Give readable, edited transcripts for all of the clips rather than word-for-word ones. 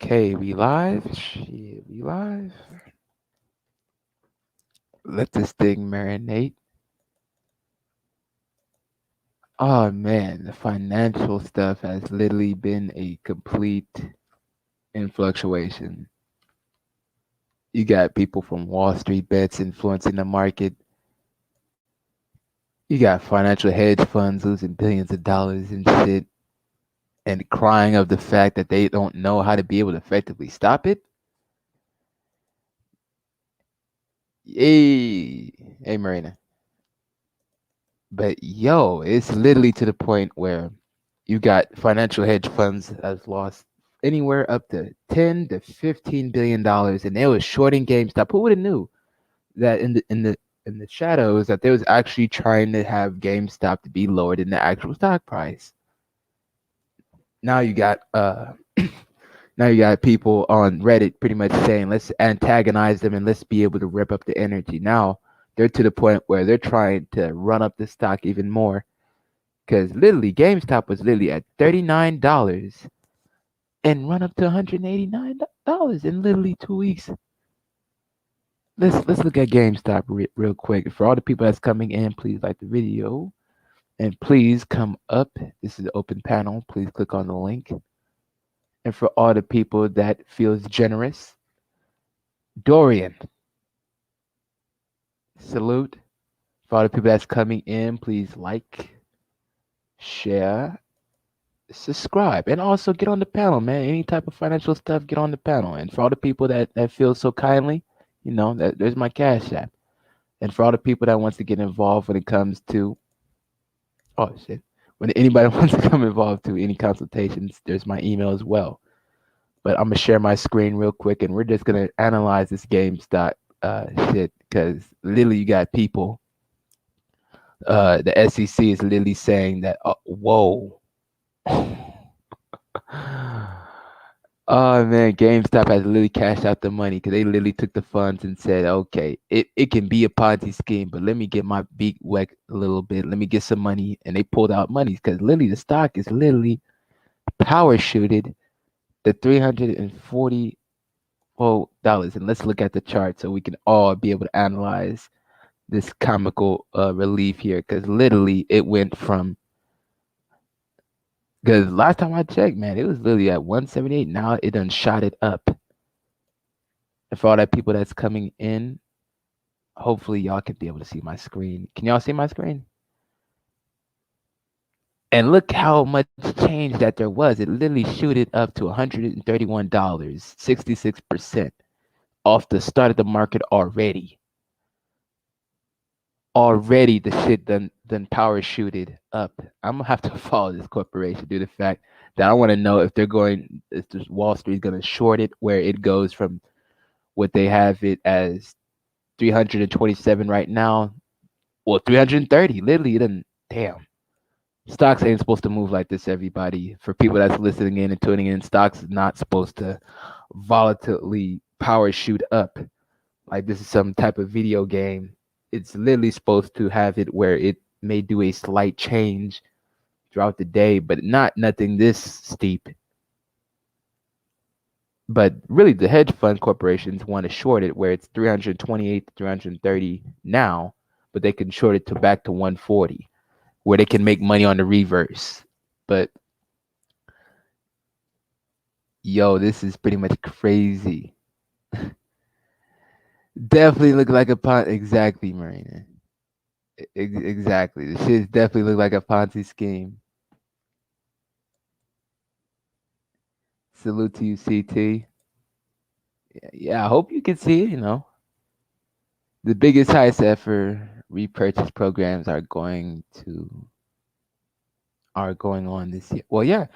Okay, we live. Shit, we live. Let this thing marinate. Oh man, the financial stuff has literally been a complete in fluctuation. You got people from Wall Street bets influencing the market. You got financial hedge funds losing billions of dollars and shit and crying of the fact that they don't know how to be able to effectively stop it. Hey, hey, Marina. But yo, it's literally to the point where you got financial hedge funds has lost anywhere up to 10 to 15 billion dollars, and they was shorting GameStop. Who would have knew that in the shadows that they was actually trying to have GameStop to be lower than the actual stock price? Now you got now you got people on Reddit pretty much saying let's antagonize them and let's be able to rip up the energy. Now they're to the point where they're trying to run up the stock even more because literally GameStop was literally at $39 and run up to $189 in literally 2 weeks. Let's look at GameStop real quick. For all the people that's coming in, please like the video and please come up. This is the open panel. Please click on the link. And for all the people that feels generous, Dorian, salute. For all the people that's coming in, please like, share, subscribe, and also get on the panel, man. Any type of financial stuff, get on the panel. And for all the people that feel so kindly, that there's my cash app. And for all the people that wants to get involved when it comes to when anybody wants to come involved to any consultations, there's my email as well. But I'm gonna share my screen real quick, and we're just gonna analyze this GameStop shit because literally you got people. The SEC is literally saying that, whoa. Oh man, GameStop has literally cashed out the money because they literally took the funds and said, okay, it can be a Ponzi scheme, but let me get my beak wet a little bit. Let me get some money. And they pulled out money because literally the stock is literally power shooted the $340. And let's look at the chart so we can all be able to analyze this comical relief here because literally it went from because last time I checked, man, it was literally at 178. Now it done shot it up. And for all that people that's coming in, hopefully y'all can be able to see my screen. Can y'all see my screen? And look how much change that there was. It literally shooted up to $131, 66% off the start of the market already. Already the shit done power shooted up. I'm gonna have to follow this corporation due to the fact that I want to know if this Wall Street is gonna short it where it goes from what they have it as 327 right now. Well, 330. Literally, then damn. Stocks ain't supposed to move like this, everybody. For people that's listening in and tuning in, stocks is not supposed to volatilely power shoot up like this is some type of video game. It's literally supposed to have it where it may do a slight change throughout the day, but not nothing this steep. But really, the hedge fund corporations want to short it where it's 328 to 330 now, but they can short it to back to 140, where they can make money on the reverse. But yo, this is pretty much crazy. Definitely look like a Ponzi. Exactly, Marina. Exactly. The shit definitely look like a Ponzi scheme. Salute to you, CT. Yeah, I hope you can see it. The biggest highest ever repurchase programs are going on this year. Well, yeah,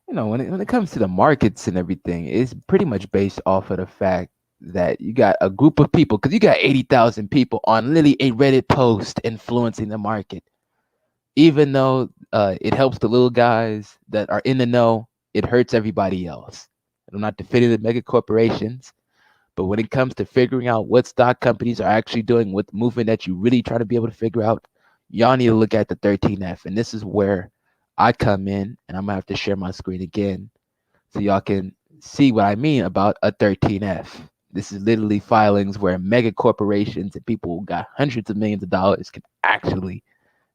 when it comes to the markets and everything, it's pretty much based off of the fact that you got a group of people, because you got 80,000 people on literally a Reddit post influencing the market. Even though it helps the little guys that are in the know, it hurts everybody else. I'm not defending the mega corporations, but when it comes to figuring out what stock companies are actually doing, what movement that you really trying to be able to figure out, y'all need to look at the 13F. And this is where I come in, and I'm gonna have to share my screen again so y'all can see what I mean about a 13F. This is literally filings where mega corporations and people who got hundreds of millions of dollars can actually,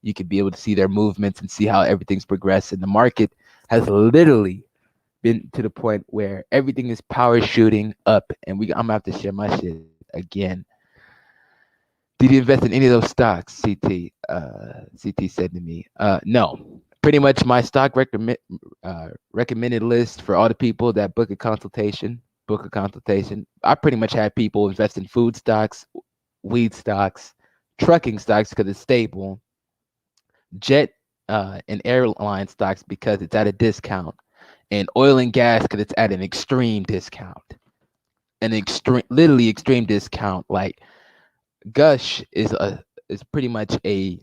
you could be able to see their movements and see how everything's progressed. And the market has literally been to the point where everything is power shooting up. And I'm gonna have to share my shit again. Did you invest in any of those stocks? CT said to me, no. Pretty much my stock recommended list for all the people that book a consultation. I pretty much had people invest in food stocks, weed stocks, trucking stocks because it's stable, jet and airline stocks because it's at a discount, and oil and gas because it's at an extreme discount. Literally extreme discount. Like Gush is pretty much a,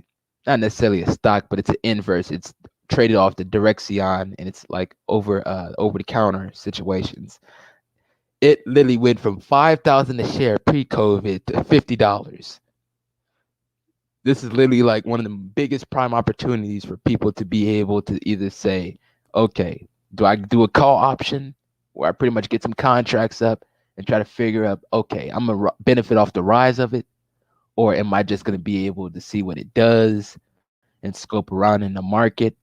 not necessarily a stock, but it's an inverse. It's traded off the Direxion, and it's like over the counter situations. It literally went from 5,000 a share pre-COVID to $50. This is literally like one of the biggest prime opportunities for people to be able to either say, okay, do I do a call option where I pretty much get some contracts up and try to figure out, okay, I'm gonna benefit off the rise of it, or am I just gonna be able to see what it does and scope around in the market?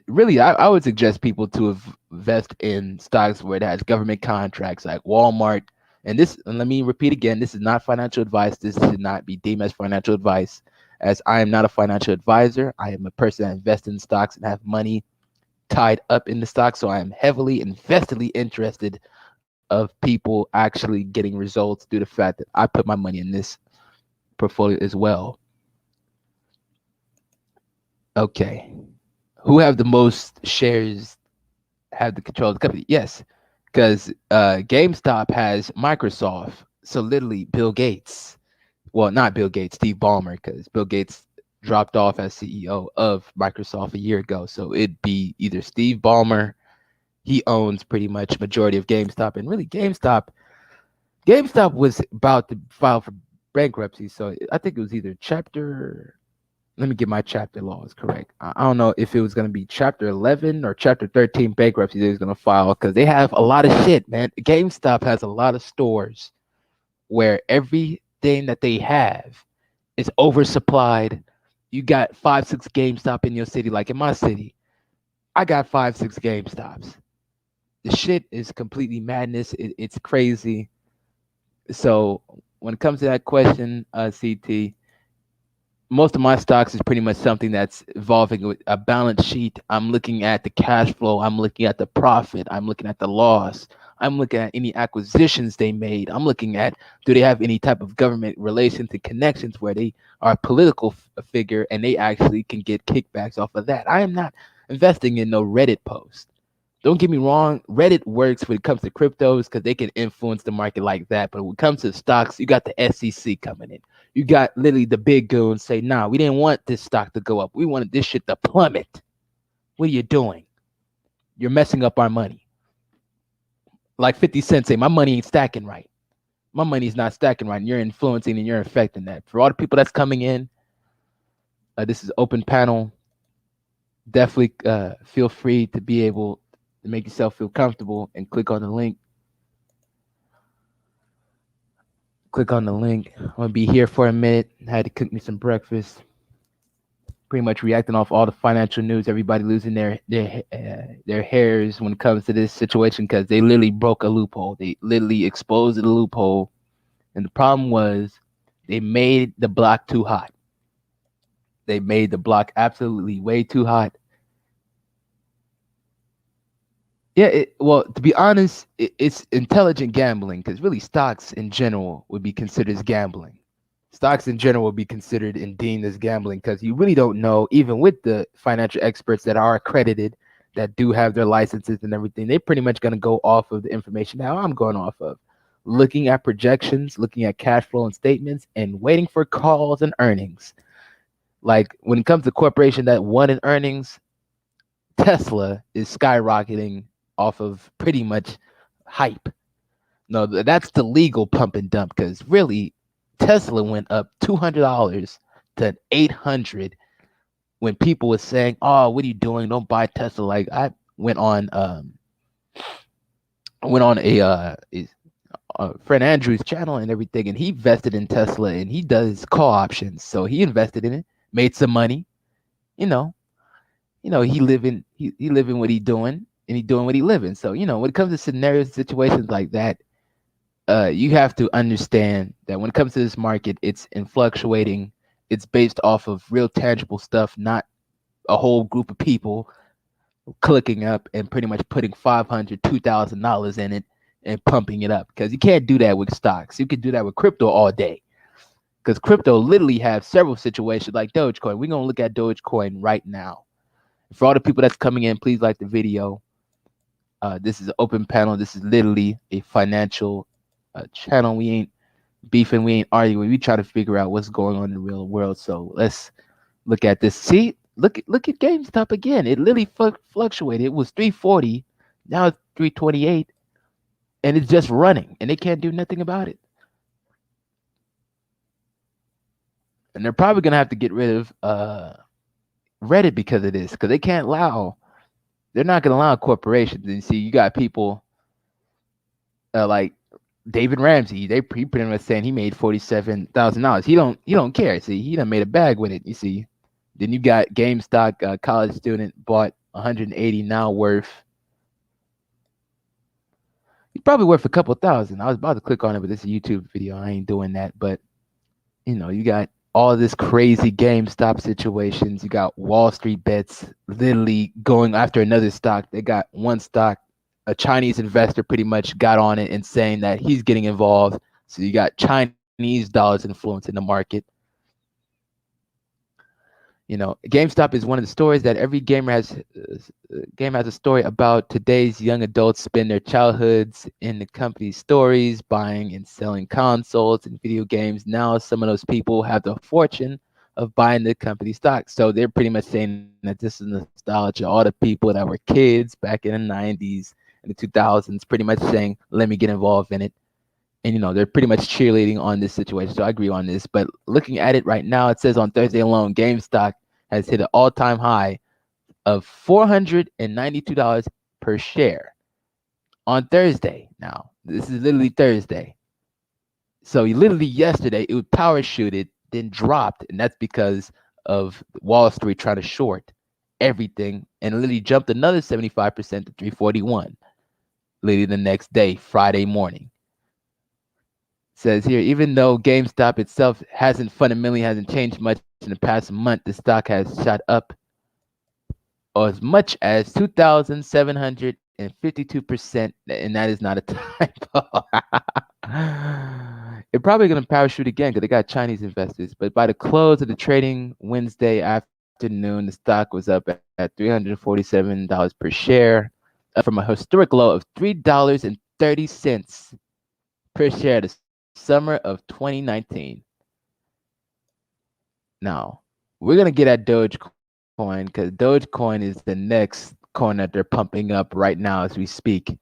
Really, I would suggest people to invest in stocks where it has government contracts like Walmart. And let me repeat again, this is not financial advice. This should not be deemed as financial advice, as I am not a financial advisor. I am a person that invests in stocks and have money tied up in the stock. So I am heavily investedly interested of people actually getting results due to the fact that I put my money in this portfolio as well. Okay. Who have the most shares have the control of the company? Yes, because GameStop has Microsoft. So literally Bill Gates, well, not Bill Gates, Steve Ballmer, because Bill Gates dropped off as CEO of Microsoft a year ago. So it'd be either Steve Ballmer, he owns pretty much majority of GameStop, and really GameStop was about to file for bankruptcy. So I think it was either let me get my chapter laws correct. I don't know if it was going to be chapter 11 or chapter 13 bankruptcy they was going to file, because they have a lot of shit, man. GameStop has a lot of stores where everything that they have is oversupplied. You got 5-6 GameStop in your city. Like in my city, I got 5-6 GameStops. The shit is completely madness. It's crazy. So when it comes to that question, CT, most of my stocks is pretty much something that's evolving with a balance sheet. I'm looking at the cash flow. I'm looking at the profit. I'm looking at the loss. I'm looking at any acquisitions they made. I'm looking at, do they have any type of government relations and connections where they are a political figure and they actually can get kickbacks off of that. I am not investing in no Reddit post. Don't get me wrong, Reddit works when it comes to cryptos because they can influence the market like that. But when it comes to stocks, you got the SEC coming in. You got literally the big goons say, nah, we didn't want this stock to go up. We wanted this shit to plummet. What are you doing? You're messing up our money. Like 50 Cent say, my money ain't stacking right. My money's not stacking right. And you're influencing and you're affecting that. For all the people that's coming in, this is open panel. Definitely feel free to be able to make yourself feel comfortable and click on the link. Click on the link. I'm gonna be here for a minute. I had to cook me some breakfast. Pretty much reacting off all the financial news. Everybody losing their hairs when it comes to this situation because they literally broke a loophole. They literally exposed the loophole, and the problem was they made the block too hot. They made the block absolutely way too hot. Yeah, well, to be honest, it's intelligent gambling because really stocks in general would be considered as gambling. Stocks in general would be considered and deemed as gambling because you really don't know, even with the financial experts that are accredited, that do have their licenses and everything, they're pretty much going to go off of the information now I'm going off of. Looking at projections, looking at cash flow and statements, and waiting for calls and earnings. Like when it comes to corporation that won in earnings, Tesla is skyrocketing off of pretty much hype. No, that's the legal pump and dump because really Tesla went up $200 to $800 when people were saying, "Oh, what are you doing? Don't buy Tesla." Like I went on I went on friend Andrew's channel and everything, and he invested in Tesla, and he does call options. So he invested in it, made some money. You know, he living what he doing, and he doing what he living. So when it comes to scenarios, situations like that, you have to understand that when it comes to this market, it's in fluctuating. It's based off of real tangible stuff, not a whole group of people clicking up and pretty much putting $500, $2,000 in it and pumping it up. Because you can't do that with stocks. You can do that with crypto all day. Because crypto literally have several situations like Dogecoin. We're gonna look at Dogecoin right now. For all the people that's coming in, please like the video. This is an open panel. This is literally a financial channel. We ain't beefing. We ain't arguing. We try to figure out what's going on in the real world. So let's look at this. See, look at GameStop again. It literally fluctuated. It was 340, now it's 328, and it's just running, and they can't do nothing about it. And they're probably gonna have to get rid of Reddit because of this, because they can't allow. They're not gonna allow corporations. And see, you got people like David Ramsey. He pretty much saying he made $47,000. He don't care. See, he done made a bag with it. You see. Then you got GameStop, college student bought 180, now worth. He's probably worth a couple thousand. I was about to click on it, but this is a YouTube video. I ain't doing that. But you got all this crazy GameStop situations. You got Wall Street bets literally going after another stock. They got one stock, a Chinese investor pretty much got on it and saying that he's getting involved. So you got Chinese dollars influencing the market. GameStop is one of the stories that every gamer has a story about. Today's young adults spend their childhoods in the company's stories, buying and selling consoles and video games. Now some of those people have the fortune of buying the company stock. So they're pretty much saying that this is nostalgia. All the people that were kids back in the 90s and the 2000s pretty much saying, let me get involved in it. And they're pretty much cheerleading on this situation. So I agree on this. But looking at it right now, it says on Thursday alone, GameStop has hit an all-time high of $492 per share on Thursday. Now, this is literally Thursday. So literally yesterday, it was parachuted, then dropped, and that's because of Wall Street trying to short everything, and literally jumped another 75% to 341. Literally the next day, Friday morning. Says here, even though GameStop itself hasn't changed much in the past month, the stock has shot up as much as 2,752%, and that is not a typo. They're probably going to parachute again because they got Chinese investors. But by the close of the trading Wednesday afternoon, the stock was up at $347 per share, up from a historic low of $3.30 per share the summer of 2019. Now, we're going to get at Dogecoin because Dogecoin is the next coin that they're pumping up right now as we speak.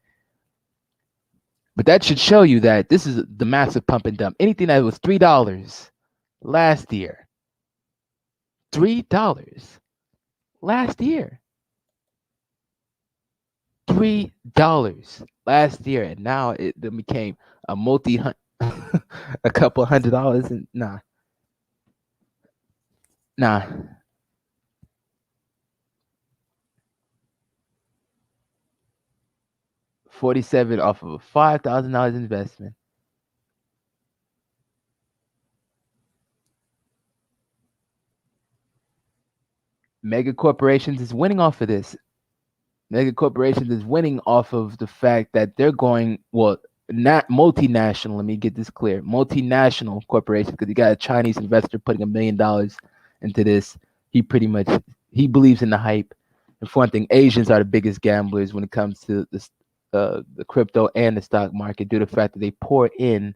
But that should show you that this is the massive pump and dump. Anything that was $3 last year, $3 last year, $3 last year, and now it became a a couple $100, and nah. 47 off of a $5,000 investment. Mega corporations is winning off of this. Mega corporations is winning off of the fact that they're going, well, not multinational. Let me get this clear. Multinational corporations, because you got a Chinese investor putting $1 million into this. He believes in the hype. And for one thing, Asians are the biggest gamblers when it comes to the crypto and the stock market, due to the fact that they pour in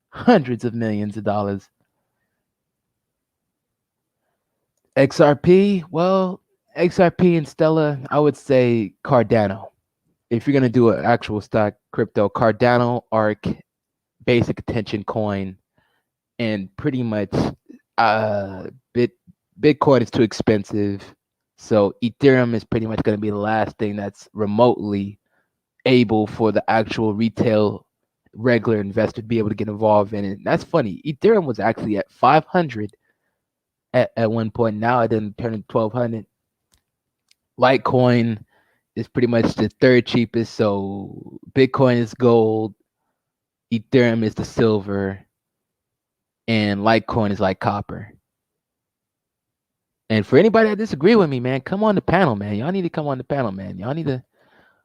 hundreds of millions of dollars. XRP, well, XRP and Stellar, I would say Cardano. If you're gonna do an actual stock crypto, Cardano, ARK, basic attention coin, and pretty much Bitcoin is too expensive. So Ethereum is pretty much gonna be the last thing that's remotely able for the actual retail regular investor to be able to get involved in it. That's funny. Ethereum was actually at 500 at one point. Now it didn't turn to 1200. Litecoin is pretty much the third cheapest. So Bitcoin is gold, Ethereum is the silver, and Litecoin is like copper. And for anybody that disagree with me, man, come on the panel, man. Y'all need to come on the panel, man.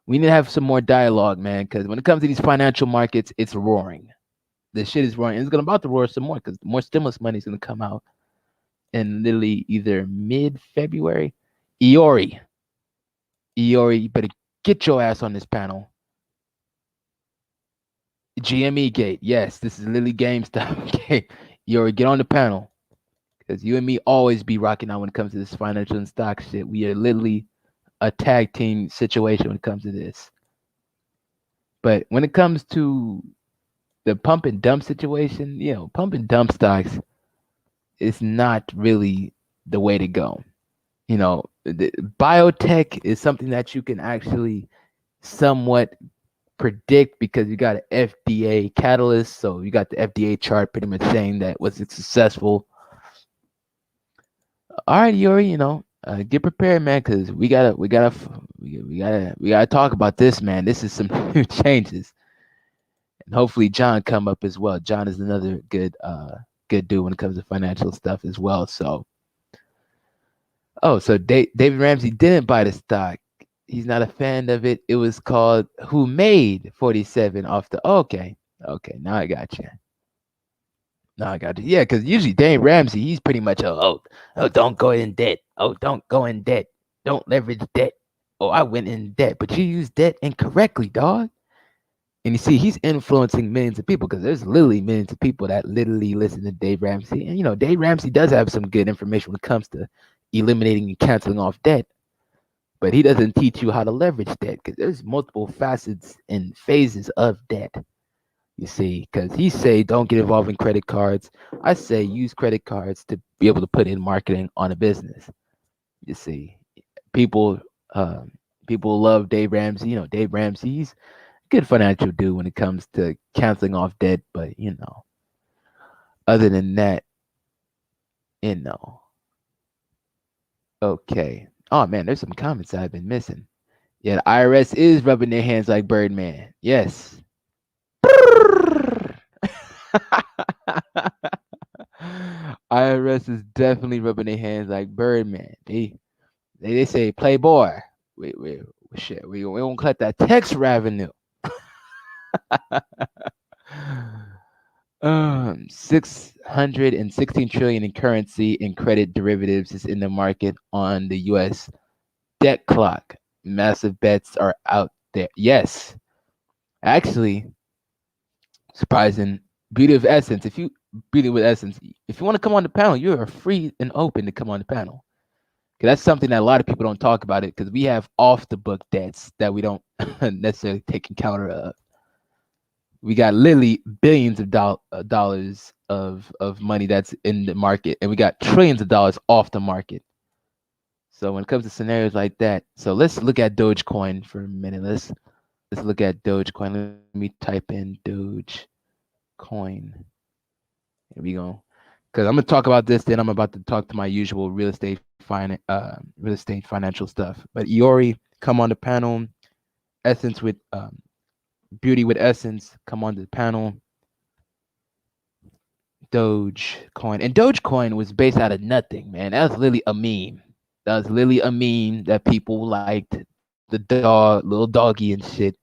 We need to have some more dialogue, man, because when it comes to these financial markets, it's roaring. The shit is roaring. It's about to roar some more because more stimulus money is going to come out in literally either mid-February. Iori, you better get your ass on this panel. GME Gate. Yes, this is literally GameStop. Okay, Iori, get on the panel because you and me always be rocking out when it comes to this financial and stock shit. We are literally a tag team situation when it comes to this. But when it comes to the pump and dump situation, pump and dump stocks is not really the way to go. The biotech is something that you can actually somewhat predict because you got an FDA catalyst. So you got the FDA chart pretty much saying that was successful. All right, Iori, get prepared, man, because we gotta talk about this, man. This is some new changes, and hopefully John come up as well. John is another good dude when it comes to financial stuff as well. So, so David Ramsey didn't buy the stock. He's not a fan of it. It was called Who Made 47 off the. Okay, now I got you. Yeah, because usually Dave Ramsey, he's pretty much don't go in debt. Oh, don't go in debt. Don't leverage debt. Oh, I went in debt, but you used debt incorrectly, dog. And you see, he's influencing millions of people because there's literally millions of people that literally listen to Dave Ramsey. And Dave Ramsey does have some good information when it comes to eliminating and canceling off debt. But he doesn't teach you how to leverage debt because there's multiple facets and phases of debt. You see, because he say don't get involved in credit cards. I say use credit cards to be able to put in marketing on a business. You see, people love Dave Ramsey. Dave Ramsey, he's a good financial dude when it comes to canceling off debt. But other than that, okay. Oh man, there's some comments I've been missing. Yeah, the IRS is rubbing their hands like Birdman. Yes. IRS is definitely rubbing their hands like Birdman. They say, Playboy, we won't collect that tax revenue. 616 trillion in currency and credit derivatives is in the market on the U.S. debt clock. Massive bets are out there. Yes, actually, surprising. Beauty with Essence. If you want to come on the panel, you are free and open to come on the panel. Because that's something that a lot of people don't talk about it because we have off the book debts that we don't necessarily take account of. We got literally billions of dollars of money that's in the market, and we got trillions of dollars off the market. So when it comes to scenarios like that, so let's look at Dogecoin for a minute. Let's look at Dogecoin. Let me type in Dogecoin. Here we go. Because I'm gonna talk about this, then I'm about to talk to my usual real estate financial stuff. But Iori, come on the panel. Essence with Beauty with Essence, come on the panel. Dogecoin. And Dogecoin was based out of nothing, man. That was literally a meme. That people liked. The dog, little doggy and shit.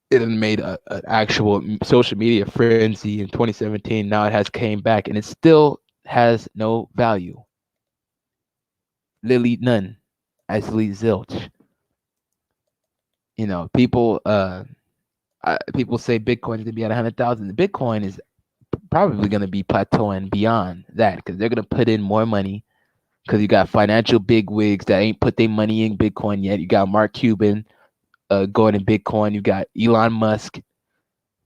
It made an actual social media frenzy in 2017. Now it has came back, and it still has no value. Literally none. Actually zilch. People say Bitcoin is gonna be at 100,000. The Bitcoin is probably gonna be plateauing beyond that because they're gonna put in more money because you got financial bigwigs that ain't put their money in Bitcoin yet. You got Mark Cuban going in Bitcoin. You got Elon Musk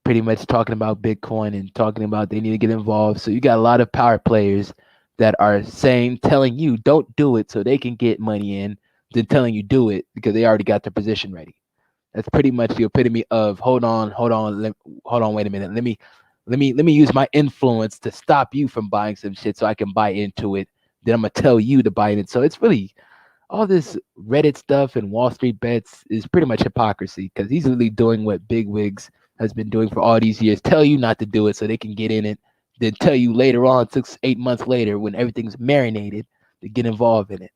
pretty much talking about Bitcoin and talking about they need to get involved. So you got a lot of power players that are telling you don't do it so they can get money in, then telling you do it because they already got their position ready. That's pretty much the epitome of hold on, wait a minute. Let me use my influence to stop you from buying some shit so I can buy into it. Then I'm gonna tell you to buy it. So it's really all this Reddit stuff and Wall Street bets is pretty much hypocrisy because he's literally doing what Big Wigs has been doing for all these years. Tell you not to do it so they can get in it. Then tell you later on, 6, 8 months later, when everything's marinated, to get involved in it.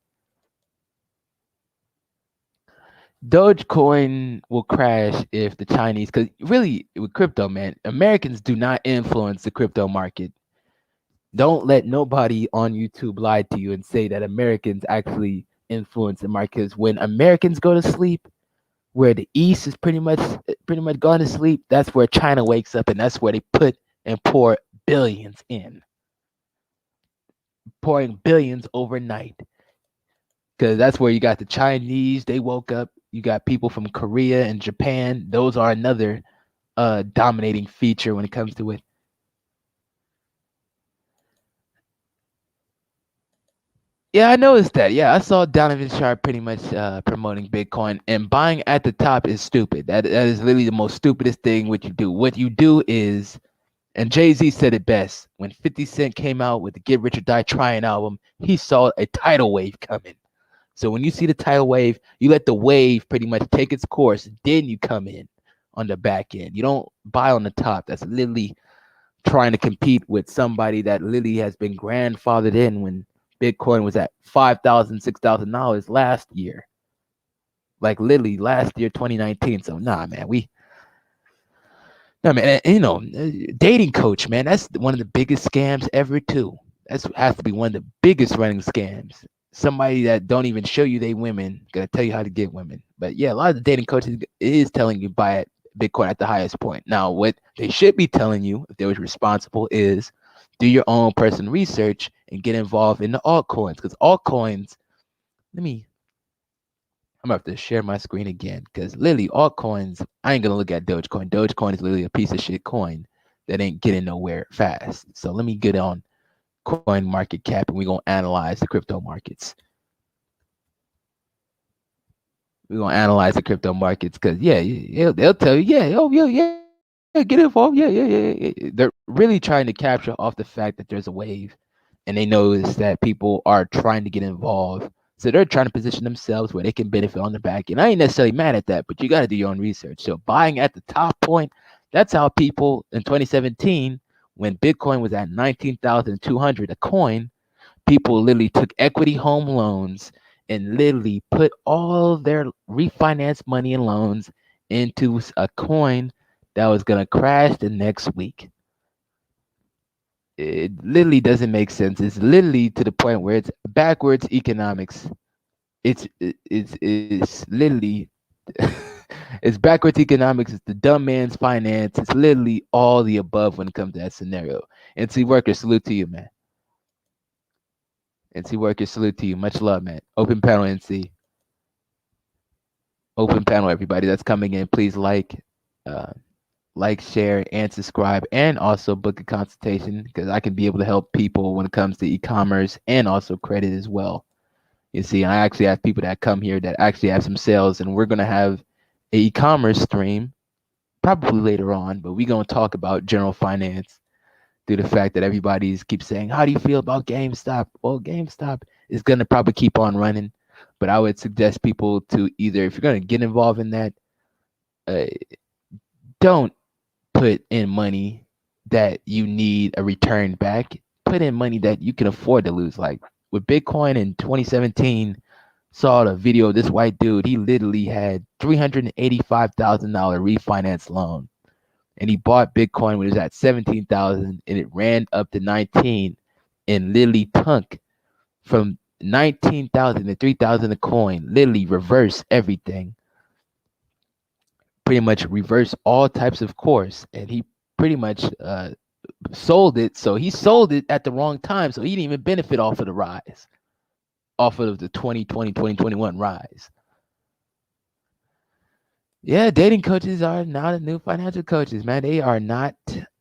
Dogecoin will crash if the Chinese, because really with crypto, man, Americans do not influence the crypto market. Don't let nobody on YouTube lie to you and say that Americans actually influence the market. Because when Americans go to sleep, where the East is pretty much gone to sleep, that's where China wakes up, and that's where they put and pour billions in, pouring billions overnight. Because that's where you got the Chinese, they woke up. You got people from Korea and Japan. Those are another dominating feature when it comes to it. Yeah, I noticed that. Yeah, I saw Donovan Sharp pretty much promoting Bitcoin, and buying at the top is stupid. That is literally the most stupidest thing what you do. What you do is, and Jay-Z said it best when 50 Cent came out with the Get Rich or Die Trying album, he saw a tidal wave coming. So when you see the tidal wave, you let the wave pretty much take its course, then you come in on the back end. You don't buy on the top. That's literally trying to compete with somebody that literally has been grandfathered in when Bitcoin was at $5,000, $6,000 last year. Like literally last year, 2019. So nah, man, man, dating coach, man, that's one of the biggest scams ever too. That has to be one of the biggest running scams. Somebody that don't even show you they women gonna tell you how to get women. But yeah, a lot of the dating coaches is telling you buy it Bitcoin at the highest point. Now, what they should be telling you, if they was responsible, is do your own personal research and get involved in the altcoins. Because altcoins, I'm gonna have to share my screen again because literally altcoins, I ain't gonna look at Dogecoin. Dogecoin is literally a piece of shit coin that ain't getting nowhere fast. So let me get on Coin Market Cap and we're gonna analyze the crypto markets. We're gonna analyze the crypto markets because they'll tell you, get involved. They're really trying to capture off the fact that there's a wave and they notice that people are trying to get involved. So they're trying to position themselves where they can benefit on the back end. I ain't necessarily mad at that, but you got to do your own research. So buying at the top point, that's how people in 2017, when Bitcoin was at 19,200 a coin, people literally took equity home loans and literally put all their refinance money and loans into a coin that was going to crash the next week. It literally doesn't make sense. It's literally to the point where it's backwards economics. It's literally it's backwards economics. It's the dumb man's finance. It's literally all the above when it comes to that scenario. NC Worker, salute to you, man. NC Worker, salute to you. Much love, man. Open panel, NC. Open panel, everybody that's coming in. Please like, share, and subscribe, and also book a consultation because I can be able to help people when it comes to e-commerce and also credit as well. You see, I actually have people that come here that actually have some sales, and we're going to have an e-commerce stream probably later on, but we're going to talk about general finance due to the fact that everybody keeps saying, how do you feel about GameStop? Well, GameStop is going to probably keep on running, but I would suggest people to either, if you're going to get involved in that, don't put in money that you need a return back. Put in money that you can afford to lose. Like with Bitcoin in 2017, saw the video of this white dude. He literally had $385,000 refinance loan, and he bought Bitcoin when it was at 17,000, and it ran up to 19, and literally tunk from 19,000 to 3,000 a coin. Literally reverse everything. Pretty much reverse all types of course, and he pretty much sold it. So he sold it at the wrong time, so he didn't even benefit off of the rise, off of the 2020 2021 rise. Yeah, dating coaches are not the new financial coaches, man. They are not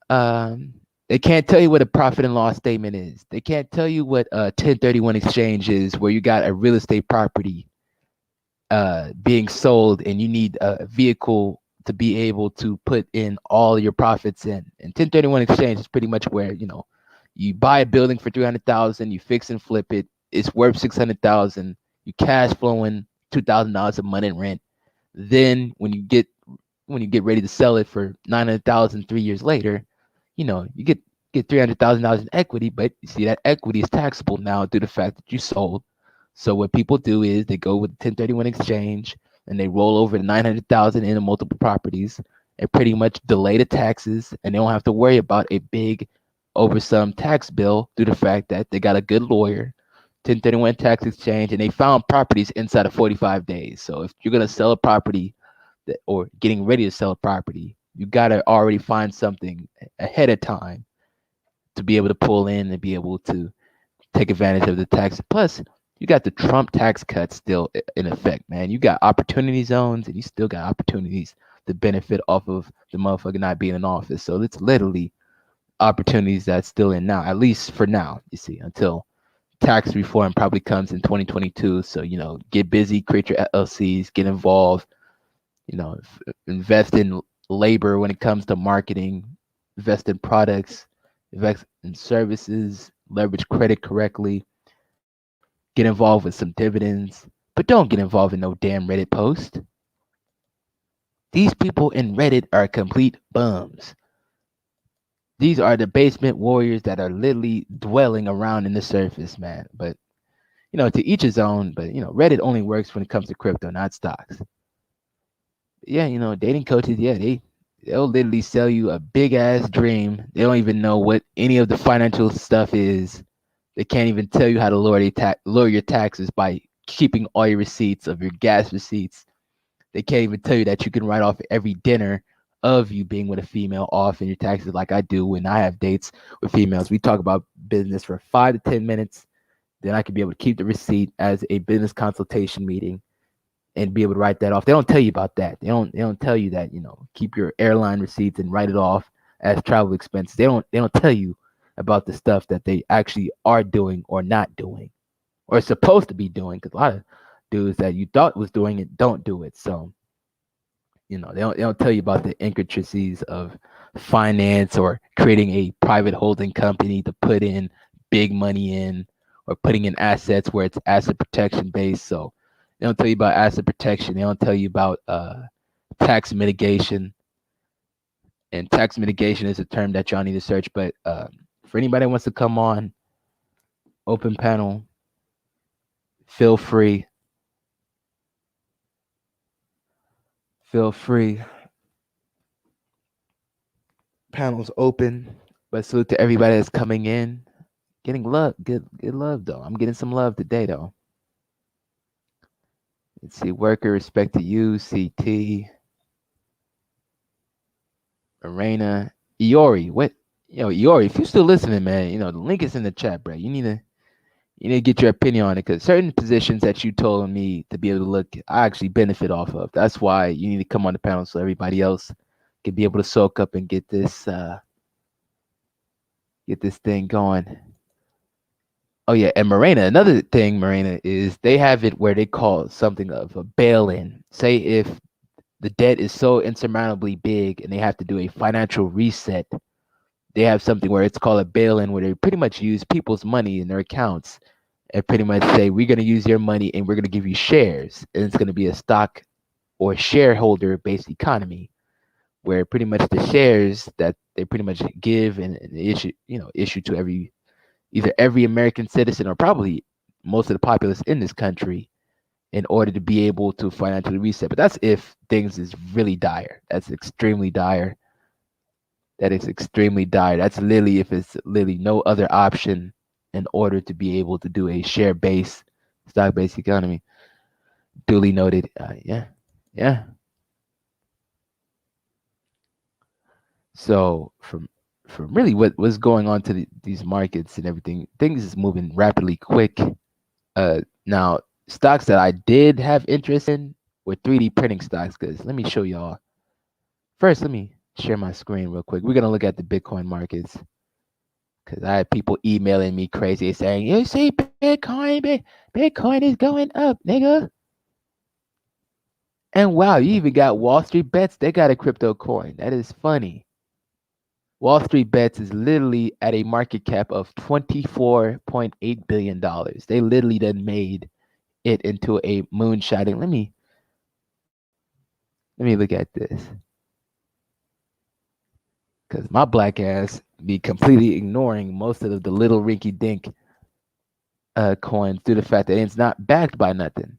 they can't tell you what a profit and loss statement is. They can't tell you what a 1031 exchange is, where you got a real estate property being sold, and you need a vehicle to be able to put in all your profits in. And 1031 exchange is pretty much where, you buy a building for 300,000, you fix and flip it, it's worth 600,000, you cash flowing $2,000 a month in rent. Then when you get ready to sell it for 900,000 3 years later, you get $300,000 in equity, but you see that equity is taxable now due to the fact that you sold. So what people do is they go with 1031 exchange and they roll over the 900,000 into multiple properties and pretty much delay the taxes, and they don't have to worry about a big over some tax bill due to the fact that they got a good lawyer, 1031 tax exchange, and they found properties inside of 45 days. So if you're gonna sell a property or getting ready to sell a property, you gotta already find something ahead of time to be able to pull in and be able to take advantage of the tax. Plus, you got the Trump tax cuts still in effect, man. You got opportunity zones, and you still got opportunities to benefit off of the motherfucker not being in office. So it's literally opportunities that's still in now, at least for now, you see, until tax reform probably comes in 2022. So, get busy, create your LLCs, get involved, invest in labor when it comes to marketing, invest in products, invest in services, leverage credit correctly, get involved with some dividends, but don't get involved in no damn Reddit post. These people in Reddit are complete bums. These are the basement warriors that are literally dwelling around in the surface, man. But, to each his own. But, Reddit only works when it comes to crypto, not stocks. Yeah, dating coaches, yeah, they'll literally sell you a big ass dream. They don't even know what any of the financial stuff is. They can't even tell you how to lower your taxes by keeping all your receipts of your gas receipts. They can't even tell you that you can write off every dinner of you being with a female off in your taxes, like I do when I have dates with females. We talk about business for 5 to 10 minutes. Then I can be able to keep the receipt as a business consultation meeting and be able to write that off. They don't tell you about that. They don't tell you that, keep your airline receipts and write it off as travel expenses. They don't tell you about the stuff that they actually are doing or not doing or supposed to be doing, because a lot of dudes that you thought was doing it don't do it. So, they don't tell you about the intricacies of finance or creating a private holding company to put in big money in, or putting in assets where it's asset protection based. So they don't tell you about asset protection. They don't tell you about tax mitigation. And tax mitigation is a term that y'all need to search. But for anybody that wants to come on, open panel, feel free. Feel free. Panels open. But salute to everybody that's coming in. Getting love. Good love, though. I'm getting some love today, though. Let's see. Worker, respect to you. CT. Arena. Iori. What? Iori, if you're still listening, man, the link is in the chat, bro. You need to get your opinion on it, because certain positions that you told me to be able to look, I actually benefit off of. That's why you need to come on the panel so everybody else can be able to soak up and get this thing going. Oh yeah, and another thing, Marina, is they have it where they call something of a bail-in. Say if the debt is so insurmountably big and they have to do a financial reset, they have something where it's called a bail-in, where they pretty much use people's money in their accounts and pretty much say, we're going to use your money and we're going to give you shares. And it's going to be a stock or shareholder-based economy, where pretty much the shares that they pretty much give and issue to either every American citizen or probably most of the populace in this country, in order to be able to financially reset. But that's if things is really dire. That's extremely dire. That is extremely dire. That's literally if it's literally no other option in order to be able to do a share-based, stock-based economy. Duly noted. Yeah. So from really what's going on to these markets and everything, things is moving rapidly quick. Now stocks that I did have interest in were 3D printing stocks, because let me show y'all. First, let me share my screen real quick. We're gonna look at the Bitcoin markets, because I had people emailing me crazy saying, "You see, Bitcoin is going up, nigga." And wow, you even got Wall Street Bets. They got a crypto coin. That is funny. Wall Street Bets is literally at a market cap of $24.8 billion. They literally then made it into a moonshotting. Let me look at this. Because my black ass be completely ignoring most of the little rinky dink coins due to the fact that it's not backed by nothing.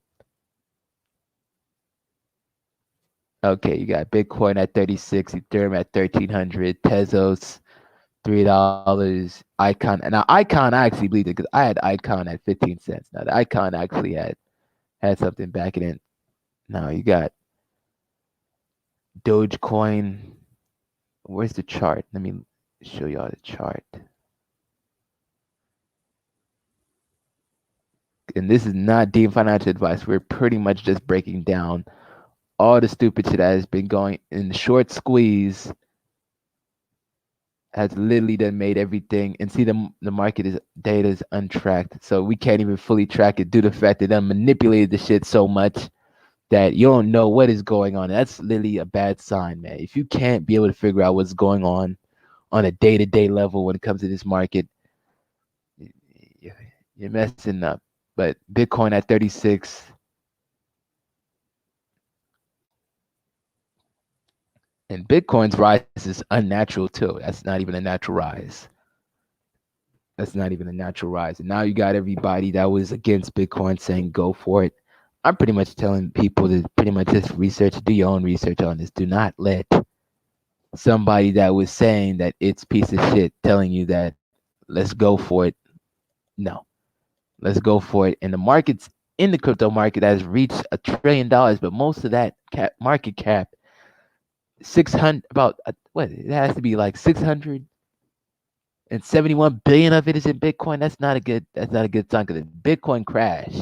Okay, you got Bitcoin at 36, Ethereum at 1300, Tezos $3, Icon. Now Icon, I actually believed it because I had Icon at 15 cents. Now the Icon actually had something backing it. Now you got Dogecoin. Where's the chart? Let me show y'all the chart. And this is not deep financial advice. We're pretty much just breaking down all the stupid shit that has been going in the short squeeze. Has literally done made everything, and see the market is data is untracked, so we can't even fully track it due to the fact that they manipulated the shit so much that you don't know what is going on. That's literally a bad sign, man. If you can't be able to figure out what's going on a day-to-day level when it comes to this market, you're messing up. But Bitcoin at 36. And Bitcoin's rise is unnatural too. That's not even a natural rise. That's not even a natural rise. And now you got everybody that was against Bitcoin saying go for it. I'm pretty much telling people to pretty much just do your own research on this. Do not let somebody that was saying that it's piece of shit telling you that let's go for it. No, let's go for it. And the markets in the crypto market has reached $1 trillion, but most of that market cap 600 about what it has to be like 671 billion of it is in Bitcoin. That's not a good sign because if Bitcoin crash,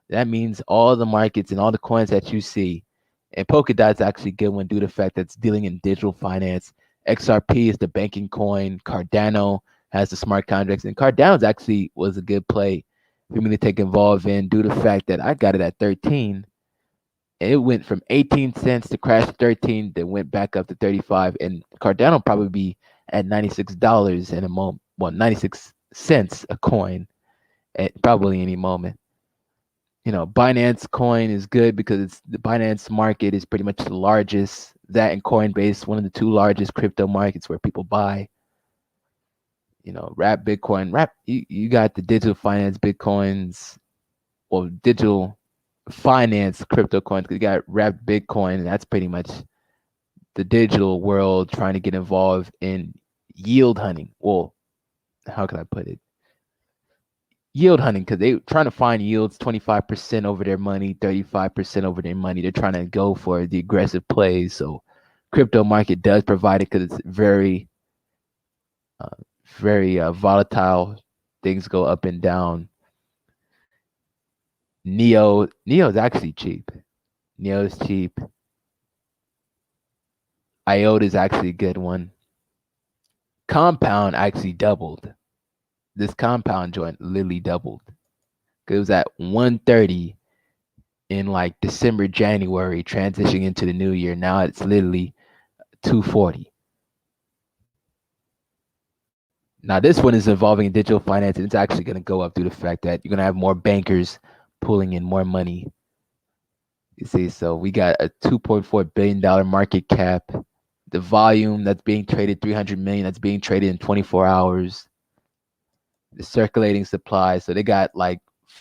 that means all the markets and all the coins that you see, and Polkadot's actually a good one due to the fact that it's dealing in digital finance. XRP is the banking coin. Cardano has the smart contracts, and Cardano's actually was a good play for me to take involved in due to the fact that I got it at 13. It went from 18 cents to crash 13, then went back up to 35. And Cardano probably be at $96 in a moment. Well, 96 cents a coin at probably any moment. You know, Binance coin is good because it's the Binance market is pretty much the largest. That and Coinbase, one of the two largest crypto markets where people buy. You know, Wrap Bitcoin. You got the digital finance Bitcoins, or digital finance crypto coins. You got Wrapped Bitcoin, and that's pretty much the digital world trying to get involved in yield hunting. Well, how can I put it? Yield hunting, because they're trying to find yields 25% over their money, 35% over their money. They're trying to go for the aggressive plays. So crypto market does provide it because it's very, very volatile. Things go up and down. Neo is actually cheap. Neo is cheap. IOTA is actually a good one. Compound actually doubled. This Compound joint literally doubled. It was at 130 in like December, January, transitioning into the new year. Now it's literally 240. Now this one is involving digital finance, and it's actually going to go up due to the fact that you're going to have more bankers pulling in more money. You see, so we got a $2.4 billion market cap. The volume that's being traded, 300 million, that's being traded in 24 hours. The circulating supply, so they got like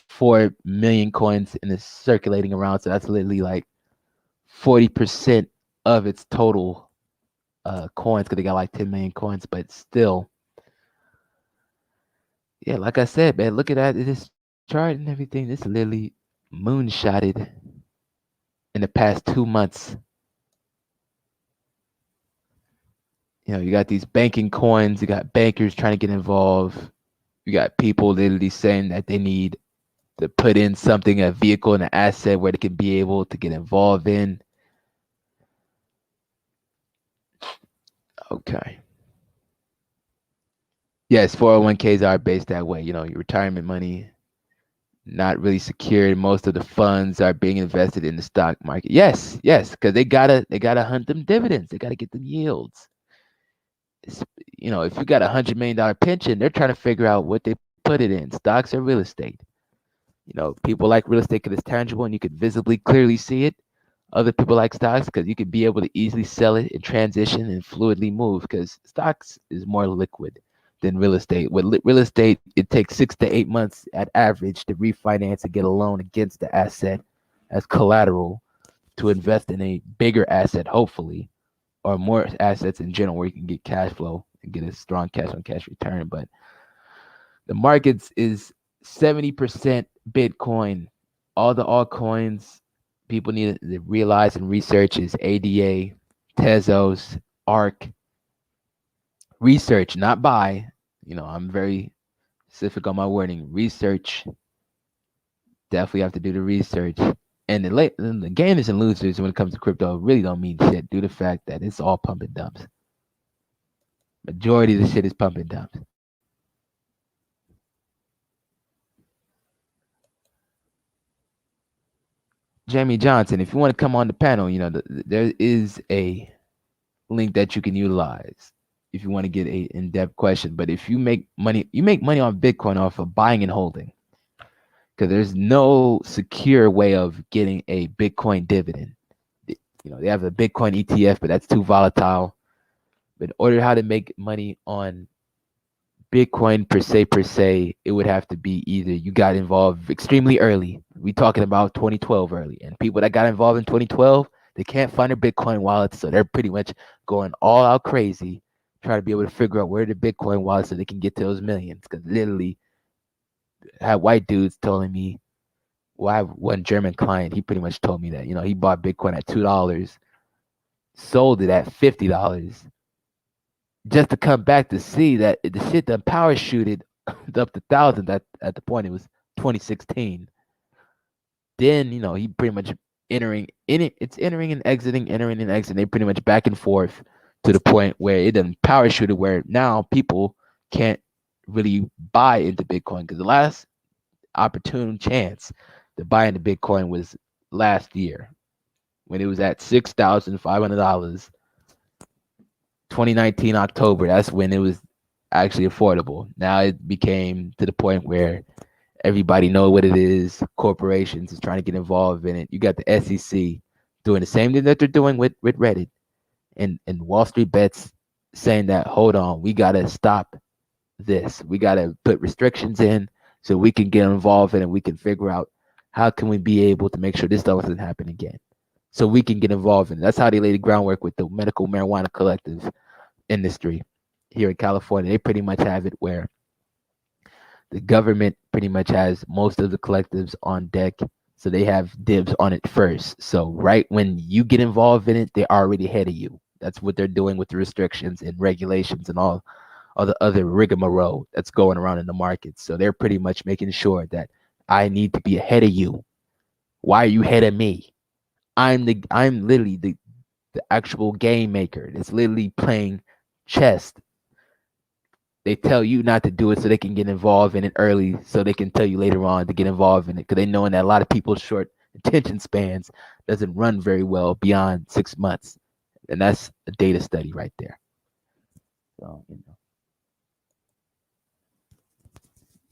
4 million coins in the circulating around, so that's literally like 40% of its total coins, because they got like 10 million coins. But still, yeah, like I said, man, look at that, this chart and everything. This literally moonshotted in the past 2 months. You know, you got these banking coins, you got bankers trying to get involved, you got people literally saying that they need to put in something, a vehicle and an asset where they can be able to get involved in. Okay. Yes, 401ks are based that way. You know, your retirement money. not really secured. Most of the funds are being invested in the stock market. Yes, yes, because they gotta hunt them dividends. They gotta get them yields. It's, if you got $100 million pension, they're trying to figure out what they put it in, stocks or real estate. People like real estate because it's tangible and you could visibly clearly see it. Other people like stocks because you could be able to easily sell it and transition and fluidly move because stocks is more liquid than real estate. With real estate, it takes 6 to 8 months at average to refinance and get a loan against the asset as collateral to invest in a bigger asset, hopefully, or more assets in general where you can get cash flow and get a strong cash on cash return. But the markets is 70% Bitcoin. All the altcoins people need to realize and research is ADA, Tezos, ARC. Research, not buy. I'm very specific on my wording. Research. Definitely have to do the research. And the gainers and losers when it comes to crypto really don't mean shit due to the fact that it's all pump and dumps. Majority of the shit is pump and dumps. Jamie Johnson, if you want to come on the panel, there is a link that you can utilize if you want to get a in-depth question. But if you make money on Bitcoin off of buying and holding, because there's no secure way of getting a Bitcoin dividend. They have a Bitcoin ETF, but that's too volatile. But in order how to make money on Bitcoin per se, it would have to be either you got involved extremely early. We talking about 2012 early, and people that got involved in 2012, they can't find their Bitcoin wallets, so they're pretty much going all out crazy, trying to be able to figure out where the Bitcoin wallet so they can get to those millions. Because literally, I had white dudes telling me, well, I have one German client. He pretty much told me that he bought Bitcoin at $2, sold it at $50 just to come back to see that the shit done parachuted up to thousand at the point it was 2016. Then he pretty much entering and exiting, entering and exiting. They pretty much back and forth to the point where it done parachuted where now people can't really buy into Bitcoin because the last opportune chance to buy into Bitcoin was last year when it was at $6,500. 2019 October, that's when it was actually affordable. Now it became to the point where everybody know what it is. Corporations is trying to get involved in it. You got the SEC doing the same thing that they're doing with Reddit and Wall Street Bets saying that, hold on, we got to stop this. We got to put restrictions in so we can get involved in it. We can figure out how can we be able to make sure this doesn't happen again. So we can get involved in it. That's how they laid the groundwork with the medical marijuana collective industry here in California. They pretty much have it where the government pretty much has most of the collectives on deck. So they have dibs on it first. So right when you get involved in it, they're already ahead of you. That's what they're doing with the restrictions and regulations and all the other rigmarole that's going around in the market. So they're pretty much making sure that I need to be ahead of you. Why are you ahead of me? I'm literally the actual game maker. It's literally playing chess. They tell you not to do it so they can get involved in it early so they can tell you later on to get involved in it because they know that a lot of people's short attention spans doesn't run very well beyond 6 months. And that's a data study right there. So,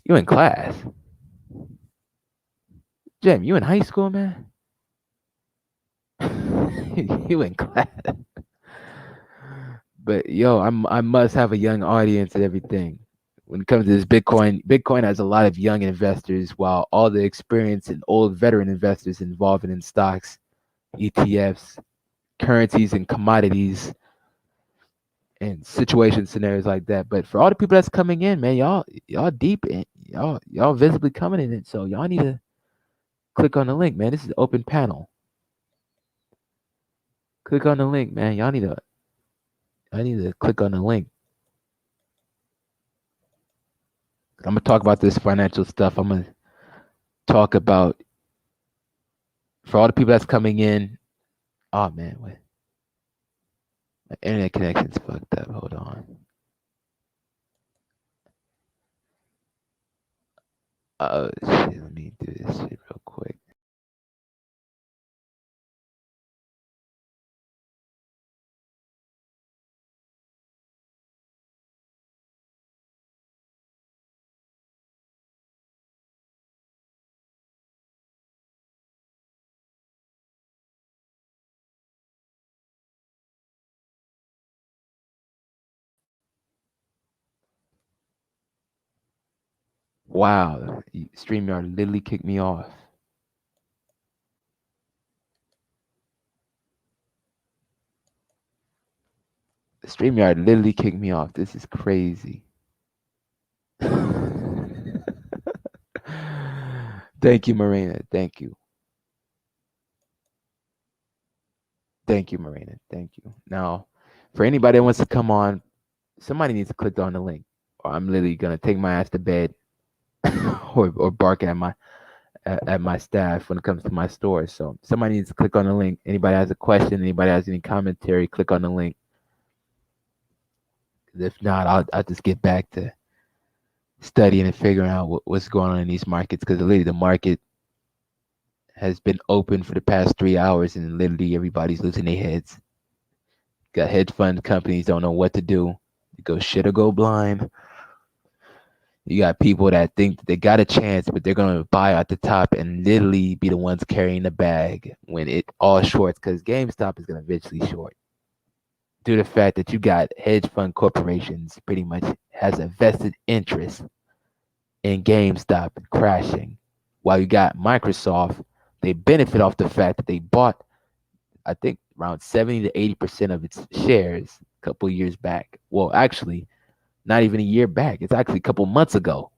you in class. Jim, you in high school, man? You in class. But yo, I must have a young audience and everything. When it comes to this Bitcoin has a lot of young investors, while all the experienced and old veteran investors involved in stocks, ETFs, currencies, and commodities, and situation scenarios like that. But for all the people that's coming in, man, y'all deep in y'all visibly coming in it. So y'all need to click on the link, man. This is an open panel. Click on the link, man. I need to click on the link. I'm gonna talk about this financial stuff. I'm gonna talk about for all the people that's coming in. Oh man, wait. My internet connection's fucked up. Hold on. Shit, let me do this shit real quick. Wow, StreamYard literally kicked me off. StreamYard literally kicked me off. This is crazy. Thank you, Marina. Thank you. Thank you, Marina. Thank you. Now, for anybody that wants to come on, somebody needs to click on the link, or I'm literally gonna take my ass to bed, or bark at my staff when it comes to my store. So somebody needs to click on the link. Anybody has a question, anybody has any commentary, click on the link. If not, I'll just get back to studying and figuring out what's going on in these markets, because literally the market has been open for the past 3 hours and literally everybody's losing their heads. Got hedge fund companies don't know what to do. You go shit or go blind. You got people that think that they got a chance, but they're gonna buy at the top and literally be the ones carrying the bag when it all shorts, because GameStop is gonna eventually short. Due to the fact that you got hedge fund corporations pretty much has a vested interest in GameStop crashing, while you got Microsoft, they benefit off the fact that they bought, I think, around 70 to 80% of its shares a couple years back. Well, actually, not even a year back. It's actually a couple months ago.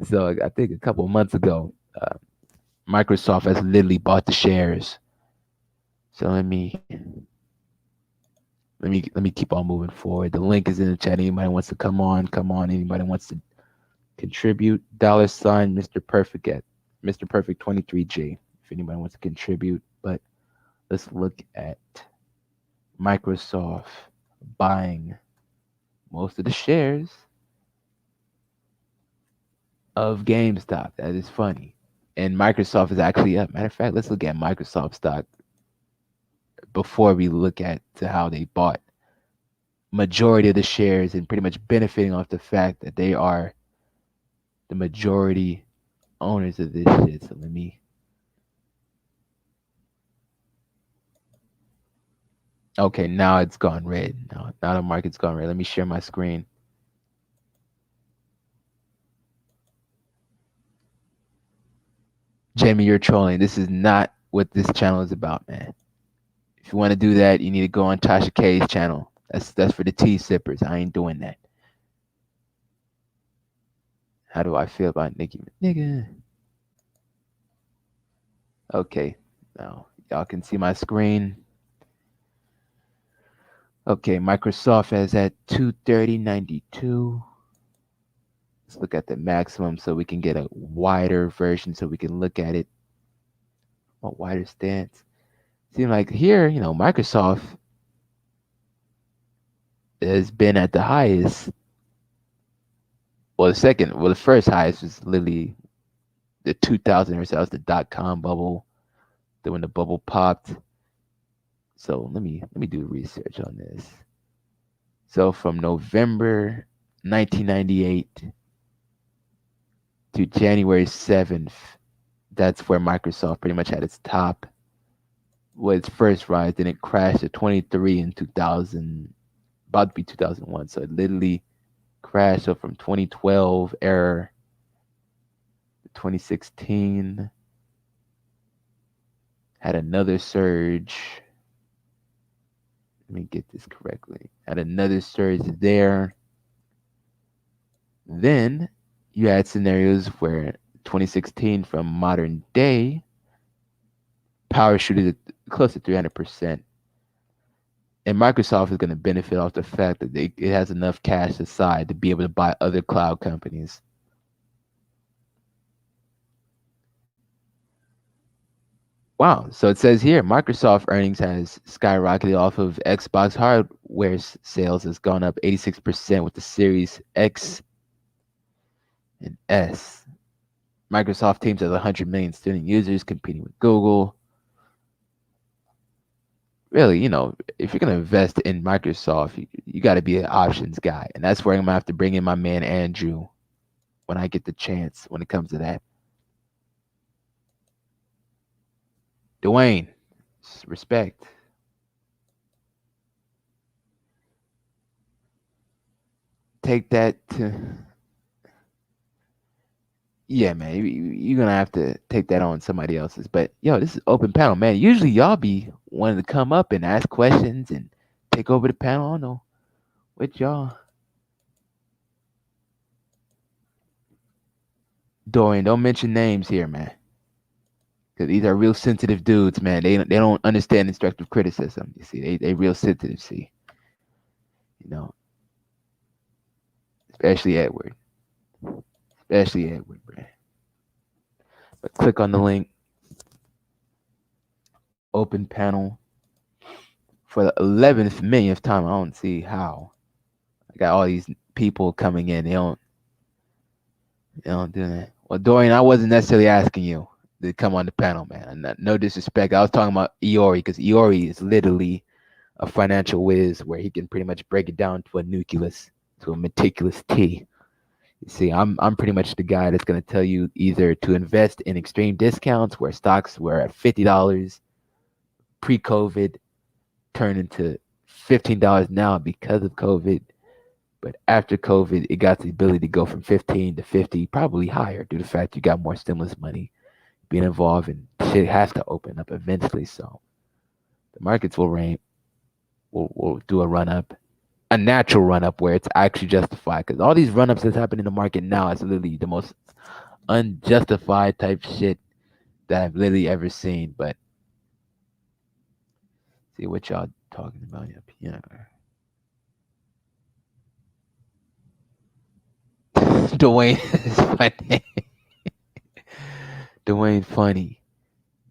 So I think a couple months ago, Microsoft has literally bought the shares. So let me keep on moving forward. The link is in the chat. Anybody wants to come on, come on. Anybody wants to contribute, $ Mr. Perfect at Mr. Perfect 23G. If anybody wants to contribute, but let's look at Microsoft buying most of the shares of GameStop. That is funny. And Microsoft is actually up. Matter of fact, let's look at Microsoft stock before we look at to how they bought majority of the shares and pretty much benefiting off the fact that they are the majority owners of this shit. So let me. Okay, now it's gone red. Now the market's gone red. Let me share my screen. Jamie, you're trolling. This is not what this channel is about, man. If you want to do that, you need to go on Tasha K's channel. That's for the tea sippers. I ain't doing that. How do I feel about Nicki? Nigga. Okay, now y'all can see my screen. Okay, Microsoft is at 230.92. Let's look at the maximum so we can get a wider version so we can look at it. A wider stance. Seems like here, Microsoft has been at the highest. Well, the first highest was literally the 2000 or so. That was the .com bubble. Then when the bubble popped. So let me do research on this. So from November 1998 to January 7th, that's where Microsoft pretty much had its top, was its first rise. Then it crashed to 23 in 2000, about to be 2001. So it literally crashed. So from 2012 era to 2016, had another surge. Let me get this correctly. Had another surge there. Then you had scenarios where 2016 from modern day parachuted close to 300%. And Microsoft is going to benefit off the fact that it has enough cash aside to be able to buy other cloud companies. Wow. So it says here Microsoft earnings has skyrocketed off of Xbox hardware sales has gone up 86% with the Series X And S, Microsoft Teams has 100 million student users competing with Google. Really, if you're going to invest in Microsoft, you got to be an options guy. And that's where I'm going to have to bring in my man Andrew when I get the chance when it comes to that. Dwayne, respect. Take that to, yeah, man. You're gonna have to take that on somebody else's. But yo, this is open panel, man. Usually y'all be wanting to come up and ask questions and take over the panel. I don't know what y'all. Dorian, don't mention names here, man. Because these are real sensitive dudes, man. They don't understand constructive criticism. You see, they real sensitive. See, you know, especially Edward, man. But click on the link. Open panel for the 11th millionth time. I don't see how. I got all these people coming in. They don't do that. Well, Dorian, I wasn't necessarily asking you to come on the panel, man. No disrespect. I was talking about Iori because Iori is literally a financial whiz where he can pretty much break it down to a nucleus, to a meticulous T. You see, I'm pretty much the guy that's going to tell you either to invest in extreme discounts where stocks were at $50 pre-COVID, turned into $15 now because of COVID. But after COVID, it got the ability to go from 15 to 50, probably higher due to the fact you got more stimulus money being involved, and shit has to open up eventually. So the markets will do a run up, a natural run up where it's actually justified. Because all these run ups that's happening in the market now is literally the most unjustified type shit that I've literally ever seen. But see what y'all talking about up here. Dwayne is funny. Dwayne funny.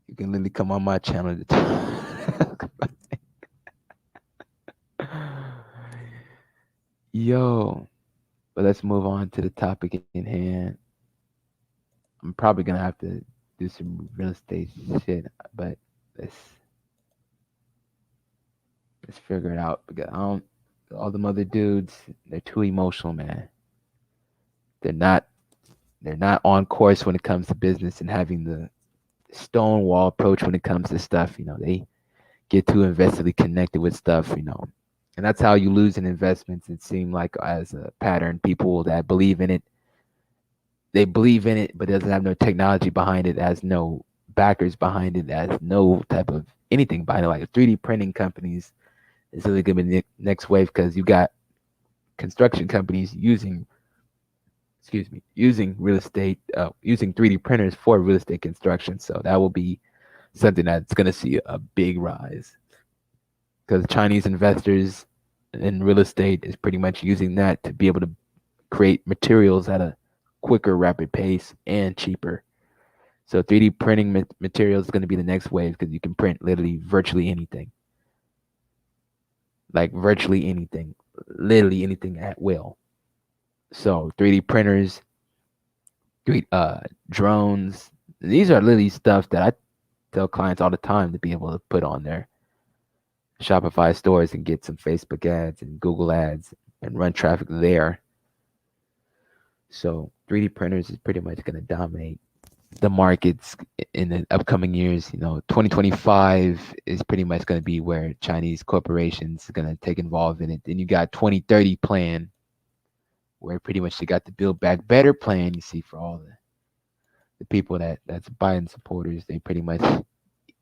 You can literally come on my channel to talk. Yo, but let's move on to the topic in hand. I'm probably gonna have to do some real estate shit, but let's figure it out because all them other dudes, they're too emotional, man. They're not on course when it comes to business and having the stonewall approach when it comes to stuff. They get too investedly connected with stuff, and that's how you lose in investments. It seemed like as a pattern, people that believe in it, they believe in it, but it doesn't have no technology behind it, has no backers behind it, has no type of anything behind it. Like 3D printing companies is really going to be the next wave because you got construction companies using real estate, using 3D printers for real estate construction. So that will be something that's going to see a big rise because Chinese investors in real estate is pretty much using that to be able to create materials at a quicker, rapid pace and cheaper. So 3D printing materials is going to be the next wave because you can print literally virtually anything. Like virtually anything, literally anything at will. So 3D printers, drones, these are literally stuff that I tell clients all the time to be able to put on their Shopify stores and get some Facebook ads and Google ads and run traffic there. So 3D printers is pretty much going to dominate the markets in the upcoming years. 2025 is pretty much going to be where Chinese corporations are going to take involved in it. Then you got 2030 plan, where pretty much they got the Build Back Better plan. You see, for all the people that's Biden supporters, they pretty much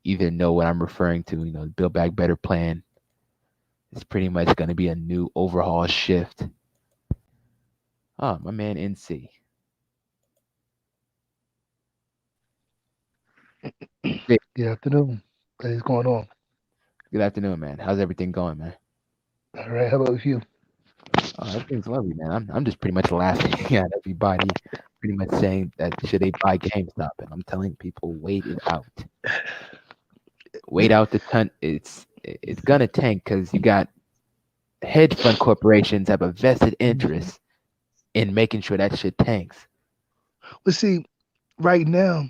either know what I'm referring to. The Build Back Better plan is pretty much going to be a new overhaul shift. Oh, my man NC. Good afternoon. What is going on? Good afternoon, man. How's everything going, man? All right. How about you? Oh, everything's lovely, man. I'm just pretty much laughing at everybody, pretty much saying that should they buy GameStop, and I'm telling people wait it out, wait out the ton. It's gonna tank because you got hedge fund corporations have a vested interest in making sure that shit tanks. But see, right now,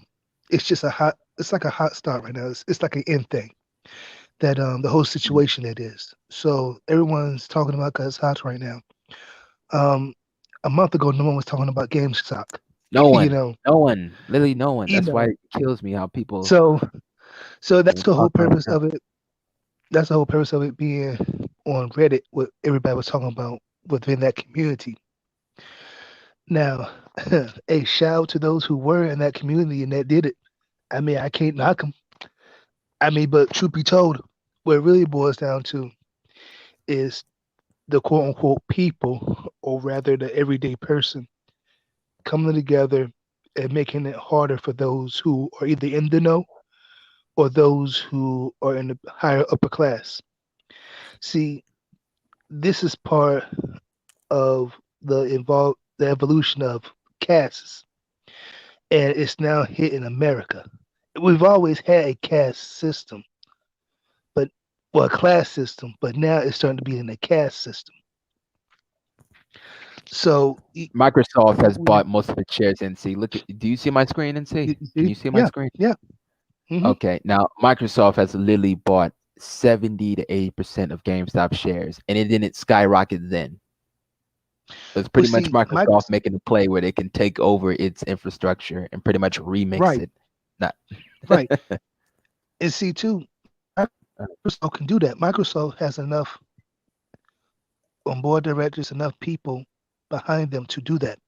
it's like a hot start right now. It's like an end thing that the whole Mm. situation it is. So everyone's talking about because it's hot right now. Um, a month ago, no one was talking about GameStop. No you one, know, no one, literally no one. you That's why know. it kills me how people So so that's the whole talk like purpose that. of it. That's the whole purpose of it being on Reddit. What everybody was talking about within that community. Now, a shout out to those who were in that community and that did it. I mean, I can't knock them. I mean, but truth be told, what it really boils down to is the quote unquote people, or rather the everyday person, coming together and making it harder for those who are either in the know or those who are in the higher upper class. See, this is part of the evolution of castes, and it's now hitting America. We've always had a caste system, but well, a class system, but now it's starting to be in a caste system. So Microsoft has we, bought most of its shares in C. Look at, do you see my screen and you see? Can see, you see my yeah, screen? yeah, hmm Okay, now Microsoft has literally bought 70 to 80% of GameStop shares, and it didn't skyrocket then. It's Well, pretty much see, Microsoft Microsoft, making a play where they can take over its infrastructure and pretty much remix right, it. Not right, and see too, Microsoft can do that. Microsoft has enough on board directors, enough people behind them to do that.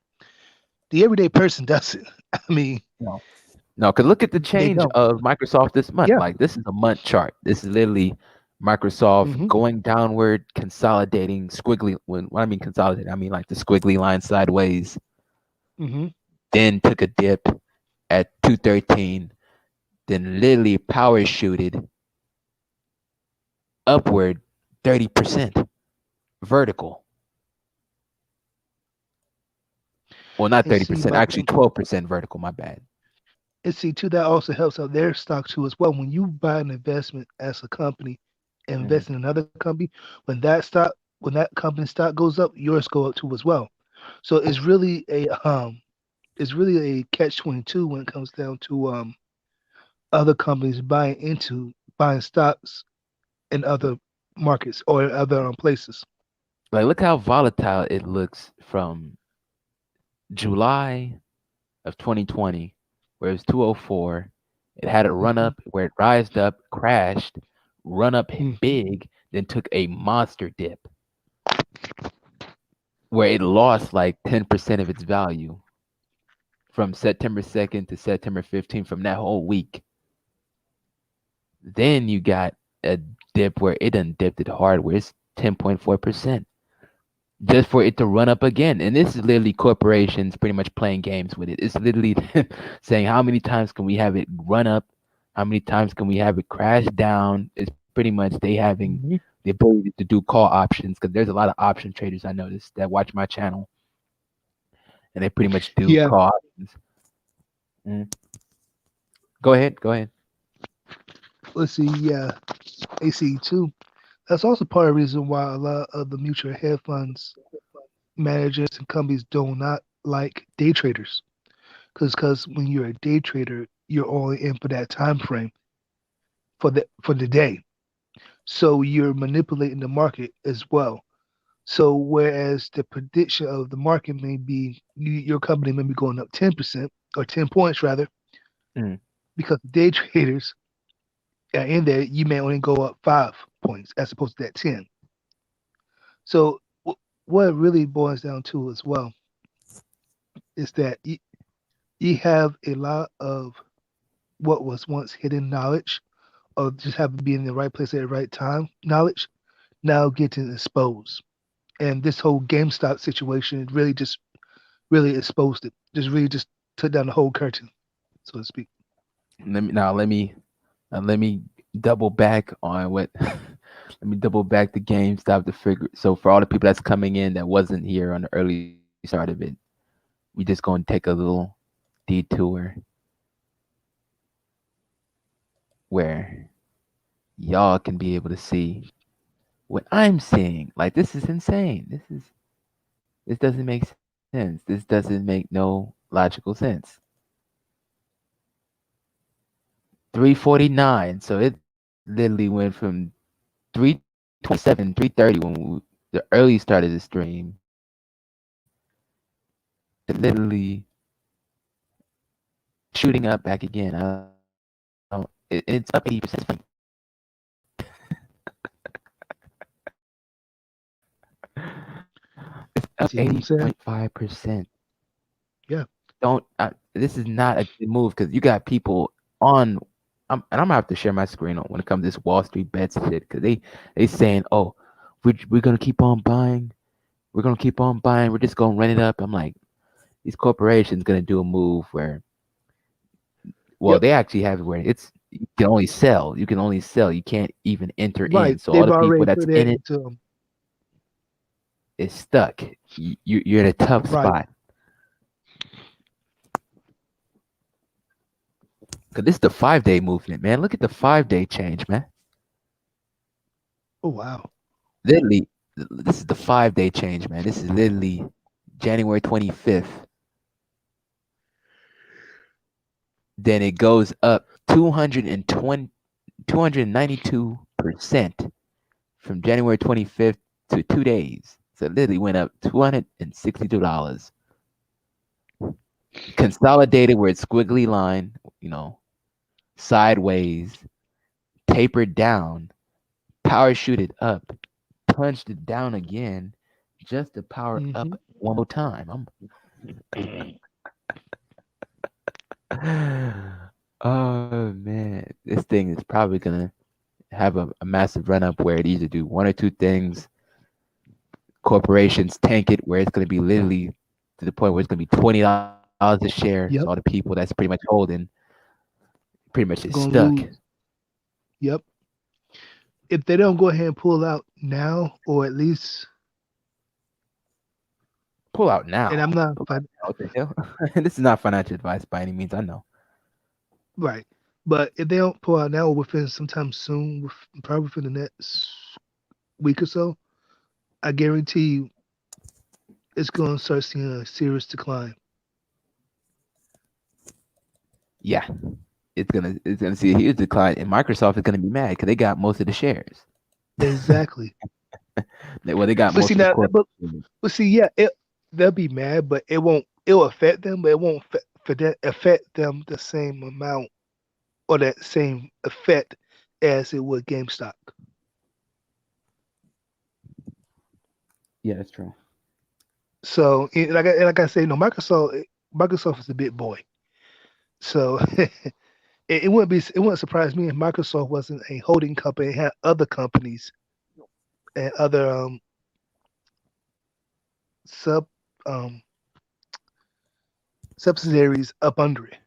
The everyday person doesn't. I mean, no, no, because look at the they change don't. of Microsoft this month. Yeah. Like this is a month chart. This is literally Microsoft hmm going downward, consolidating, squiggly. When I mean consolidating, I mean like the squiggly line sideways. hmm Then took a dip at 213. Then literally power shooted upward 30% vertical. Well, not And see, 30%, by actually 12% vertical. My bad. and see too, that also helps out their stock too as well. When you buy an investment as a company, and Mhm. invest in another company, when that company stock goes up, yours go up too as well. So it's really a catch 22 when it comes down to other companies buying stocks in other markets or other places. Like, look how volatile it looks from July of 2020, where it was 204. It had a run hmm up where it rised up, crashed, run up hmm big, then took a monster dip where it lost like 10% of its value from September 2nd to September 15th from that whole week. Then you got a dip where it done dipped it hard, where it's 10.4%, just for it to run up again. And this is literally corporations pretty much playing games with it. It's literally saying how many times can we have it run up? How many times can we have it crash down? It's pretty much they having hmm the ability to do call options because there's a lot of option traders I noticed that watch my channel and they pretty much do Yeah. call options. Mm. Go ahead, go ahead. Let's see. Yeah. ACE too. That's also part of the reason why a lot of the mutual hedge funds managers and companies do not like day traders. Because when you're a day trader, you're only in for that time frame for the day. So you're manipulating the market as well. So whereas the prediction of the market may be your company may be going up 10% or 10 points rather, Mm. because day traders are in there, you may only go up 5 points as opposed to that 10. So what it really boils down to as well is that you have a lot of what was once hidden knowledge or just happen to be in the right place at the right time knowledge now getting exposed. And this whole GameStop situation really just really exposed it. Just really just took down the whole curtain, so to speak. Let me double back on what let me double back the GameStop to figure. So for all the people that's coming in that wasn't here on the early start of it, we just gonna take a little detour where y'all can be able to see what I'm seeing. Like this is insane. This doesn't make sense. This doesn't make no logical sense. 349. So it literally went from 327, 330 when the early start of the stream. It literally shooting up back again. I don't. It's up 80%. It's up See what I'm saying? 80.5%. Yeah. Don't. This is not a good move because you got people on. And I'm gonna have to share my screen on when it comes to this Wall Street bets shit because they saying, oh, we're gonna keep on buying. We're gonna keep on buying. We're just gonna run it up. I'm like, these corporations gonna do a move where, well, Yep. they actually have it where it's you can only sell. You can only sell. You can't even enter in. Right. So all They've the people already that's put in it it into is stuck. You're in a tough right. spot. Cause this is the 5 day movement, man. Look at the 5 day change, man. Oh wow. Literally, this is the 5 day change, man. This is literally January 25th. Then it goes up 292% from January 25th to 2 days. So it literally went up $262. Consolidated where it's squiggly line, sideways, tapered down, parachuted up, punched it down again, just to power up Hmm. one more time. Oh man, this thing is probably gonna have a massive run up where it either do one or two things. Corporations tank it where it's gonna be literally to the point where it's gonna be $20 a share. So all the Yep. people that's pretty much holding pretty much is Gonna stuck. lose. Yep. If they don't go ahead and pull out now, or at least, Pull out and now. I'm not Pull out now. What the hell? This is not financial advice by any means. I know. right, but if they don't pull out now or within sometime soon, probably within the next week or so, I guarantee you it's gonna start seeing a serious decline. Yeah, it's gonna see a huge decline, and Microsoft is gonna be mad because they got most of the shares. Exactly. Well, they got But see most of the now, corporate. but see, yeah, they'll be mad, but it won't. It'll affect them, but it won't affect them the same amount or that same effect as it would GameStop. Yeah, that's true. So, like I say, Microsoft is a big boy. So it wouldn't surprise me if Microsoft wasn't a holding company, it had other companies and other sub um, subsidiaries up under it.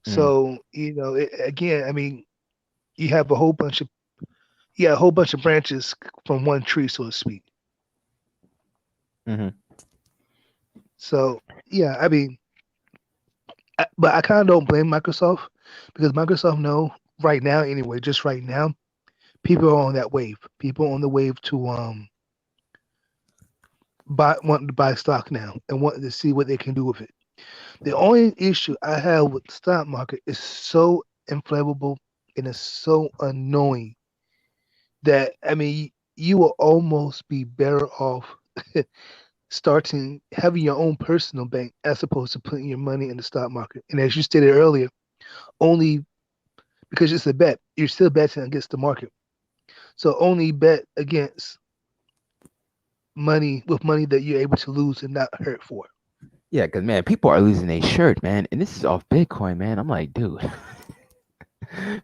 Mm, So again, I mean, you have a whole bunch of yeah, a whole bunch of branches from one tree, so to speak. hmm. So yeah, I mean, but I kind of don't blame Microsoft because Microsoft know right now anyway, just right now, people are on that wave. People are on the wave to wanting to buy stock now and wanting to see what they can do with it. The only issue I have with the stock market is so inflammable and it's so annoying that I mean you will almost be better off starting having your own personal bank as opposed to putting your money in the stock market. And as you stated earlier, only because it's a bet, you're still betting against the market. So only bet against money that you're able to lose and not hurt for. Yeah, because man, people are losing their shirt, man, and this is off Bitcoin, man. I'm like, dude,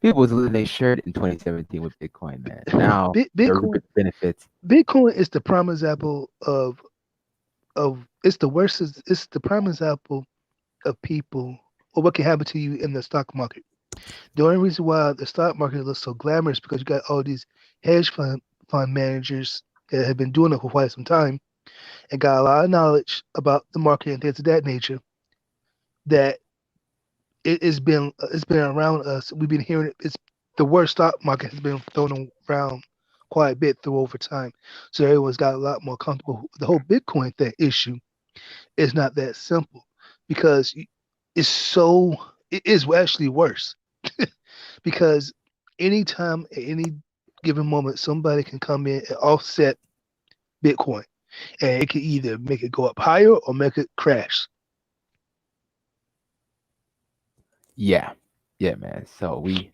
people was losing their shirt in 2017 with Bitcoin, man. Now they're Bitcoin reaping the benefits. Bitcoin is the prime example of it's the prime example of people or what can happen to you in the stock market. The only reason why the stock market looks so glamorous because you got all these hedge fund managers that have been doing it for quite some time and got a lot of knowledge about the market and things of that nature that it's been around us. We've been hearing it. It's the worst stock market has been thrown around quite a bit through over time. So everyone's got a lot more comfortable. The whole Bitcoin thing issue is not that simple. because it's so it is actually worse because anytime at any given moment somebody can come in and offset Bitcoin and it can either make it go up higher or make it crash. Yeah, yeah, man. So we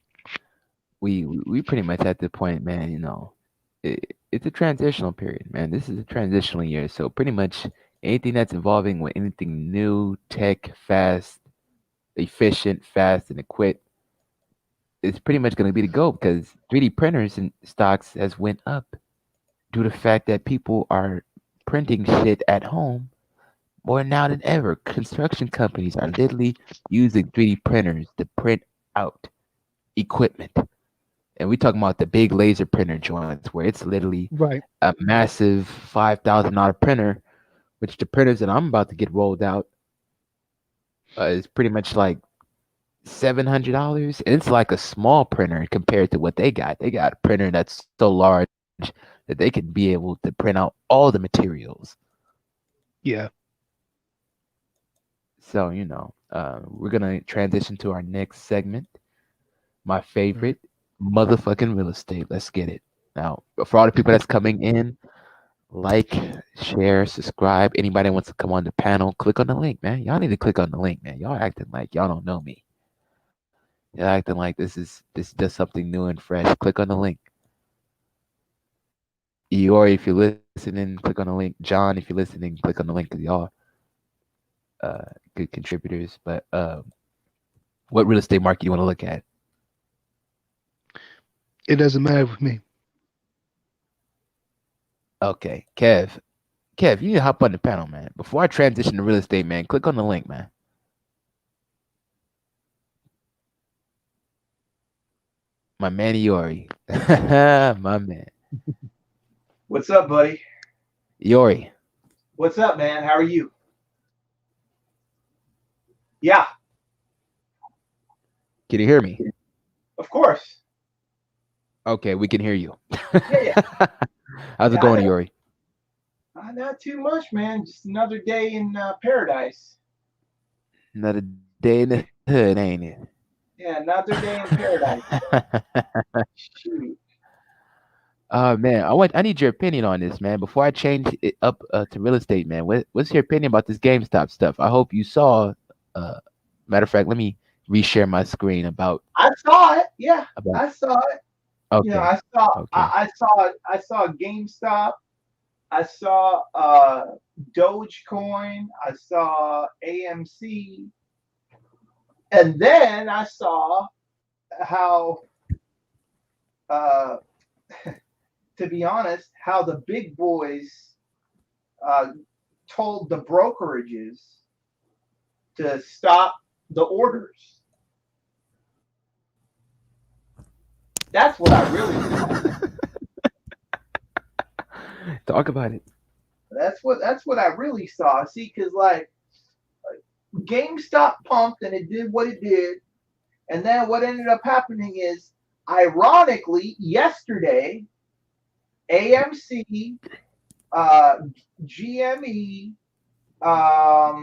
pretty much at the point, man. It's a transitional period, man. This is a transitional year, so pretty much anything that's involving with anything new, tech, fast, efficient, fast, and equipped is pretty much going to be the go because 3D printers and stocks has went up due to the fact that people are printing shit at home more now than ever. Construction companies are literally using 3D printers to print out equipment. And we talking about the big laser printer joints where it's literally Right. a massive $5,000 printer, which the printers that I'm about to get rolled out is pretty much like $700, and it's like a small printer compared to what they got. They got a printer that's so large that they can be able to print out all the materials. Yeah. So we're gonna transition to our next segment, my Mhm. favorite, motherfucking real estate. Let's get it. Now, for all the people that's coming in, like, share, subscribe. Anybody wants to come on the panel, click on the link, man. Y'all need to click on the link, man. Y'all acting like y'all don't know me. Y'all acting like this is just something new and fresh. Click on the link. Eeyore, if you're listening, click on the link. John, if you're listening, click on the link because y'all uh good contributors. But what real estate market you want to look at? It doesn't matter with me. Okay, Kev, you need to hop on the panel, man. Before I transition to real estate, man, click on the link, man. My man Iori. My man. What's up, buddy? Iori, What's up, man? How are you? Yeah, can you hear me? of course. Okay, we can hear you. Yeah, yeah. How's it Yeah, going, Iori? not too much, man. Just another day in paradise. Another day in the hood, ain't it? Yeah, another day in paradise. Shoot. Man, I need your opinion on this, man. Before I change it up to real estate, man, what's your opinion about this GameStop stuff? I hope you saw. Uh, Matter of fact, let me reshare my screen I saw it. Yeah, about. I saw it. Okay, I saw. okay. I saw. I saw GameStop. I saw Dogecoin. I saw AMC, and then I saw how, uh, to be honest, how the big boys uh, told the brokerages to stop the orders. That's what I really saw. Talk about it. That's what I really saw. See, because like GameStop pumped and it did what it did, and then what ended up happening is, ironically, yesterday AMC, uh, GME,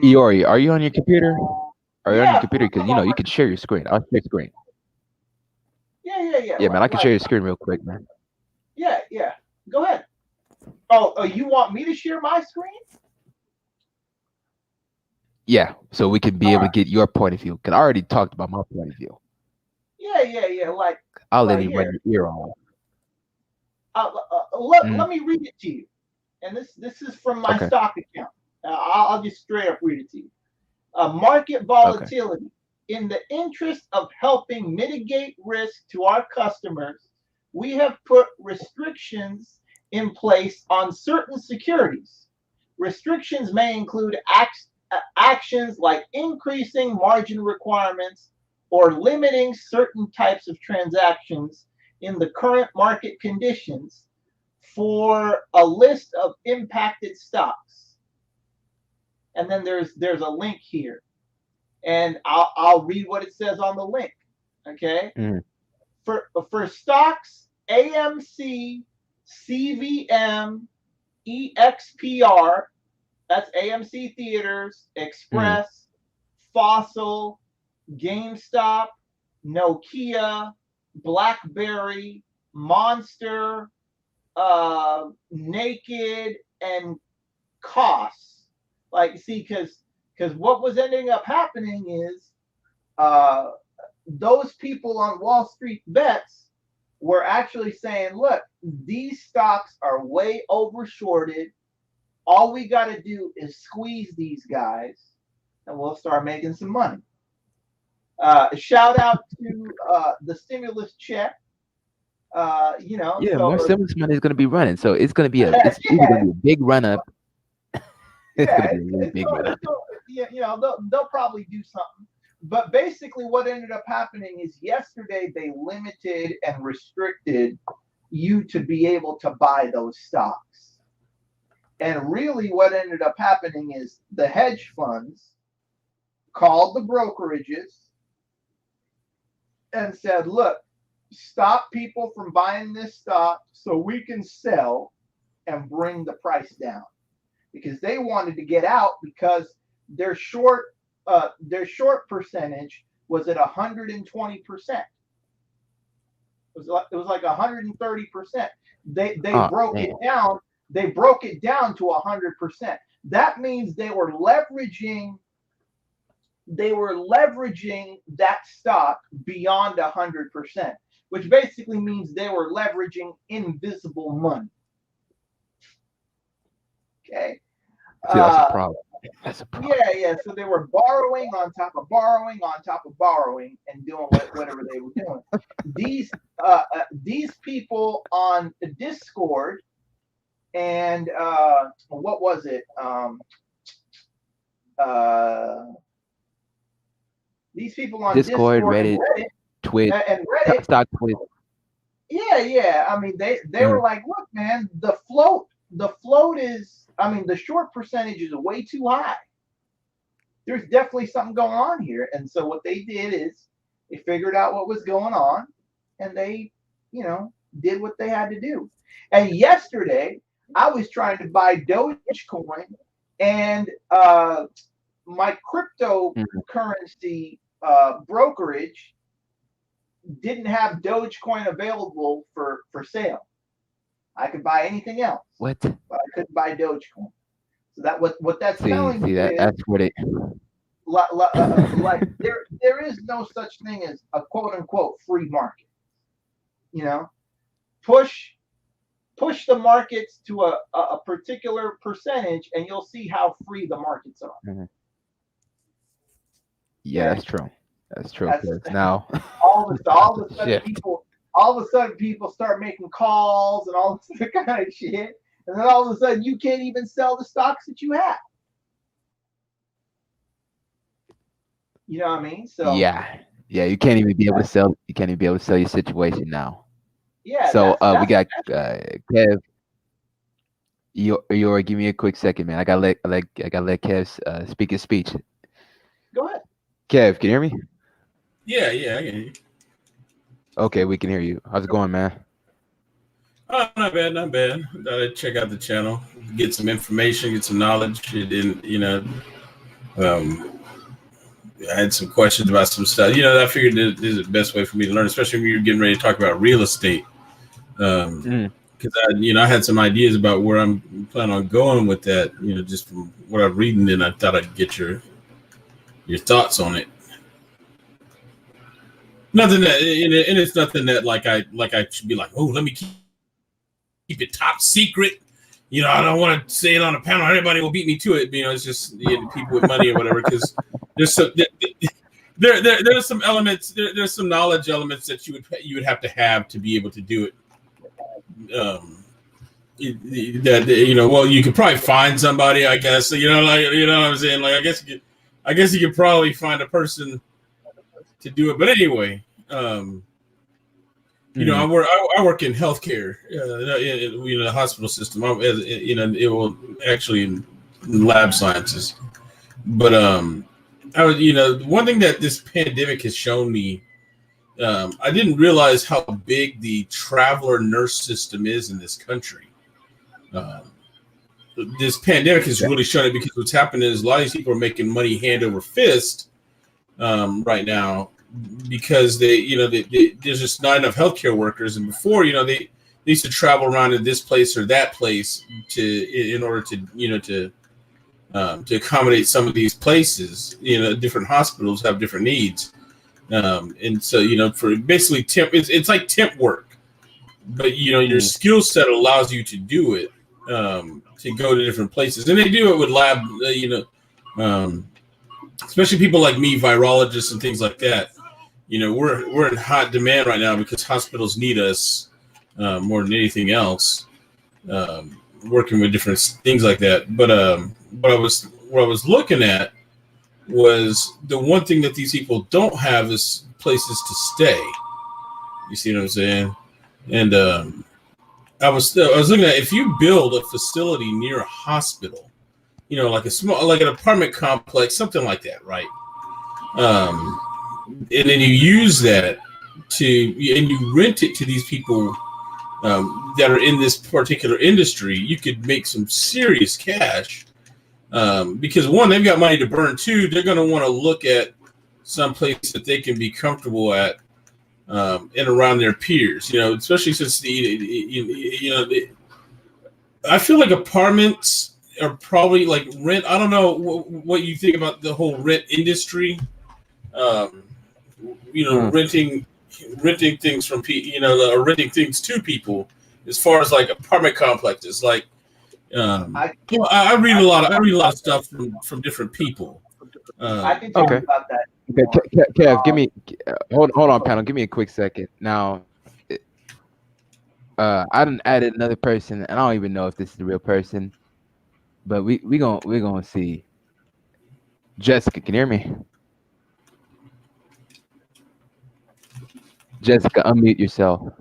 Iori, are you on your computer? Are you on your yeah, of computer? course Because I'm on you my, can share your screen. I'll share screen. yeah. Yeah, man, I can share your screen real quick, man. Yeah. Go ahead. Oh, you want me to share my screen? Yeah, so we can be All able to right. get your point of view. Because I already talked about my point of view. Yeah. I'll Like literally run here. your ear off. Let Mm, me read it to you. And this is from my okay, stock account. I'll just straight up read it to you. Market okay. volatility. In the interest of helping mitigate risk to our customers, we have put restrictions in place on certain securities. Restrictions may include actions like increasing margin requirements or limiting certain types of transactions in the current market conditions for a list of impacted stocks. And then there's a link here, and I'll read what it says on the link. Okay, Mm, for stocks AMC, CVM, EXPR, that's AMC Theaters, mm, Express, Fossil, GameStop, Nokia, BlackBerry, Monster, Naked, and Cost. Like, see, because what was ending up happening is those people on Wall Street Bets were actually saying, look, these stocks are way overshorted. All we got to do is squeeze these guys and we'll start making some money. Shout out to the stimulus check. Yeah, so, more stimulus money is going to be running, so it's going to be it's either going to be a big run up. It's going to be a really big run up. They'll probably do something. But basically, what ended up happening is yesterday they limited and restricted you to be able to buy those stocks. And really, what ended up happening is the hedge funds called the brokerages and said, look, stop people from buying this stock so we can sell and bring the price down. Because they wanted to get out because their short percentage was at 120%. It was like 130%. They broke it down. They broke it down to 100%. That means they were leveraging that stock beyond 100%, which basically means they were leveraging invisible money. Okay. See, that's a problem. That's a problem. Yeah. So they were borrowing on top of borrowing on top of borrowing and doing whatever they were doing. These people on Discord and what was it? These people on Discord, Reddit, Twitch, and Reddit. Stock Twitch. Yeah. I mean, they were like, look, man, the float is. I mean, the short percentage is way too high. There's definitely something going on here. And so what they did is they figured out what was going on and they, did what they had to do. And yesterday, I was trying to buy Dogecoin and my cryptocurrency brokerage didn't have Dogecoin available for sale. I could buy anything else. What? But I couldn't buy Dogecoin. So that what that's telling me is that's what it. Like there is no such thing as a quote unquote free market. Push the markets to a particular percentage, and you'll see how free the markets are. Mm-hmm. Yeah, that's true. That's true. Now all of a sudden people start making calls and all this kind of shit. And then all of a sudden you can't even sell the stocks that you have. You know what I mean? So yeah, you can't even be able to sell. You can't even be able to sell your situation now. Yeah. So we got Kev. You're give me a quick second, man. I gotta let Kev speak his speech. Go ahead. Kev, can you hear me? Yeah, I can hear you. Okay, we can hear you. How's it going, man? Oh, not bad. Check out the channel, get some information, get some knowledge. It didn't, I had some questions about some stuff. I figured this is the best way for me to learn, especially when you're getting ready to talk about real estate. Because I had some ideas about where I'm planning on going with that. Just from what I'm reading, and I thought I'd get your thoughts on it. Nothing that, and it's nothing that like I should be like, oh, let me keep it top secret. I don't want to say it on a panel. Everybody will beat me to it. It's just people with money or whatever. Because there's there's some elements. There's some knowledge elements that you would have to be able to do it. Well, you could probably find somebody, I guess. What I'm saying. Like, I guess you could probably find a person to do it. But anyway, I work in healthcare, the hospital system. It will actually in lab sciences. But one thing that this pandemic has shown me, I didn't realize how big the traveler nurse system is in this country. This pandemic has really shown it, because what's happened is a lot of these people are making money hand over fist right now because there's just not enough healthcare workers. And before, they used to travel around to this place or that place in order to accommodate some of these places. Different hospitals have different needs, and so for basically temp, it's like temp work, but your skill set allows you to do it, to go to different places, and they do it with lab, especially people like me, virologists and things like that. We're in hot demand right now because hospitals need us more than anything else. Working with different things like that, but what I was looking at was the one thing that these people don't have is places to stay. You see what I'm saying? And I was looking at, if you build a facility near a hospital, like an apartment complex, something like that, right? And then you use that and you rent it to these people that are in this particular industry, you could make some serious cash. Because one, they've got money to burn. Two, they're going to want to look at some place that they can be comfortable at, and around their peers. Especially since I feel like apartments are probably like rent. I don't know what you think about the whole rent industry. Renting things from or renting things to people, as far as like apartment complexes, like. I read a lot of stuff from different people. I can talk about that. Okay, Kev, give me hold on, panel. Give me a quick second. Now, I done added another person, and I don't even know if this is the real person, but we're gonna see. Jessica, can you hear me? Jessica, unmute yourself.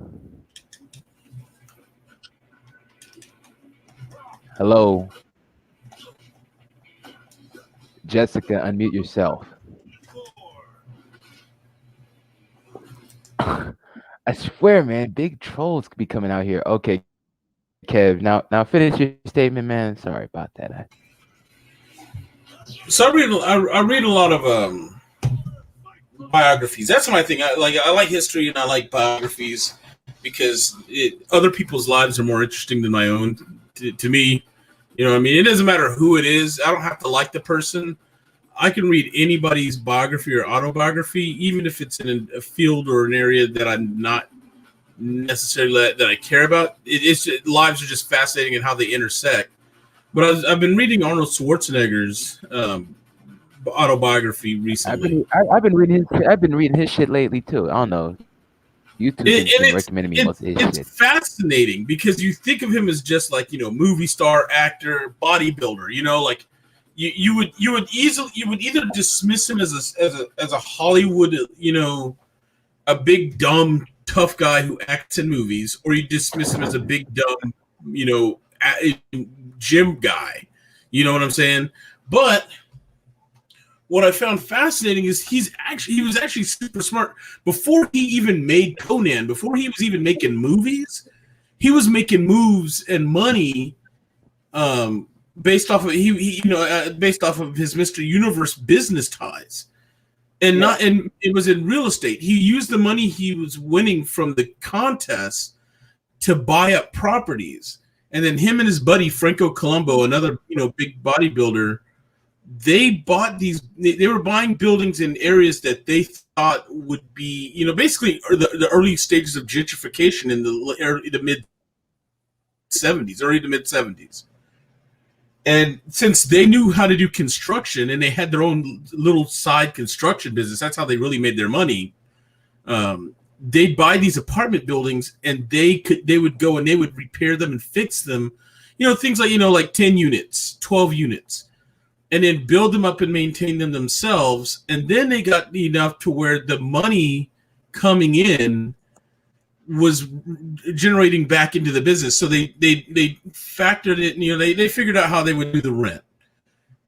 Hello. Jessica, unmute yourself. I swear, man, big trolls could be coming out here. Okay, Kev, now finish your statement, man. Sorry about that. So I read a lot of biographies. That's my thing. I like history and I like biographies because other people's lives are more interesting than my own. To me, it doesn't matter who it is. I don't have to like the person. I can read anybody's biography or autobiography, even if it's in a field or an area that I'm not necessarily that I care about. Lives are just fascinating and how they intersect. But I've been reading Arnold Schwarzenegger's autobiography recently. I've been reading his shit lately too. I don't know. YouTube's been recommending me most of his shit. It's fascinating because you think of him as just like movie star, actor, bodybuilder. Like you would either dismiss him as a Hollywood, a big dumb tough guy who acts in movies, or you dismiss him as a big dumb, gym guy. You know what I'm saying? But what I found fascinating is he was actually super smart. Before he even made Conan, before he was even making movies, he was making moves and money based off of based off of his Mr. Universe business ties. And it was in real estate. He used the money he was winning from the contest to buy up properties. And then him and his buddy Franco Colombo, another big bodybuilder, they were buying buildings in areas that they thought would be, basically the early stages of gentrification in the mid 70s, early to mid 70s. And since they knew how to do construction and they had their own little side construction business, that's how they really made their money. They'd buy these apartment buildings and they would go and they would repair them and fix them, things like, like 10 units, 12 units. And then build them up and maintain them themselves. And then they got enough to where the money coming in was generating back into the business. So they factored it, they figured out how they would do the rent.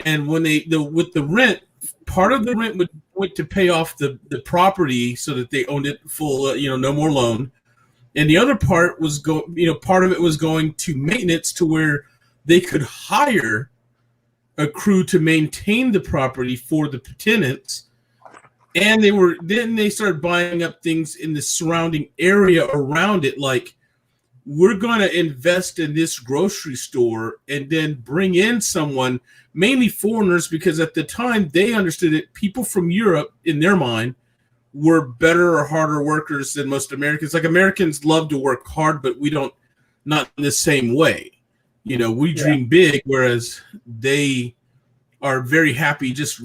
And when with the rent, part of the rent went to pay off the property so that they owned it full, no more loan. And the other part was part of it was going to maintenance to where they could hire a crew to maintain the property for the tenants, And then they started buying up things in the surrounding area around it, like, we're going to invest in this grocery store and then bring in someone, mainly foreigners, because at the time they understood it. People from Europe, in their mind, were better or harder workers than most Americans. Like, Americans love to work hard, but we don't, not in the same way. You know, we dream big, whereas they are very happy just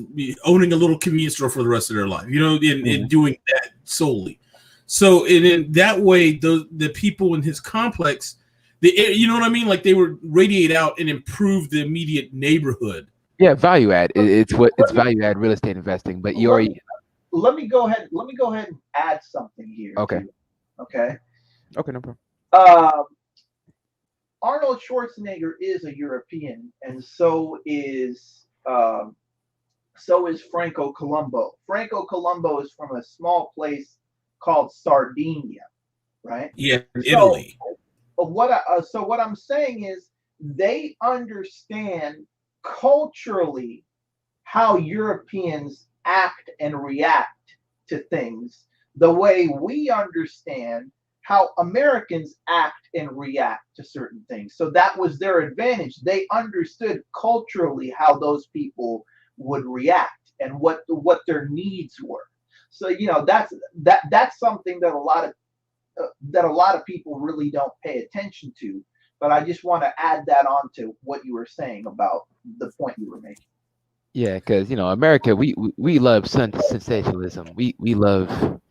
owning a little convenience store for the rest of their life, you know, in doing that solely. So in that way, the people in his complex, you know what I mean? Like, they would radiate out and improve the immediate neighborhood. Yeah, value add. It's value add real estate investing. But you already. Let me go ahead and add something here. Okay. Okay, no problem. Arnold Schwarzenegger is a European, and so is Franco Colombo. Franco Colombo is from a small place called Sardinia, right? Yeah, Italy. So what I'm saying is they understand culturally how Europeans act and react to things the way we understand how Americans act and react to certain things. So that was their advantage. They understood culturally how those people would react and what their needs were. So, you know, that's something that a lot of people really don't pay attention to. But I just want to add that on to what you were saying about the point you were making. Yeah, because, you know, America, we love sensationalism. We love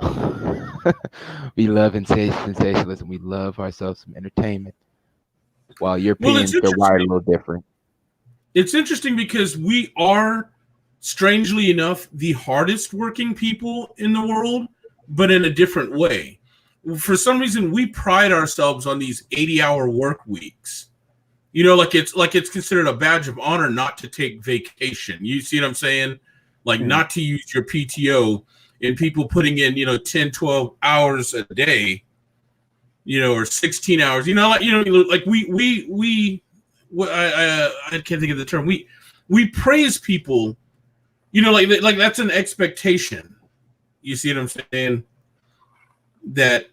we love sensationalism. We love ourselves some entertainment. While Europeans, they're wired a little different. It's interesting because we are, strangely enough, the hardest working people in the world, but in a different way. For some reason, we pride ourselves on these 80-hour work weeks. You know, like it's considered a badge of honor not to take vacation. You see what I'm saying? Like, not to use your PTO, and people putting in, you know, 10, 12 hours a day, you know, or 16 hours, I can't think of the term. We praise people, you know, like that's an expectation. You see what I'm saying? That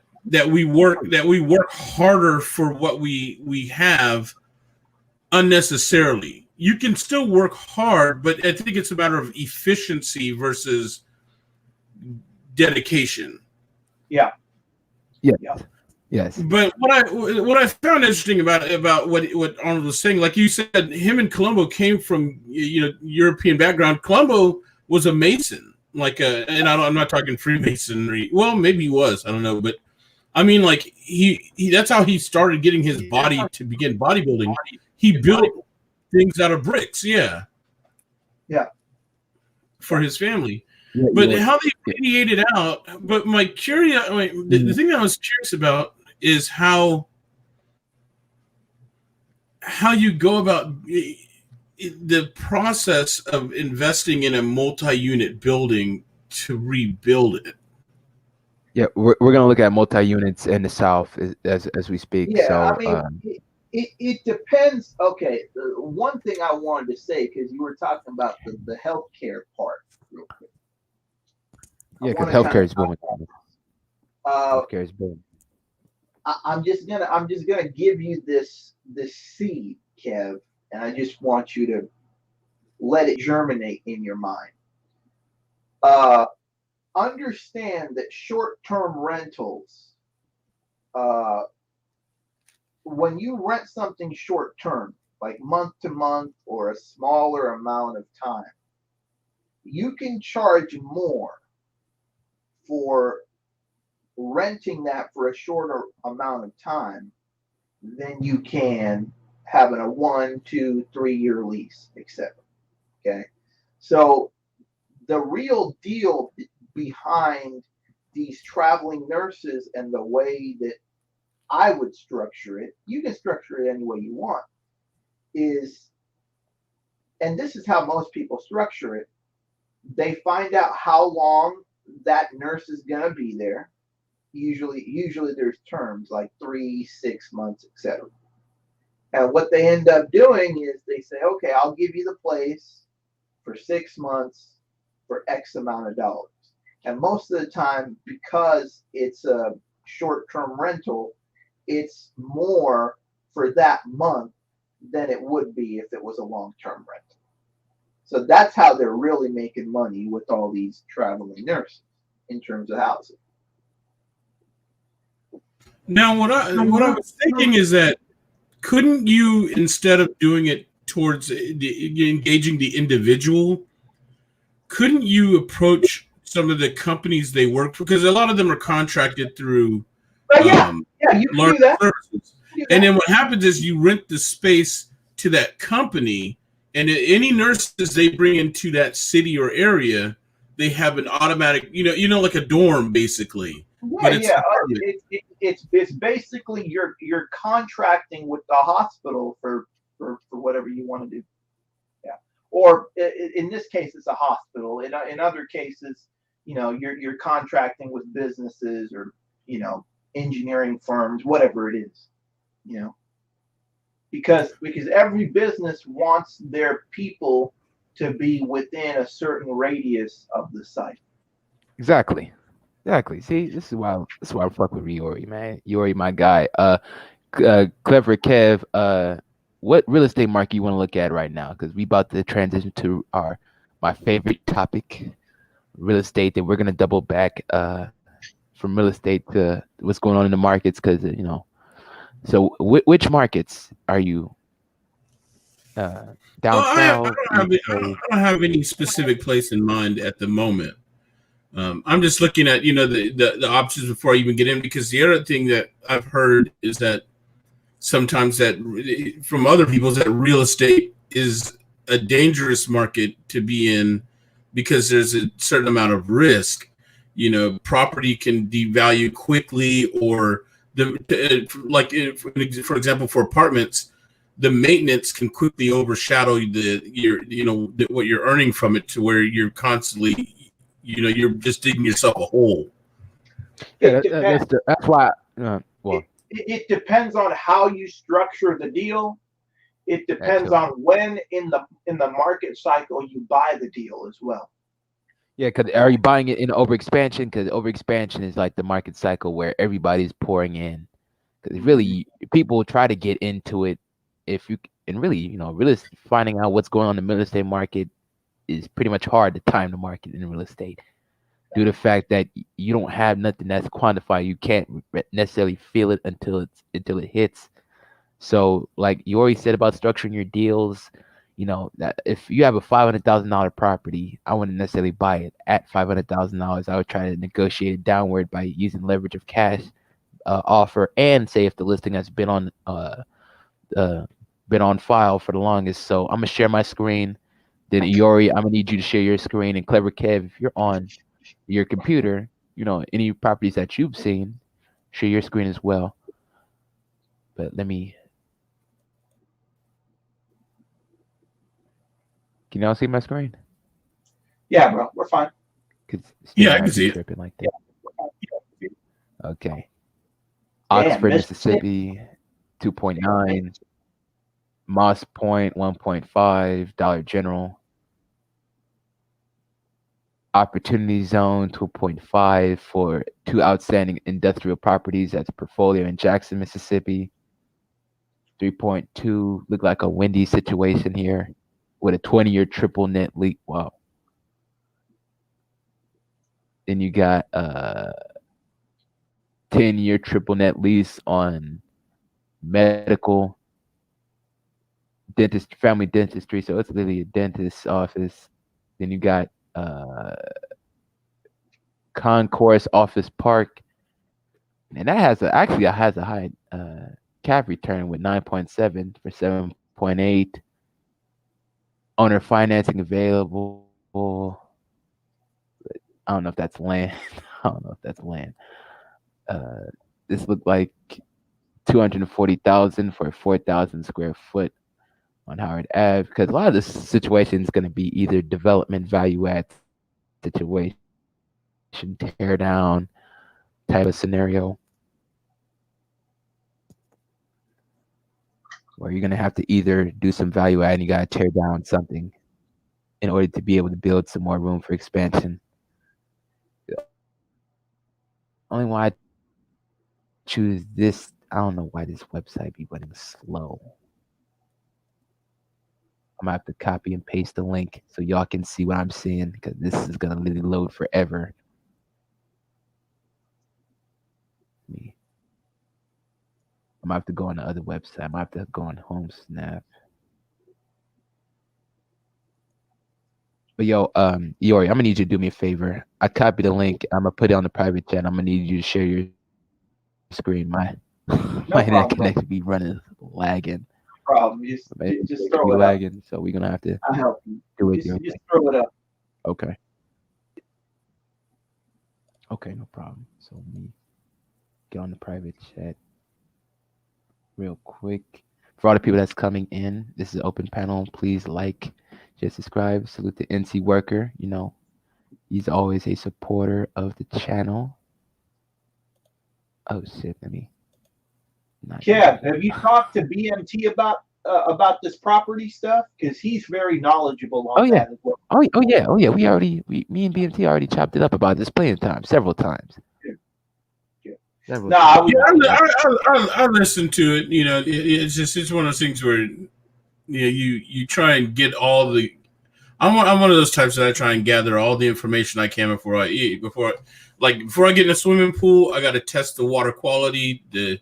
we work harder for what we have unnecessarily. You can still work hard, but I think it's a matter of efficiency versus dedication. Yeah. Yes. But what I found interesting about what Arnold was saying, like you said, him and Colombo came from, you know, European background. Colombo was a Mason, and I'm not talking Freemasonry. Well, maybe he was, I don't know, but I mean, like he that's how he started getting his body to begin bodybuilding. He built things out of bricks, yeah, for his family. Yeah, but how they radiated out. But the thing that I was curious about is how you go about the process of investing in a multi-unit building to rebuild it. Yeah, we're gonna look at multi-units in the South as we speak. Yeah, so, I mean, it depends. Okay, the one thing I wanted to say, because you were talking about the healthcare part, real quick. Yeah, because healthcare is booming. Healthcare is booming. I'm just gonna give you this seed, Kev, and I just want you to let it germinate in your mind. Understand that short-term rentals, when you rent something short-term, like month to month or a smaller amount of time, you can charge more for renting that for a shorter amount of time than you can having a 1, 2, 3 year lease, etc. Okay, so the real deal behind these traveling nurses and the way that I would structure it, you can structure it any way you want, is, and this is how most people structure it, they find out how long that nurse is going to be there. Usually there's terms like 3, 6 months, etc. And what they end up doing is they say, okay, I'll give you the place for 6 months for X amount of dollars. And most of the time, because it's a short-term rental, it's more for that month than it would be if it was a long-term rental. So that's how they're really making money with all these traveling nurses in terms of housing. Now, what I was thinking is that couldn't you, instead of doing it towards engaging the individual, couldn't you approach some of the companies they work for? Because a lot of them are contracted through But yeah, you can large do that. services. And then what happens is you rent the space to that company, and any nurses they bring into that city or area, they have an automatic, like a dorm basically. It's basically you're contracting with the hospital for whatever you want to do. Yeah. Or in this case, it's a hospital. In other cases, you're contracting with businesses or engineering firms, whatever it is. Because every business wants their people to be within a certain radius of the site. Exactly. See, this is why I fuck with Yori, man. Yori, my guy. Clever Kev. What real estate market you want to look at right now? Because we about to transition to my favorite topic, real estate. Then we're gonna double back from real estate to what's going on in the markets. Because so which markets are you? Down south? I don't have any specific place in mind at the moment. I'm just looking at the options before I even get in, because the other thing that I've heard is that sometimes that from other people is that real estate is a dangerous market to be in because there's a certain amount of risk. Property can devalue quickly, or for example, for apartments, the maintenance can quickly overshadow what you're earning from it, to where you're constantly you're just digging yourself a hole. Yeah, that's why. It depends on how you structure the deal. It depends on when in the market cycle you buy the deal as well. Yeah, because are you buying it in overexpansion? Because overexpansion is like the market cycle where everybody's pouring in. Because really, people try to get into it. Finding out what's going on in the real estate market is pretty much hard to time the market in real estate, due to the fact that you don't have nothing that's quantified. You can't necessarily feel it until it hits. So, like you already said about structuring your deals, that if you have a $500,000 property, I wouldn't necessarily buy it at $500,000. I would try to negotiate it downward by using leverage of cash offer, and say if the listing has been on file for the longest. So I'm gonna share my screen. Then Iori, I'm gonna need you to share your screen, and Clever Kev, if you're on your computer, any properties that you've seen, share your screen as well. But can y'all see my screen? Yeah, bro, we're fine. Yeah, I can see it. Like that. Okay. Oxford, Mississippi, 2.9. Moss Point, 1.5. Dollar General. Opportunity Zone, 2.5 for 2 outstanding industrial properties. That's a portfolio in Jackson, Mississippi. 3.2. Look like a windy situation here with a 20-year triple net lease. Wow. Then you got 10-year triple net lease on medical dentist, family dentistry. So it's literally a dentist's office. Then you got Concourse Office Park, and that has a high cap return with 9.7 for 7.8. Owner financing available. I don't know if that's land. This looked like $240,000 for 4,000 square foot on Howard Ave, because a lot of this situation is going to be either development value add situation, tear down type of scenario, where you're going to have to either do some value add and you got to tear down something in order to be able to build some more room for expansion. only why I choose this, I don't know why this website be running slow. I'm gonna have to copy and paste the link so y'all can see what I'm seeing because this is gonna literally load forever. I'm gonna have to go on the other website. I'm gonna have to go on HomeSnap. But yo, Yori, I'm gonna need you to do me a favor. I copied the link. I'm gonna put it on the private chat. I'm gonna need you to share your screen. My internet problem, connection be running lagging. Problem. Just throw it up. Lagging, so we're gonna have to I'll help you. do it. Just throw it up. Okay. Okay, no problem. So let me get on the private chat real quick. For all the people that's coming in, this is open panel. Please like, just subscribe. Salute to NC Worker. You know, he's always a supporter of the channel. Oh shit, let me. Kev, have you talked to BMT about this property stuff? Because he's very knowledgeable on that as well. Oh yeah. Me and BMT already chopped it up about this playing time several times. No, I listened to it. You know, it's one of those things where you try and get all the. I'm one of those types that I try and gather all the information I can before I eat. Before I get in a swimming pool, I got to test the water quality, the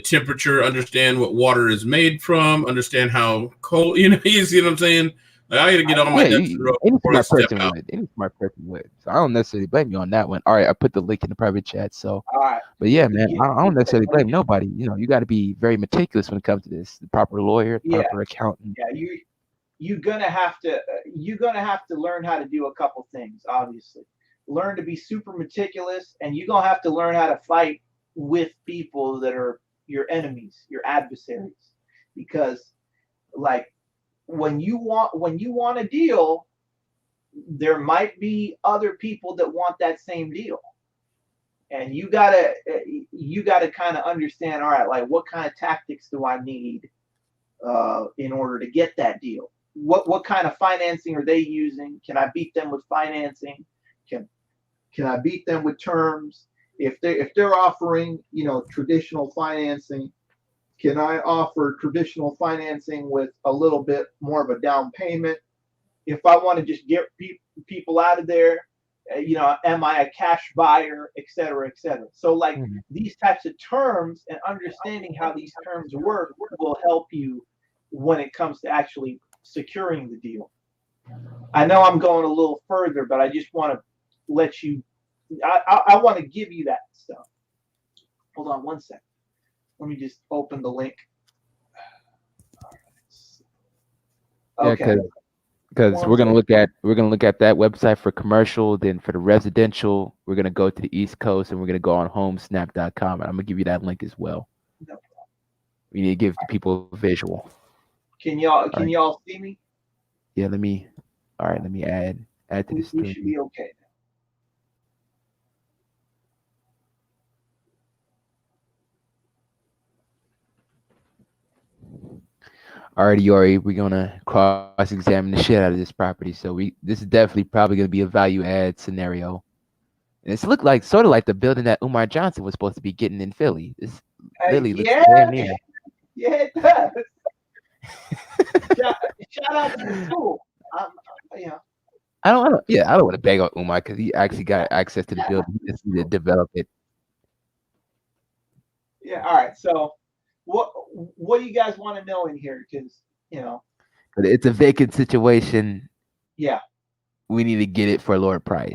temperature, understand what water is made from, understand how cold. You see what I'm saying? Like, I got to get all my ducks in a row before I step out. Any smart person would. So I don't necessarily blame you on that one. All right, I put the link in the private chat. So, all right. But yeah, man, I don't necessarily blame nobody. You know, you got to be very meticulous when it comes to this. The proper lawyer, proper accountant. Yeah, you're gonna have to learn how to do a couple things. Obviously, learn to be super meticulous, and you're gonna have to learn how to fight with people that are your enemies, your adversaries, because like when you want a deal, there might be other people that want that same deal, and you gotta kind of understand, all right, like what kind of tactics do I need in order to get that deal? What kind of financing are they using? Can I beat them with financing? Can I beat them with terms? If they're offering, traditional financing, can I offer traditional financing with a little bit more of a down payment? If I want to just get people out of there, am I a cash buyer, et cetera, et cetera. So like these types of terms and understanding how these terms work will help you when it comes to actually securing the deal. I know I'm going a little further, but I just want to let you. I want to give you that stuff. Hold on one second. Let me just open the link. Okay. Yeah, because we're gonna look at that website for commercial. Then for the residential, we're gonna go to the East Coast and we're gonna go on homesnap.com, and I'm gonna give you that link as well. No problem. We need to give people a visual. Can y'all see me? Yeah, let me add to the stream. We should be okay now. Alrighty, Yori, we're gonna cross-examine the shit out of this property. So this is definitely probably gonna be a value add scenario. And it's looked like sort of like the building that Umar Johnson was supposed to be getting in Philly. This really looks damn near. Yeah, it does. Shout out to the school. I don't want to beg on Umar because he actually got access to the building. He just needed to develop it. Yeah. All right. So, what do you guys want to know in here? Because but it's a vacant situation. Yeah. We need to get it for a lower price.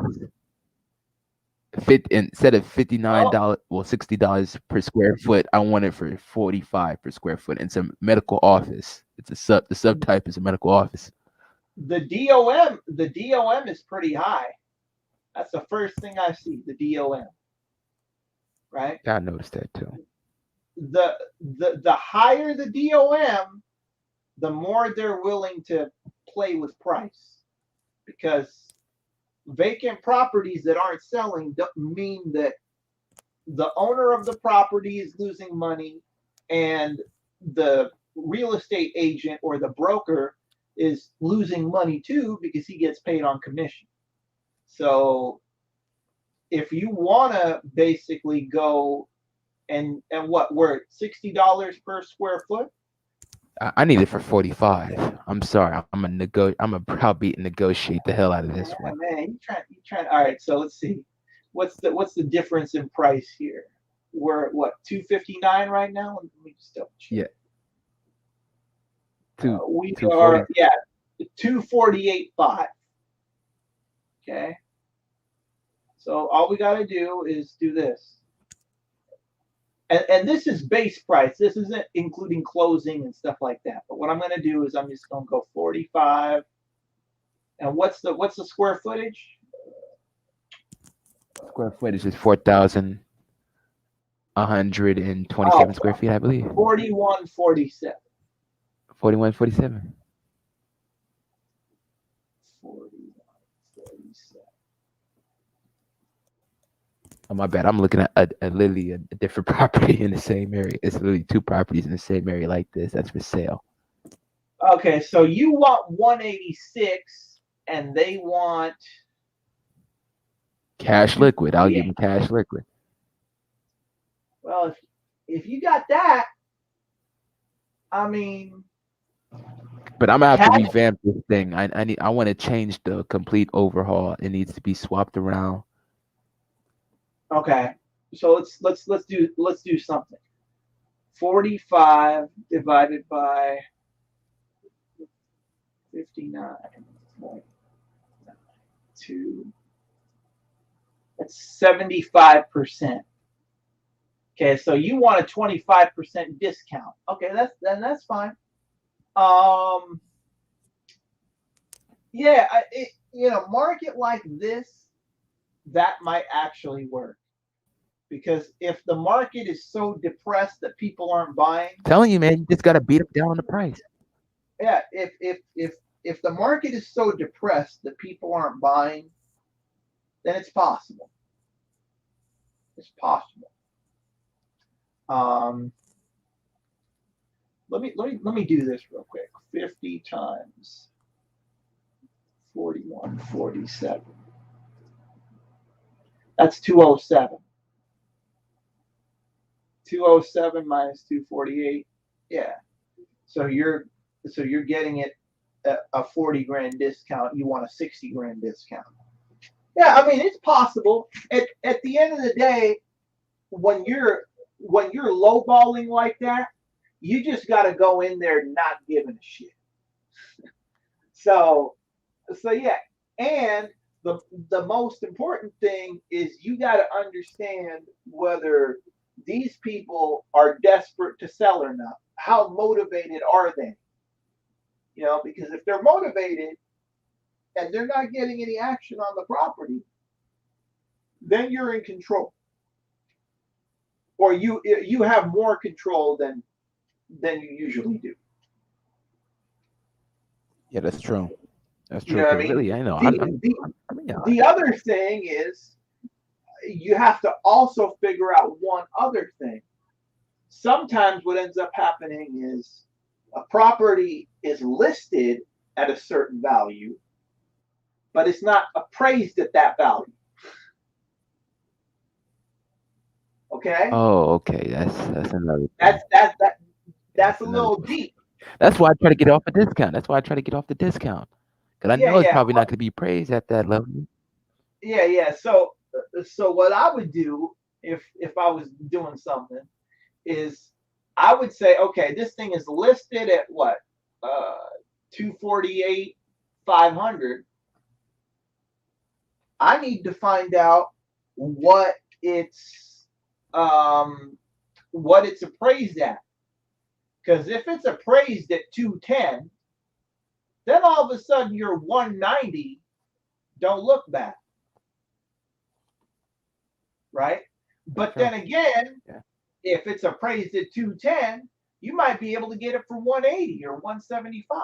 Instead of $59, $60 per square foot, I want it for $45 per square foot. It's a medical office. The subtype is a medical office. The DOM is pretty high. That's the first thing I see. The DOM, right? I noticed that too. The higher the DOM, the more they're willing to play with price, because vacant properties that aren't selling don't mean that the owner of the property is losing money and the real estate agent or the broker is losing money too, because he gets paid on commission. So if you want to basically go and what, we're at $60 per square foot. I need it for 45. I'm sorry. I'm a browbeat and negotiate the hell out of this Yeah, one. man, you trying. All right, so let's see. What's the difference in price here? We're at what, 259 right now? Let me just double check. Yeah. We 240. are 248.5. Okay. So all we got to do is do this. And this is base price. This isn't including closing and stuff like that. But what I'm going to do is I'm just going to go 45. And what's the square footage? Square footage is 4,127 square feet, I believe. 4147. 4147. 4147. Oh, my bad. I'm looking at a literally a different property in the same area. It's literally two properties in the same area like this. That's for sale. Okay, so you want 186 and they want Cash liquid. I'll give them cash liquid. Well, if you got that, I mean. But I'm gonna have to revamp this thing. I want to change the complete overhaul. It needs to be swapped around. Okay, so let's do something. 45 divided by 59.2. That's 75%. Okay, so you want a 25% discount. Okay, that's fine. Yeah, market like this, that might actually work. Because if the market is so depressed that people aren't buying, I'm telling you, man, you just gotta beat them down on the price. Yeah, if the market is so depressed that people aren't buying, then it's possible. It's possible. Let me do this real quick. 50 times 4147. That's 207. 207 minus 248. Yeah. So you're getting it at a 40 grand discount. You want a 60 grand discount. Yeah, I mean, it's possible. At the end of the day, when you're lowballing like that, you just got to go in there not giving a shit. So yeah, and the most important thing is you got to understand whether these people are desperate to sell or not. How motivated are they? Because if they're motivated and they're not getting any action on the property, then you're in control. Or you have more control than you usually do. Yeah, that's true. That's true. You know what I mean? Really, I know. The other thing is you have to also figure out one other thing. Sometimes what ends up happening is a property is listed at a certain value, but it's not appraised at that value. Okay? Oh, okay. That's another thing. That's a little deep. That's why I try to get off a discount. That's why I try to get off the discount. Because I know it's probably not going to be praised at that level. Yeah. So what I would do if I was doing something is I would say, okay, this thing is listed at what? 248,500. I need to find out what it's appraised at. Because if it's appraised at 210, then all of a sudden your 190 don't look bad. Right? But then again, if it's appraised at 210, you might be able to get it for 180 or 175.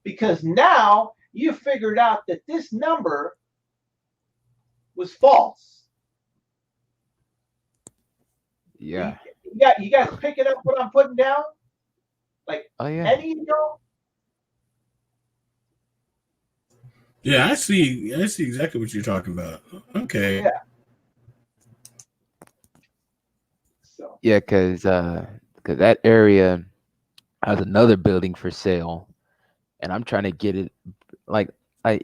Because now you figured out that this number was false. Yeah. You guys picking up what I'm putting down? Like, oh yeah. Any of y'all? Yeah, I see exactly what you're talking about. Okay. Yeah. So Yeah, because that area has another building for sale, and I'm trying to get it. Like,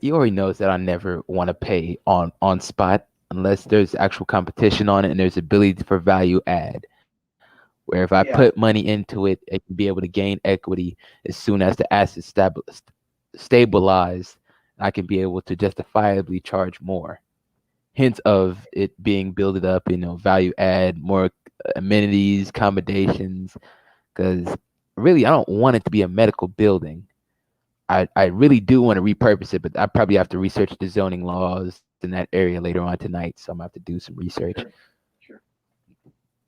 you already knows that I never want to pay on spot unless there's actual competition on it and there's ability for value add. Where if I yeah, put money into it, it can be able to gain equity as soon as the asset stabilize. I can be able to justifiably charge more. Hence of it being built up, value add, more amenities, accommodations. Because really, I don't want it to be a medical building. I really do want to repurpose it, but I probably have to research the zoning laws in that area later on tonight. So I'm gonna have to do some research. sure.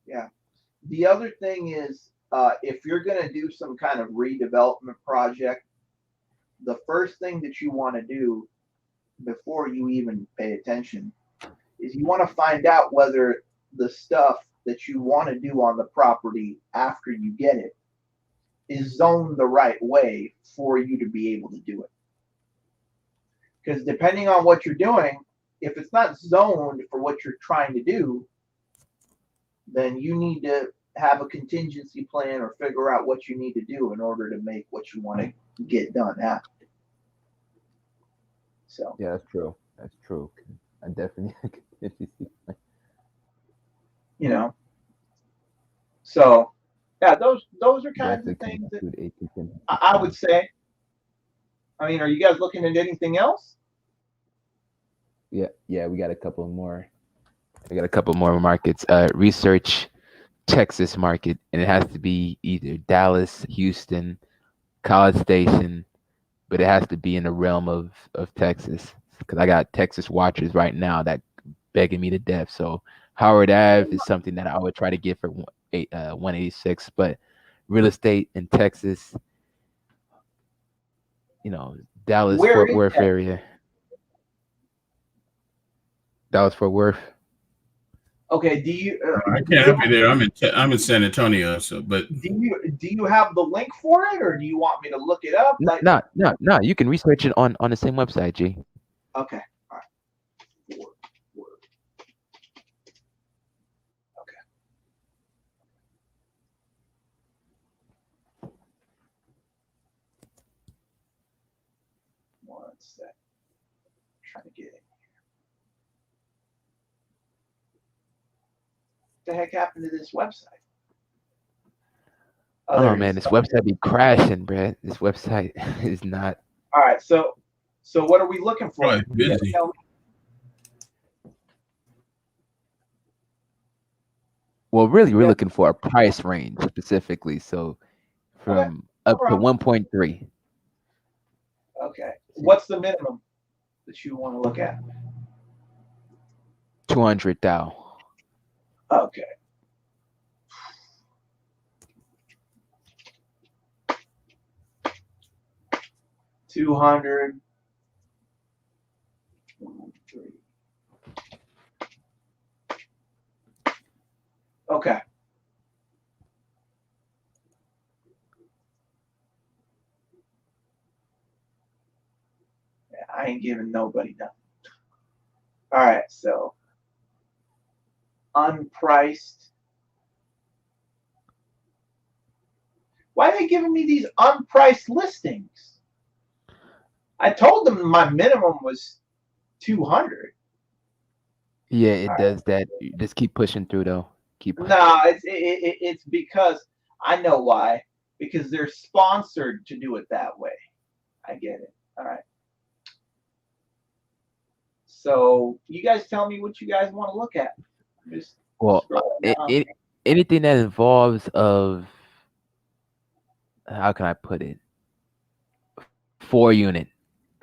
Yeah. The other thing is, if you're going to do some kind of redevelopment project, the first thing that you want to do before you even pay attention is you want to find out whether the stuff that you want to do on the property after you get it is zoned the right way for you to be able to do it. Because depending on what you're doing, if it's not zoned for what you're trying to do, then you need to have a contingency plan or figure out what you need to do in order to make what you want to get done happen. So Yeah, that's true. That's true. I definitely. you know, so yeah, those are kinds Definitely of things that include 18. I would say. I mean, are you guys looking at anything else? Yeah, we got a couple more. We got a couple more markets. Research Texas market, and it has to be either Dallas, Houston, College Station, but it has to be in the realm of Texas because I got Texas watchers right now that begging me to death. So Howard Ave is something that I would try to get for 186, but real estate in Texas, Dallas Where Fort is Worth that? area. Dallas Fort Worth. Okay, do you I can't help you there. I'm in San Antonio, so but do you have the link for it, or do you want me to look it up? No, Like, no, no, no. You can research it on the same website, G. okay, all right, okay. One sec. Trying to get it. What the heck happened to this website? Oh There it man, is. this website be crashing, bruh. This website is not. All right, so what are we looking for? probably You guys busy. tell me. Well, really, we're Yeah. looking for a price range specifically. So from up to problem. 1.3. Okay. What's the minimum that you want to look at? 200 thou. Okay. $200. Okay. Yeah, I ain't giving nobody nothing. All right, so unpriced. Why are they giving me these unpriced listings? I told them my minimum was 200. Yeah, it does that. You just keep pushing through though. Keep. No, it's because I know why. Because they're sponsored to do it that way. I get it. All right. So you guys tell me what you guys want to look at. Just Well, scroll down. anything that involves of how can I put it? 4 unit.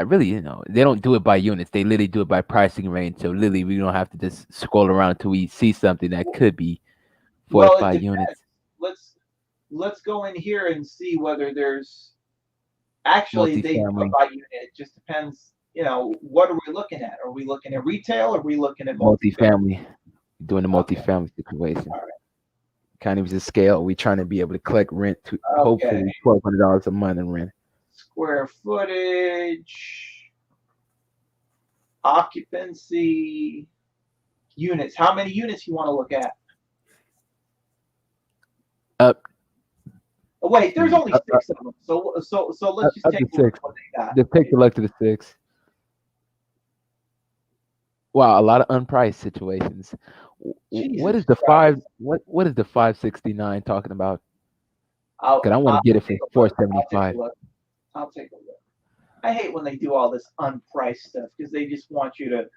I really, they don't do it by units. They literally do it by pricing range. So literally, we don't have to just scroll around until we see something that could be 4 Well, to it 5 depends. units. Let's go in here and see whether there's actually they do it Multifamily. by unit. It just depends. What are we looking at? Are we looking at retail? Or are we looking at Multifamily. Doing the Okay. multifamily situation. All right. Kind of as a scale. We trying to be able to collect rent to hopefully $1,200 a month in rent. Square footage. occupancy units. How many units you want to look at? Up. Oh, wait, there's only Up, 6 of them. So let's just up take to a look 6. at what they got. Just take a look to the 6. Wow, a lot of unpriced situations. What is Jesus the Christ. 5? What is the 569 talking about? I'll Because I want to get it for take a look. 475. I'll take a look. I hate when they do all this unpriced stuff because they just want you to.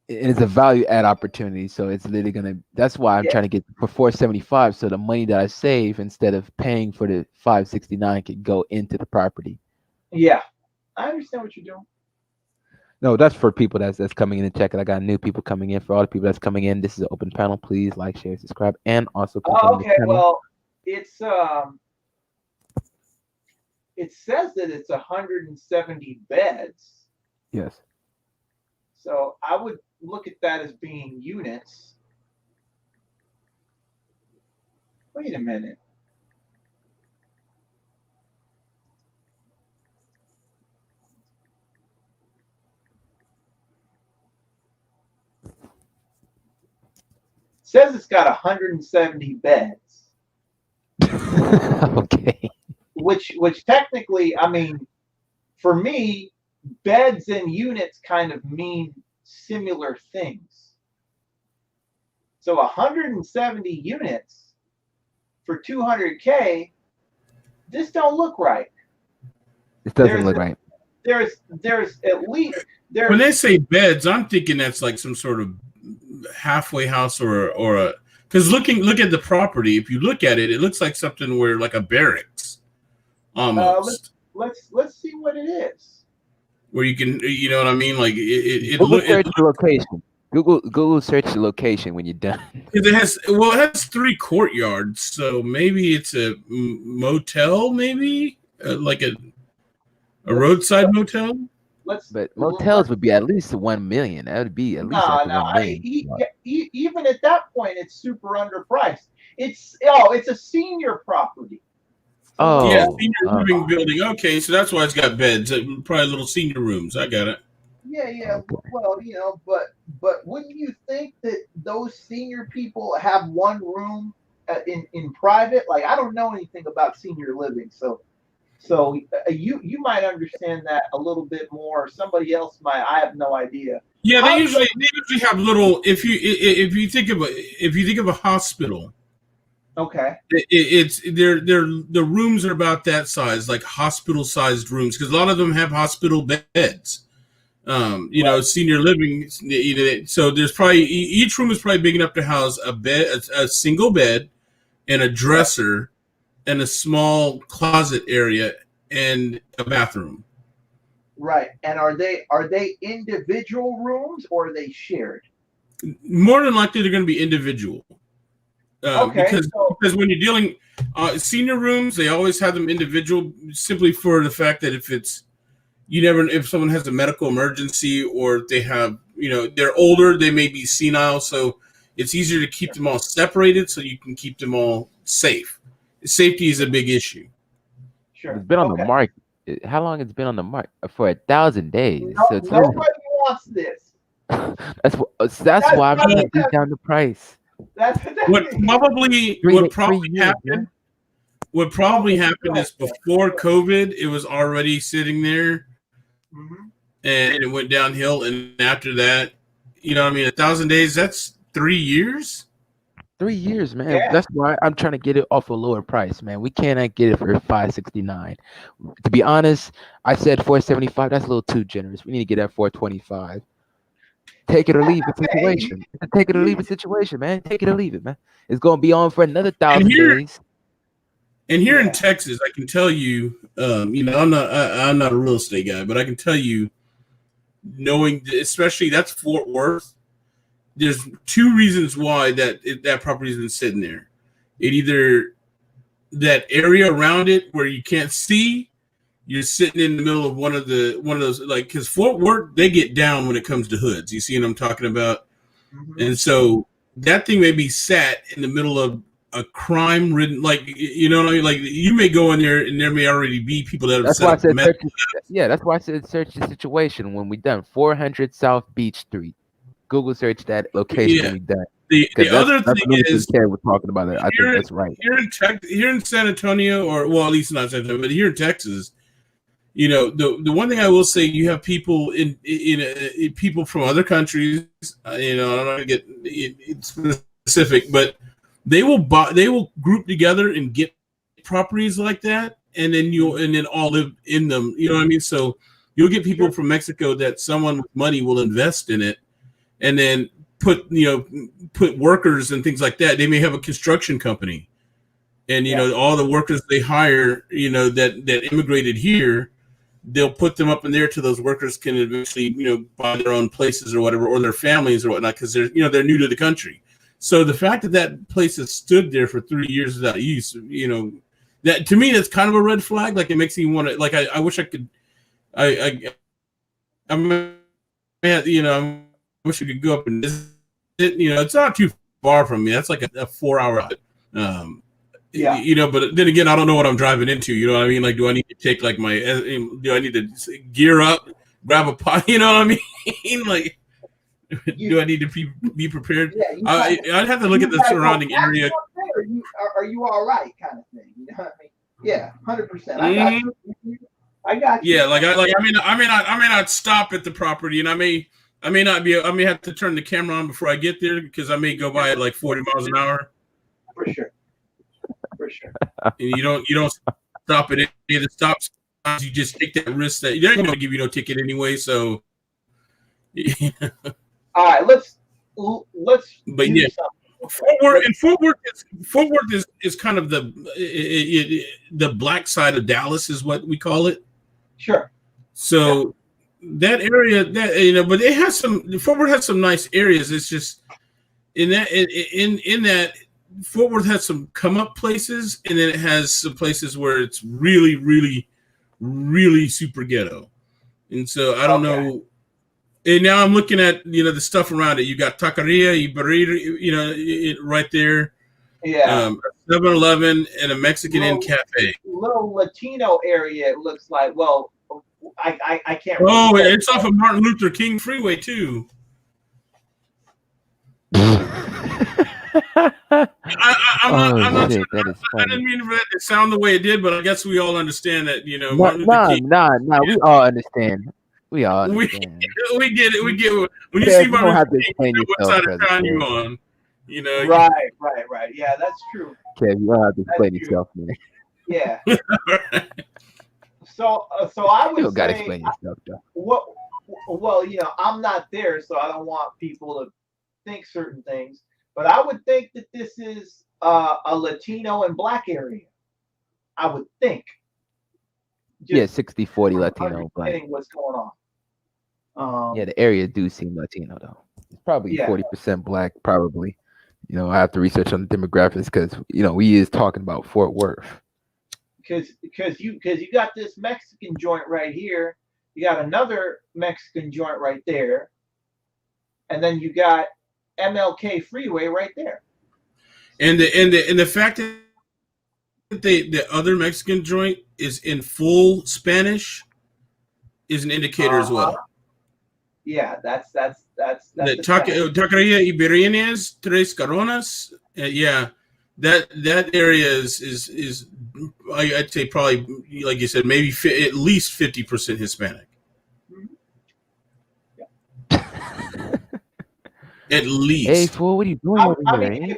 And it's a value add opportunity, so it's literally gonna. That's why I'm Yeah. trying to get for 475. So the money that I save instead of paying for the 569 could go into the property. Yeah, I understand what you're doing. No, that's for people that's coming in and checking. I got new people coming in. For all the people that's coming in, this is an open panel. Please like, share, subscribe, and also click on the Okay, channel. well, it's it says that it's 170 beds. Yes. So I would look at that as being units. Wait a minute. It says it's got 170 beds. Okay. Which technically, I mean, for me, beds and units kind of mean similar things. So 170 units for 200K, this don't look right. It doesn't look right. There's at least When they say beds, I'm thinking that's like some sort of halfway house or a, because look at the property. If you look at it, it looks like something where like a barracks almost. Let's see what it is. Where you can, you know what I mean? Like Google search the location. Google search the location when you're done. it has 3 courtyards, so maybe it's a motel, maybe like a roadside motel. But motels would be at least 1 million. That would be at least like 1 million. Even at that point, it's super underpriced. It's a senior property. Oh, yeah, senior living building. Okay, so that's why it's got beds. Probably little senior rooms. I got it. Yeah. Well, but wouldn't you think that those senior people have one room in private? Like, I don't know anything about senior living, so you might understand that a little bit more. Somebody else might. I have no idea. Yeah, they usually have little. If you think of a hospital. Okay. It's the rooms are about that size, like hospital-sized rooms, because a lot of them have hospital beds. You know, senior living. So there's probably each room is probably big enough to house a bed, a single bed, and a dresser, and a small closet area, and a bathroom. Right. And are they individual rooms or are they shared? More than likely, they're going to be individual. Okay. Because when you're dealing senior rooms, they always have them individual, simply for the fact that if someone has a medical emergency or they have, they're older, they may be senile, so it's easier to keep them all separated so you can keep them all safe. Safety is a big issue. Sure. It's been on the market. How long it's been on the market? For 1,000 days. So it's nobody wants this. That's why I'm trying to beat down the price. What probably happened is before COVID, it was already sitting there, and it went downhill. And after that, 1,000 days, that's 3 years. 3 years, man. Yeah. That's why I'm trying to get it off a lower price, man. We cannot get it for $569. To be honest, I said $475. That's a little too generous. We need to get at $425. Take it or leave it situation. Take it or leave it situation, man. Take it or leave it, man. It's gonna be on for another 1,000 days. And here in Texas, I can tell you, I'm not a real estate guy, but I can tell you, knowing, especially that's Fort Worth. There's 2 reasons why that property's been sitting there. It either that area around it where you can't see, you're sitting in the middle of one of those, like, because Fort Worth, they get down when it comes to hoods. You see what I'm talking about? And so that thing may be sat in the middle of a crime ridden, like, you know what I mean? Like, you may go in there and there may already be people that have That's set why I up said meth. that's why I said search the situation when we done 400 South Beach Street. Google search that location Yeah. when we done. The Because other that's thing another thing is, Ken was talking about. It. I think that's right. here in San Antonio, or well, at least not San Antonio, but here in Texas, you know, the one thing I will say, you have people in people from other countries. You know, I'm not gonna get specific, but they will group together and get properties like that, and then all live in them. You know what I mean? So you'll get people from Mexico that someone with money will invest in it, and then put workers and things like that. They may have a construction company, and you know, all the workers they hire, you know, that immigrated here, they'll put them up in there till those workers can eventually, you know, buy their own places or whatever, or their families or whatnot, because they're new to the country. So the fact that that place has stood there for 3 years without use, you know, that to me that's kind of a red flag. Like, it makes me want to, like, I wish I could, you know, I wish we could go up and visit. You know, it's not too far from me. That's like a 4-hour. You know, but then again, I don't know what I'm driving into. You know what I mean? Like, do I need to take like do I need to gear up, grab a pot? You know what I mean? Like, do I need to be prepared? Yeah, I'd have to look at the surrounding area. Are you all right, kind of thing? You know what I mean? Yeah, 100%. I got you. Yeah, I may not stop at the property, and I may have to turn the camera on before I get there, because I may go by at like 40 miles an hour. For sure. And you don't stop at any of the stop signs. You just take that risk that they're going to give you no ticket anyway. So, all right, let's. But yeah, Fort Worth is kind of the black side of Dallas, is what we call it. Sure. So that area, that, you know, but it has Fort Worth has some nice areas. It's just in that Fort Worth has some come up places, and then it has some places where it's really, really, really super ghetto. And so I don't know. And now I'm looking at, you know, the stuff around it. You got Taqueria y Burrito, you know, right there. Yeah. 7-Eleven and a Mexican Inn cafe. Little Latino area. It looks like. Well, I can't. Oh, it's off of Martin Luther King Freeway too. I'm not sure. I didn't mean for that to sound the way it did, but I guess we all understand that, you know. Nah. We all understand. We understand. We get it. We get it. When you see Martin Luther King, you know what side of town you on. You know. Right. Yeah, that's true. Okay, you don't have to explain yourself, man. Yeah. So I would You don't gotta say, explain yourself, though. well, you know, I'm not there, so I don't want people to think certain things. But I would think that this is a Latino and Black area. I would think. Yeah, 60-40 Latino, Black. What's going on? Yeah, the area do seem Latino though. It's probably 40% Black, probably. You know, I have to research on the demographics because, you know, we is talking about Fort Worth. Because you got this Mexican joint right here, you got another Mexican joint right there, and then you got MLK Freeway right there. And the fact that the other Mexican joint is in full Spanish is an indicator as well. Yeah, that's the Taqueria Iberianes, Tres Coronas. Yeah, that area is I'd say probably, like you said, maybe at least 50% Hispanic. At least. Hey, fool, what are you doing over here?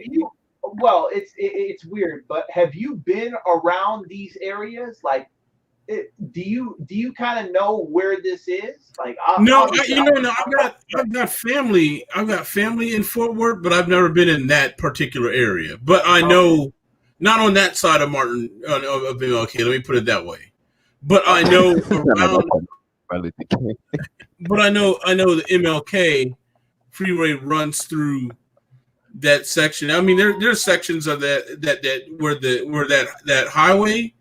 Well, it's weird, but have you been around these areas? Like, do you kind of know where this is? Like, I've got family. I've got family in Fort Worth, but I've never been in that particular area. But I know, not on that side of Martin of MLK. Let me put it that way. But I know around. But I know the MLK freeway runs through that section. I mean, there's sections of that where that highway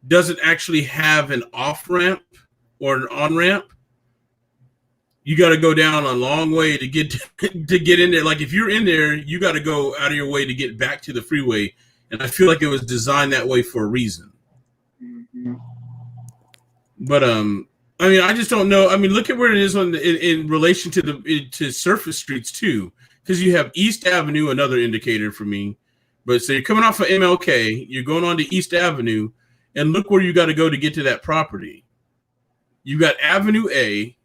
doesn't actually have an off ramp or an on ramp. You got to go down a long way to get in there. Like, if you're in there, you got to go out of your way to get back to the freeway. and I feel like it was designed that way for a reason. Mm-hmm. But I mean, I just don't know. I mean, look at where it is in relation to surface streets too, because you have East Avenue, another indicator for me. But so you're coming off of MLK, you're going on to East Avenue, and look where you got to go to get to that property. You got Avenue A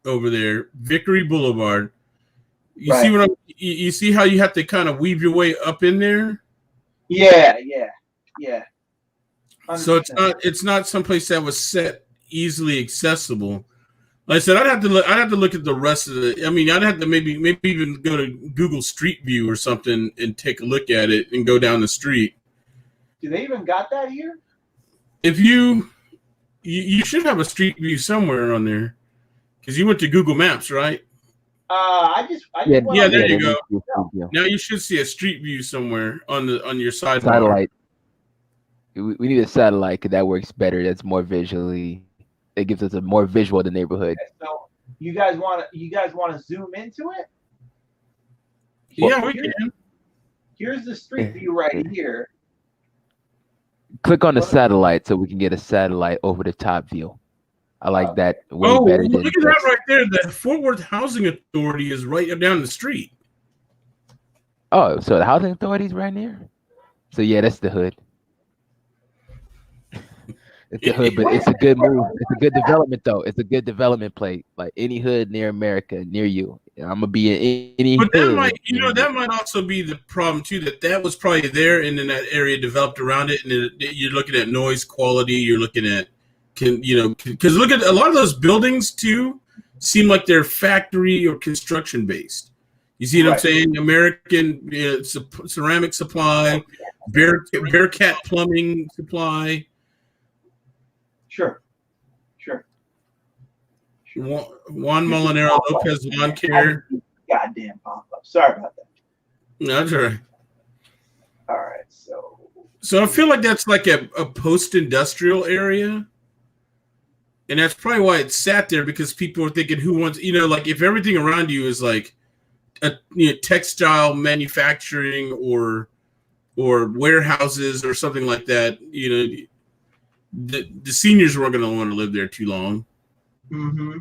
over there, Vickery Boulevard. You Right. see what you see how you have to kind of weave your way up in there. Yeah. 100%. So it's not someplace that was set easily accessible. Like I said, I'd have to look at the rest of the. I mean, I'd have to maybe even go to Google Street View or something and take a look at it and go down the street. Do they even got that here? If you should have a Street View somewhere on there, because you went to Google Maps, right? I just Yeah, wanna- there you that go. is good. Now you should see a Street View somewhere on your sidebar. Satellite. We need a satellite because that works better. That's more visually. It gives us a more visual of the neighborhood. So you guys want to zoom into it? Yeah, we can. Here's the street view right here. Click on the satellite so we can get a satellite over the top view. I like that way Oh, better look than at that right there. The Fort Worth Housing Authority is right down the street. Oh, so the housing authority's right near. So yeah, that's the hood. It's the hood, but it's a good move. It's a good development, though. It's a good development play. Like any hood near America, near you, I'm gonna be in any But that hood. might, that might also be the problem too. That was probably there, and then that area developed around it, and you're looking at noise quality. You're looking at, because look at a lot of those buildings too. Seem like they're factory or construction based. You see what I'm saying? American ceramic supply, Bearcat plumbing supply. Sure. Juan Molinero Lopez Lawn Care. Goddamn pop up. Sorry about that. No, that's all right. All right, so I feel like that's like a post-industrial area. And that's probably why it sat there, because people were thinking, who wants, like if everything around you is like textile manufacturing or warehouses or something like that, the seniors weren't going to want to live there too long. Mm-hmm.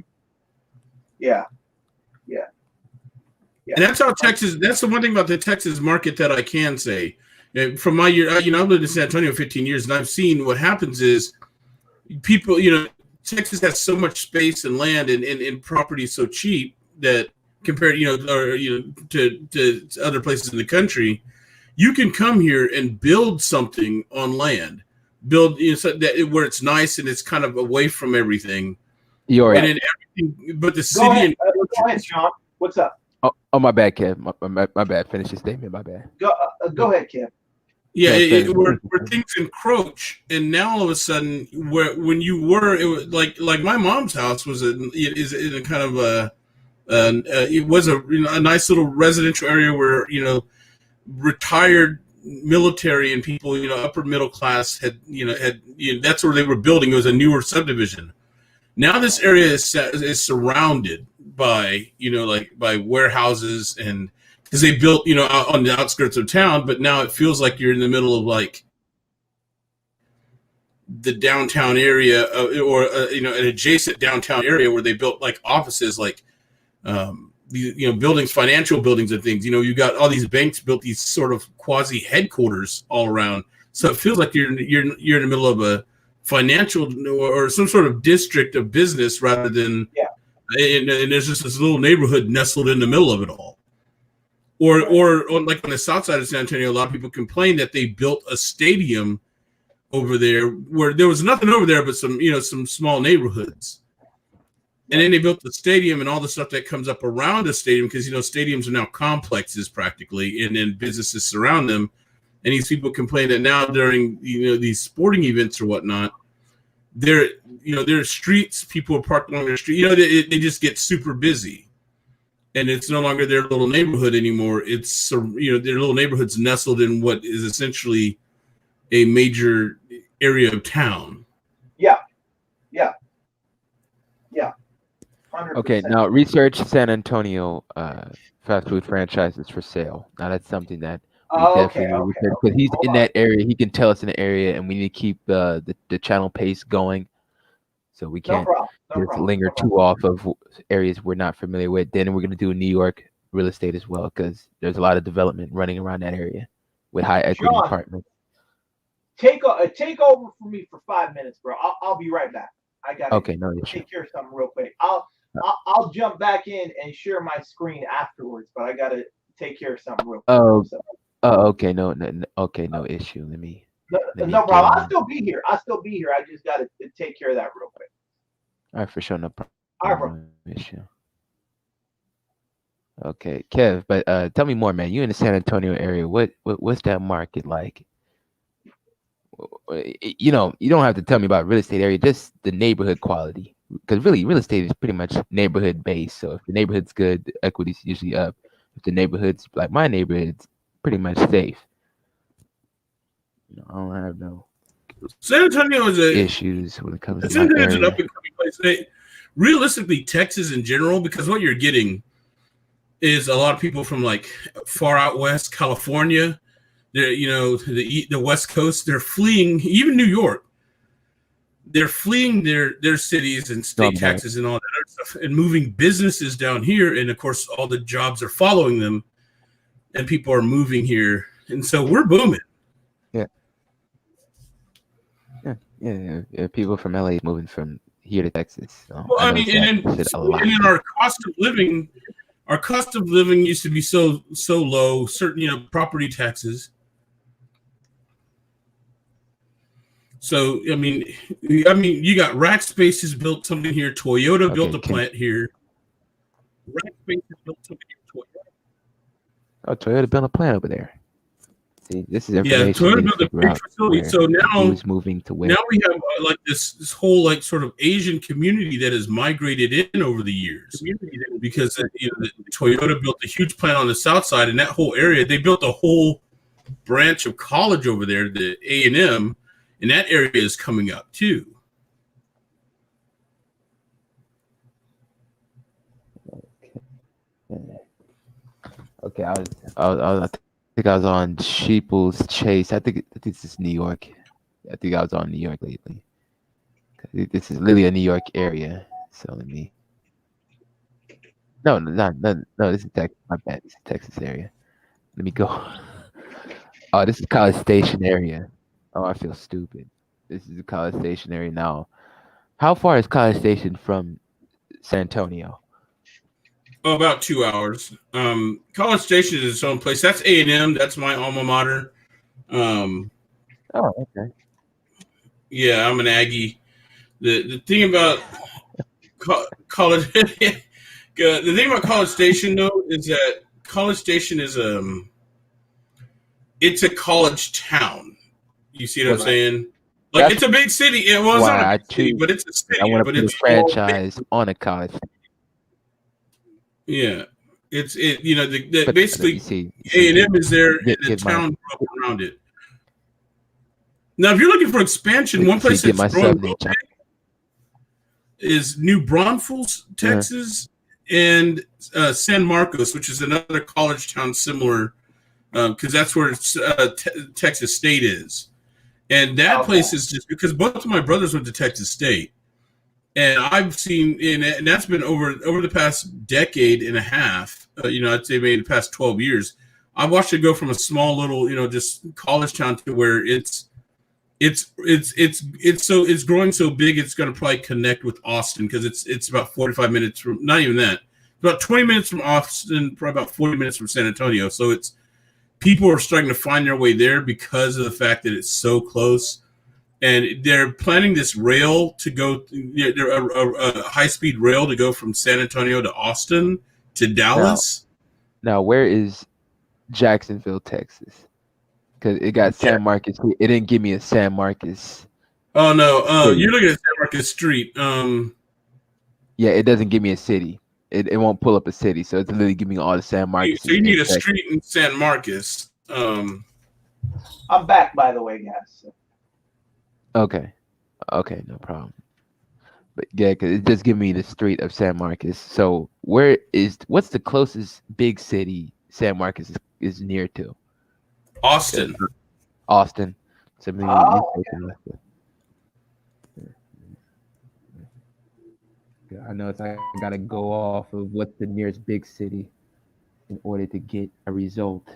Yeah. And that's how Texas, that's the one thing about the Texas market that I can say. From my year, I've lived in San Antonio 15 years, and I've seen what happens is people, Texas has so much space and land and property so cheap that compared, to other places in the country, you can come here and build something on land, so that where it's nice and it's kind of away from everything. You're right. But the city. Go ahead, Sean. What's up? Oh, my bad, Kev. My bad. Finish your statement. My bad. Go ahead, Kev. Yeah, where things encroach, and now all of a sudden, when you were, it was like my mom's house is in a kind of it was a nice little residential area where retired military and people upper middle class had that's where they were building. It was a newer subdivision. Now this area is surrounded by by warehouses, and because they built out on the outskirts of town, but now it feels like you're in the middle of like the downtown area or an adjacent downtown area where they built like offices, like buildings, financial buildings and things. You got all these banks built these sort of quasi headquarters all around, so it feels like you're in the middle of a financial or some sort of district of business rather than and there's just this little neighborhood nestled in the middle of it all. Or like on the south side of San Antonio, a lot of people complain that they built a stadium over there where there was nothing over there but some small neighborhoods. And then they built the stadium and all the stuff that comes up around the stadium, because stadiums are now complexes practically, and then businesses surround them. And these people complain that now during these sporting events or whatnot, there are streets, people are parked along their street. They just get super busy, and it's no longer their little neighborhood anymore. It's their little neighborhood's nestled in what is essentially a major area of town. Yeah. 100%. Okay, now research San Antonio fast food franchises for sale. Now that's something that Oh, okay, definitely okay. because he's Hold in on. that area. He can tell us in the area, and we need to keep the channel pace going, so we No can't problem. No just problem. linger No too problem. off of areas we're not familiar with. Then we're gonna do New York real estate as well because there's a lot of development running around that area with high equity Sean, apartments. take over for me for 5 minutes, bro. I'll be right back. I gotta Okay, no issue. take care of something real quick. I'll jump back in and share my screen afterwards, but I gotta take care of something real quick. Oh, So, okay, no, okay, no issue. Let me no problem. I'll get still be here. I just gotta take care of that real quick. all right for sure, no problem. All right, bro. No issue. Okay, Kev, but tell me more, man. You in the San Antonio area? What's that market like? You know, you don't have to tell me about real estate area, just the neighborhood quality. Because really, real estate is pretty much neighborhood based. So if the neighborhood's good, the equity's usually up. If the neighborhood's like my neighborhood's pretty much safe. I don't have no San Antonio is a issues when it comes to San my Antonio is an area. up and coming place. Realistically, Texas in general, because what you're getting is a lot of people from like far out west, California. They're, the West Coast. They're fleeing, even New York. They're fleeing their cities and state taxes and all that other stuff, and moving businesses down here. And of course, all the jobs are following them, and people are moving here, and so we're booming. Yeah. People from LA moving from here to Texas. So Well, I mean, and in our cost of living used to be so low. Certain, property taxes. So I mean, you got Rackspace built something here. Toyota built a plant here. Rackspace built something here. Oh, Toyota built a plant over there. See, this is information. Yeah, Toyota built a big facility. So now who's moving to where? Now we have like this whole like sort of Asian community that has migrated in over the years because Toyota built a huge plant on the south side, and that whole area they built a whole branch of college over there, the A&M. And that area is coming up too. Okay, I think I was on Sheeples Chase. I think this is New York. I think I was on New York lately. This is literally a New York area. So let me. No. This is Texas. My bad. This is Texas area. Let me go. Oh, this is College Station area. Oh, I feel stupid. This is the College Station area now. How far is College Station from San Antonio? Oh, about 2 hours. College Station is its own place. That's A&M. That's my alma mater. Oh, okay. Yeah, I'm an Aggie. The thing about college, the thing about College Station though is that College Station is it's a college town. You see what I'm saying? Like it's a big city. It was not a big city, but it's a city. I want to put a franchise on a college. Yeah, basically A&M is there, and the town grew up around it. Now, if you're looking for expansion, one place that's growing real big is New Braunfels, Texas, and San Marcos, which is another college town similar, because that's where Texas State is. And that place is just because both of my brothers went to Texas State. And I've seen, and that's been over the past decade and a half, I'd say maybe the past 12 years. I've watched it go from a small little, just college town to where it's growing so big it's going to probably connect with Austin because it's about 45 minutes from, not even that, about 20 minutes from Austin, probably about 40 minutes from San Antonio. So people are starting to find their way there because of the fact that it's so close. And they're planning this rail to go, a high-speed rail to go from San Antonio to Austin to Dallas. Now where is Jacksonville, Texas? Because it got San Marcos. It didn't give me a San Marcos. Oh, no. You're looking at San Marcos Street. Yeah, it doesn't give me a city. It won't pull up a city. So it's literally giving me all the San Marcos. So you need a street in San Marcos. I'm back, by the way, guys. Okay, no problem. But yeah, because it just give me the street of San Marcos. So what's the closest big city San Marcos is near to? Austin. Austin. Something Oh, I know it's like I gotta go off of what's the nearest big city in order to get a result.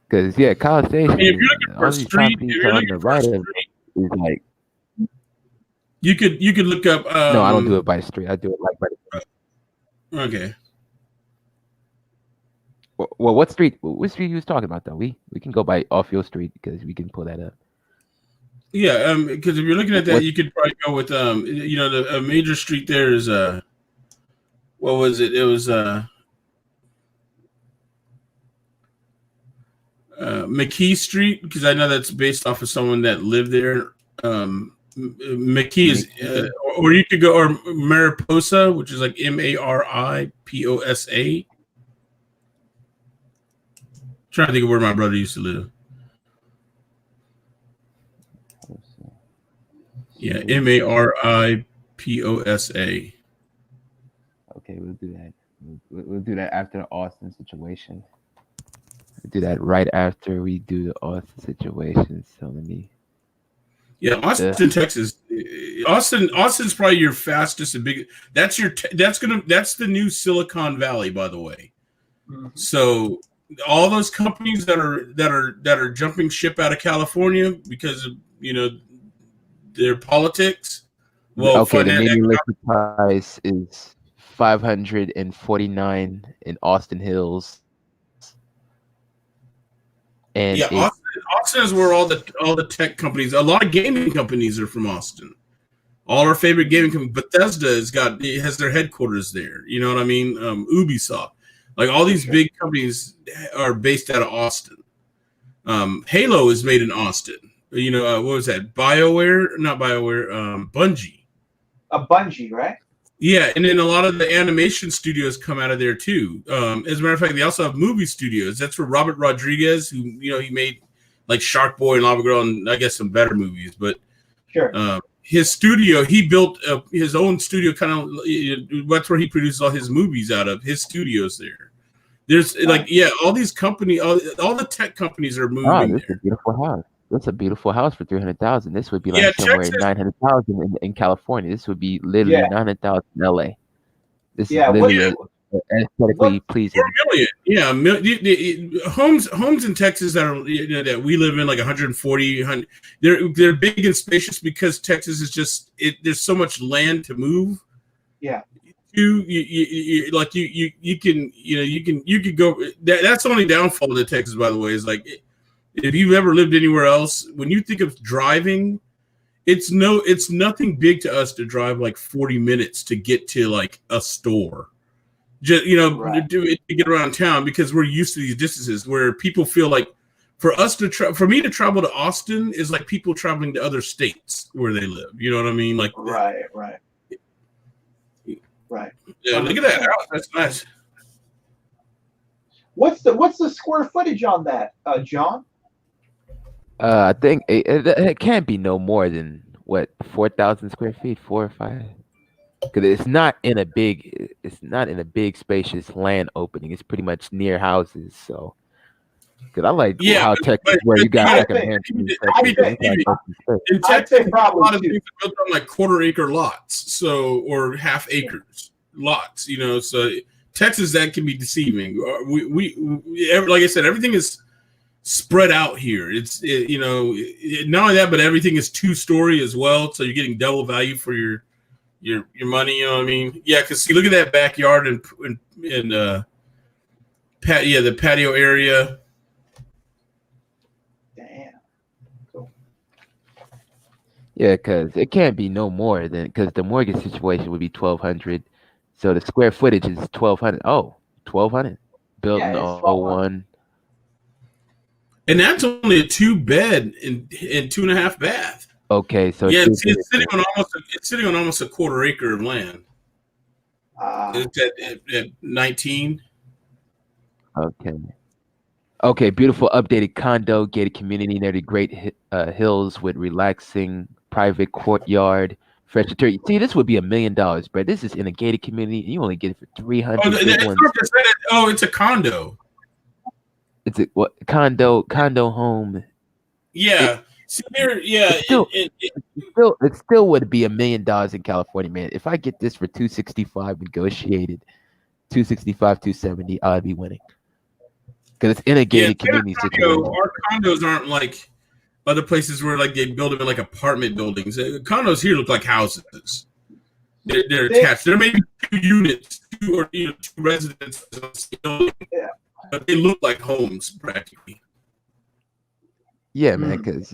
Because College Station, If you're looking for all a these street, properties if you're on looking the for a right of street, is like you could look up. no, I don't do it by the street. I do it like by the Okay. well, what street? What street you was talking about though? We can go by off your street because we can pull that up. Yeah, because if you're looking at that, What- you could probably go with a major street there is what was it? It was McKee Street, because I know that's based off of someone that lived there. McKee is, or you could go, or Mariposa, which is like Mariposa. Trying to think of where my brother used to live. Yeah, Mariposa. Okay, we'll do that. We'll do that after the Austin situation. We'll do that right after we do the Austin situation. So let me. Yeah, Austin, Texas. Austin's probably your fastest and big. That's the new Silicon Valley, by the way. Mm-hmm. So all those companies that are jumping ship out of California because of their politics. Well, okay, the median listed price is $549 in Austin Hills. And yeah, Austin is where all the tech companies, a lot of gaming companies are from Austin. All our favorite gaming companies, Bethesda has their headquarters there. You know what I mean? Ubisoft, like all these big companies are based out of Austin. Halo is made in Austin. What was that? Not BioWare. Bungie. Bungie, right? Yeah, and then a lot of the animation studios come out of there too. As a matter of fact, they also have movie studios. That's where Robert Rodriguez, who he made like Shark Boy and Lava Girl, and I guess some better movies. But sure, his studio, he built his own studio. Kind of that's where he produces all his movies out of. His studios there. There's all these companies, all the tech companies are moving. This is a beautiful house. That's a beautiful house for $300,000. This would be like somewhere Texas, 900,000 in California. This would be literally 900,000 in LA. This is literally aesthetically pleasing. 4 million. Yeah, homes in Texas that are that we live in, like 140. They're big and spacious because Texas is just there's so much land to move. Yeah. You could go. That's the only downfall to Texas, by the way, is like if you've ever lived anywhere else, when you think of driving, it's nothing big to us to drive like 40 minutes to get to like a store, just to get around town, because we're used to these distances where people feel like for me to travel to Austin is like people traveling to other states where they live. You know what I mean? Like right. Yeah, look at that house. That's nice. What's the square footage on that, John? I think it can't be no more than 4,000 square feet, 4 or 5. Because it's not in a big spacious land opening. It's pretty much near houses. So, because I like how Texas, where you got secondhand. In Texas, a lot of things are built on like quarter-acre lots, or half acres lots. So Texas, that can be deceiving. We like I said, everything is spread out here. It's not only that, but everything is 2-story as well, so you're getting double value for your money. You know what I mean? Yeah, because look at that backyard and the patio area. Damn. Cool. Yeah, because it can't be no more than, because the mortgage situation would be 1,200, so the square footage is 1,200. Oh, 1,200 built in 01. And that's only a 2-bed and 2.5 bath. Okay, so it's sitting on almost a quarter acre of land. It's at 19. Okay, beautiful updated condo, gated community near the Great Hills with relaxing private courtyard, Fresh turkey. See, this would be $1 million, but this is in a gated community, and you only get it for 300. Oh, it's not just that. Oh, it's a condo. It's a what condo home. Yeah. See, there, yeah. It still would be $1 million in California, man. If I get this for 265 negotiated, 265, 270, I'd be winning. Because it's in a gated community situation. Our condos aren't like other places where like they build them in like apartment buildings. Condos here look like houses. They're attached. There may be 2 units, 2 residences on the building, but they look like homes practically. Yeah, man, because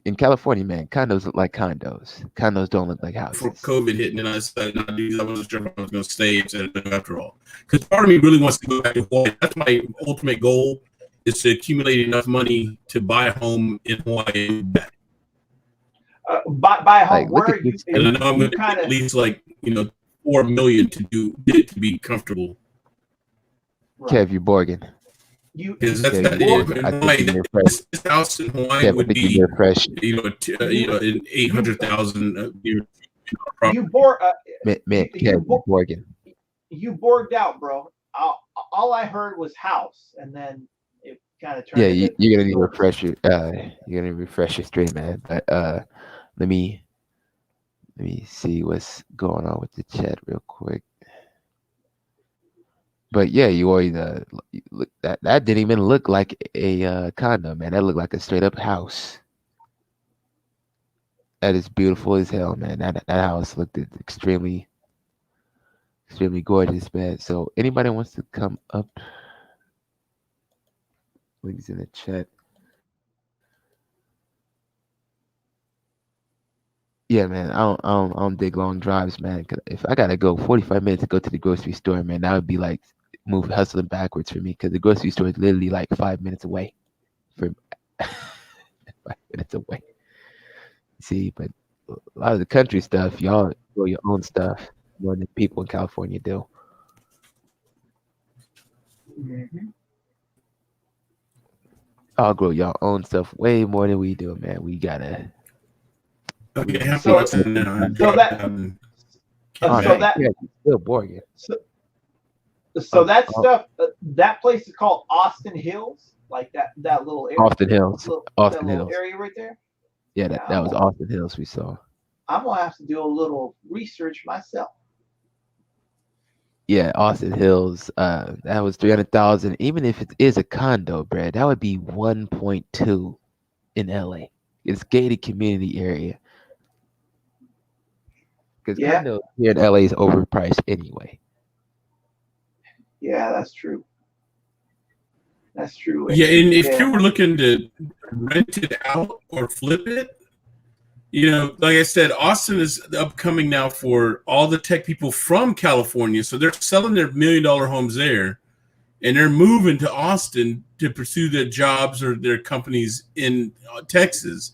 in California, man, condos look like condos. Condos don't look like houses. Before COVID hit, and then I decided not to do that. I wasn't sure if I was going to stay after all. Because part of me really wants to go back to Hawaii. That's my ultimate goal, is to accumulate enough money to buy a home in Hawaii. Buy a home Like, where you And I know I'm going to at least like $4 million to be comfortable. Kev, you're Borgin. Because that's Yeah, not you it. would. In I think Hawaii, you're fresh. this house in Hawaii Kev, I would think be you're fresh. an 800,000 you bore Man, Kev, you're Borgin. you borged out, bro. All I heard was house, and then it kind of turned. Yeah, into you're gonna need to refresh your stream, man. But let me see what's going on with the chat real quick. But yeah, you already look, that didn't even look like a condo, man. That looked like a straight up house. That is beautiful as hell, man. That house looked extremely gorgeous, man. So anybody wants to come up, links in the chat. Yeah, man. I don't dig long drives, man. 'Cause if I gotta go 45 minutes to go to the grocery store, man, that would be like hustling backwards for me. Because the grocery store is literally like 5 minutes away. 5 minutes away. See, but a lot of the country stuff, y'all grow your own stuff more than people in California do. Y'all grow your own stuff way more than we do, man. We gotta. Okay, So Oh, still Borgin. So that stuff, that place is called Austin Hills, like that little area. Austin Hills. Austin that little Hills. area right there. Yeah, that was Austin Hills we saw. I'm gonna have to do a little research myself. Yeah, Austin Hills. That was 300,000. Even if it is a condo, Brad, that would be 1.2 in LA. It's gated community area. Because condos here in LA is overpriced anyway. Yeah, that's true. That's true. Yeah, and if you were looking to rent it out or flip it, like I said, Austin is upcoming now for all the tech people from California. So they're selling their $1 million homes there, and they're moving to Austin to pursue their jobs or their companies in Texas.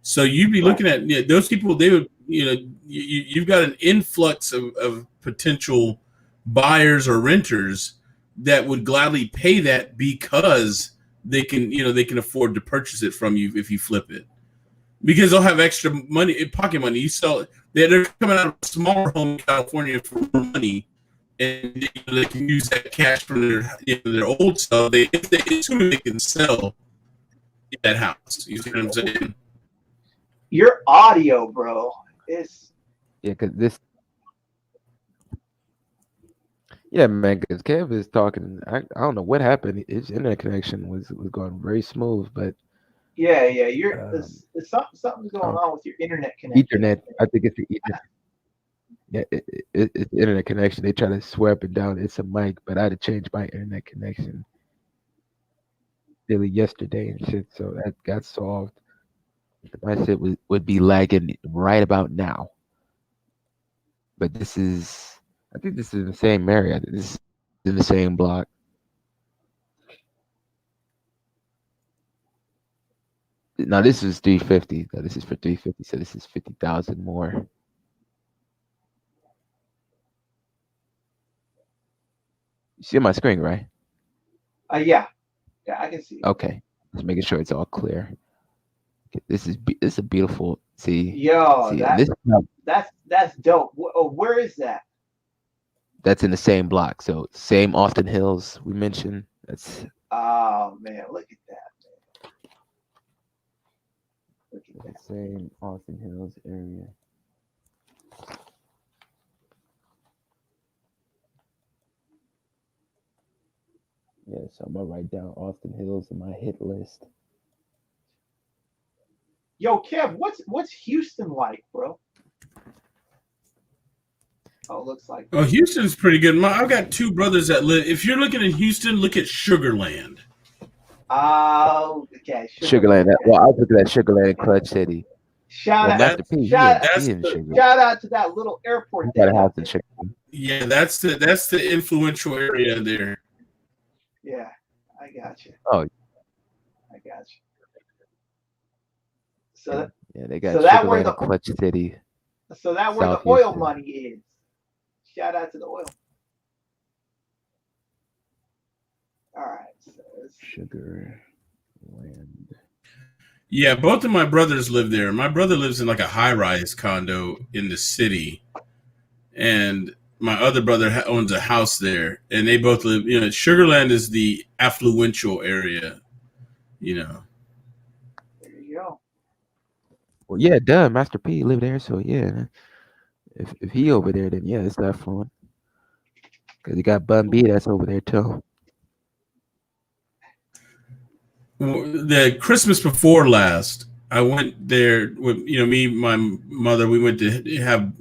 So you'd be looking at those people. They would, you've got an influx of potential buyers or renters that would gladly pay that because they can afford to purchase it from you if you flip it, because they'll have extra money, pocket money. You sell it, they're coming out of a smaller home in California for more money, and they can use that cash for their old stuff. Assuming they can sell that house. You see what I'm saying? Your audio, bro, is because this. Yeah, man, because Kev is talking. I don't know what happened. His internet connection was going very smooth, but yeah. Something's going on with your internet connection. Ethernet. I think it's the Ethernet. Yeah, it's the internet connection. They try to swear up and down it's a mic, but I had to change my internet connection really yesterday and shit, so that got solved. My shit would be lagging right about now. But I think this is in the same area. This is in the same block. Now this is 350. Now this is for 350, so this is 50,000 more. You see my screen, right? Yeah, I can see. Okay, just making sure it's all clear. Okay, this is a beautiful. See, Yo, this That's dope. Where is that? That's in the same block. So same Austin Hills we mentioned. That's Oh man, look at that. Look at the that. same Austin Hills area. Yeah, so I'm gonna write down Austin Hills in my hit list. Yo, Kev, what's Houston like, bro? Oh, looks like. Oh, Houston's pretty good. I've got two brothers that live. If you're looking at Houston, look at Sugarland. Oh, okay. Sugarland. Well, I was looking at Sugarland in Clutch City. Shout Well, out, Master P, shout, he in Sugar. shout out to that little airport. He got a house in Sugarland. Yeah, that's the influential area there. Yeah, I got you. Oh, I got you. So, yeah, they got so that where Sugarland in Clutch City. so that where South the oil Houston. money is. Shout out to the oil. All right. So Sugarland. Yeah, both of my brothers live there. My brother lives in like a high-rise condo in the city, and my other brother owns a house there, and they both live. You know, Sugarland is the affluential area. You know. there you go. Well, yeah, duh. Master P lived there, so yeah. If he over there, then yeah, it's that fun. Cause you got Bun B that's over there too. The Christmas before last, I went there with me, my mother. We went to have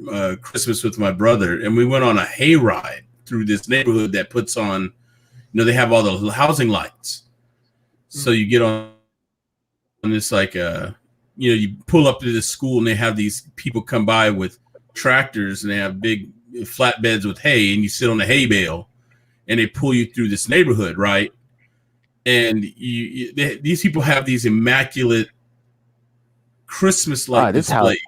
Christmas with my brother, and we went on a hayride through this neighborhood that puts on, they have all the housing lights. So you get on this like you pull up to this school, and they have these people come by with tractors, and they have big flatbeds with hay, and you sit on the hay bale, and they pull you through this neighborhood, right? And these people have these immaculate Christmas-like displays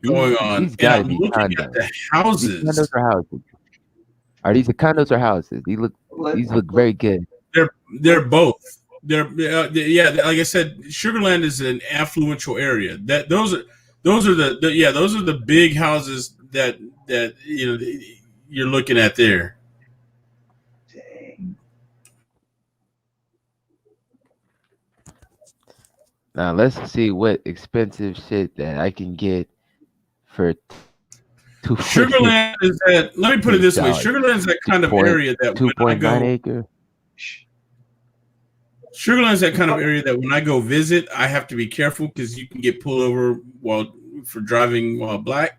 going on. These gotta be looking condos. at the houses. These condos or houses? Are these the condos or houses? These look very good. They're both. They're yeah. Like I said, Sugarland is an affluential area. Those are the big houses that you're looking at there. Dang. Now let's see what expensive shit that I can get for Sugarland is that. Let me put it this way: Sugarland is that kind of area that 2.9 acre. Sugarland's that kind of area that when I go visit, I have to be careful because you can get pulled over for driving while black.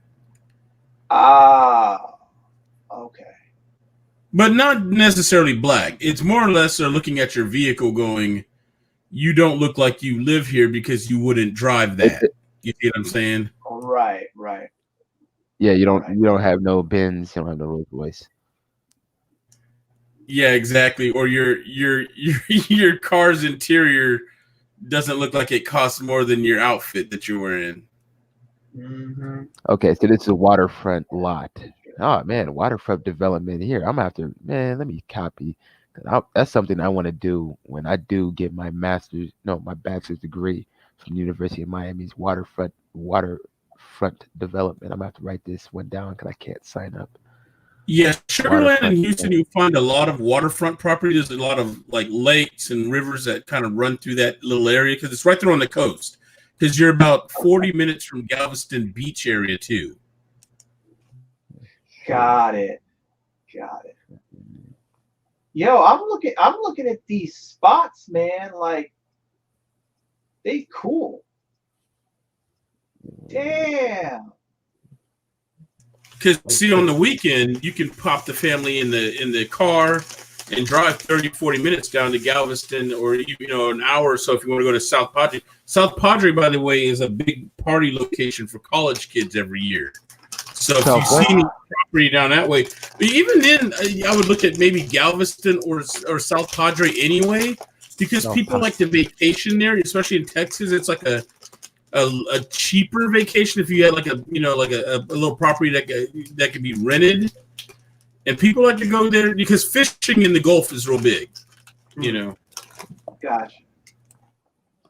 Ah, okay. But not necessarily black. It's more or less they're looking at your vehicle going, you don't look like you live here because you wouldn't drive that. You see what I'm saying? Right. Yeah, you don't have no Benz, you don't have no Rolls Royce. Yeah, exactly. Or your car's interior doesn't look like it costs more than your outfit that you're wearing. Mm-hmm. Okay, so this is a waterfront lot. Oh man, waterfront development here. I'm gonna have to, let me copy. That's something I want to do when I do get my bachelor's degree from the University of Miami's waterfront development. I'm gonna have to write this one down because I can't sign up. Yeah, Sugarland in Houston, you'll find a lot of waterfront property. There's a lot of like lakes and rivers that kind of run through that little area because it's right there on the coast. Because you're about 40 minutes from Galveston Beach area too. Got it. Yo, I'm looking at these spots, man. Like, they cool. Damn. Because see, on the weekend, you can pop the family in the car and drive 30, 40 minutes down to Galveston, or an hour or so if you want to go to South Padre. South Padre, by the way, is a big party location for college kids every year. So if you see any property down that way, but even then, I would look at maybe Galveston or South Padre anyway, because people like to vacation there, especially in Texas. It's like a cheaper vacation if you had like a little property that could be rented, and people like to go there because fishing in the Gulf is real big. Gotcha.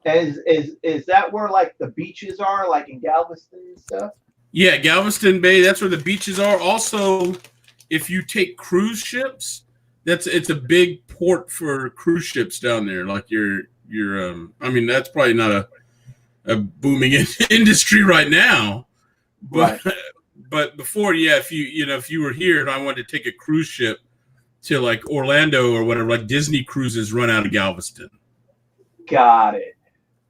Is that where like the beaches are, like in Galveston and stuff? Yeah, Galveston Bay. That's where the beaches are. Also, if you take cruise ships, it's a big port for cruise ships down there. Like I mean, that's probably not a booming industry right now, but Right. but before, yeah, if you were here and I wanted to take a cruise ship to like Orlando or whatever, like Disney cruises run out of Galveston. Got it.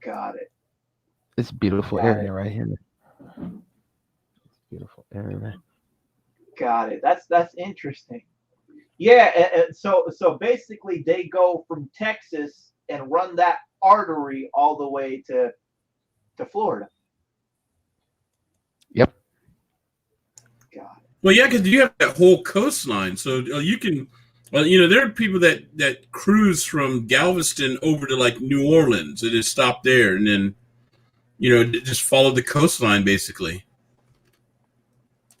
Got it. It's a beautiful Got area it. right here. Beautiful area. Got it. That's interesting. Yeah, and so basically they go from Texas and run that artery all the way to Florida. Yep. Got it. Well, yeah, because you have that whole coastline, so you can. Well, there are people that cruise from Galveston over to like New Orleans and just stop there, and then just follow the coastline basically.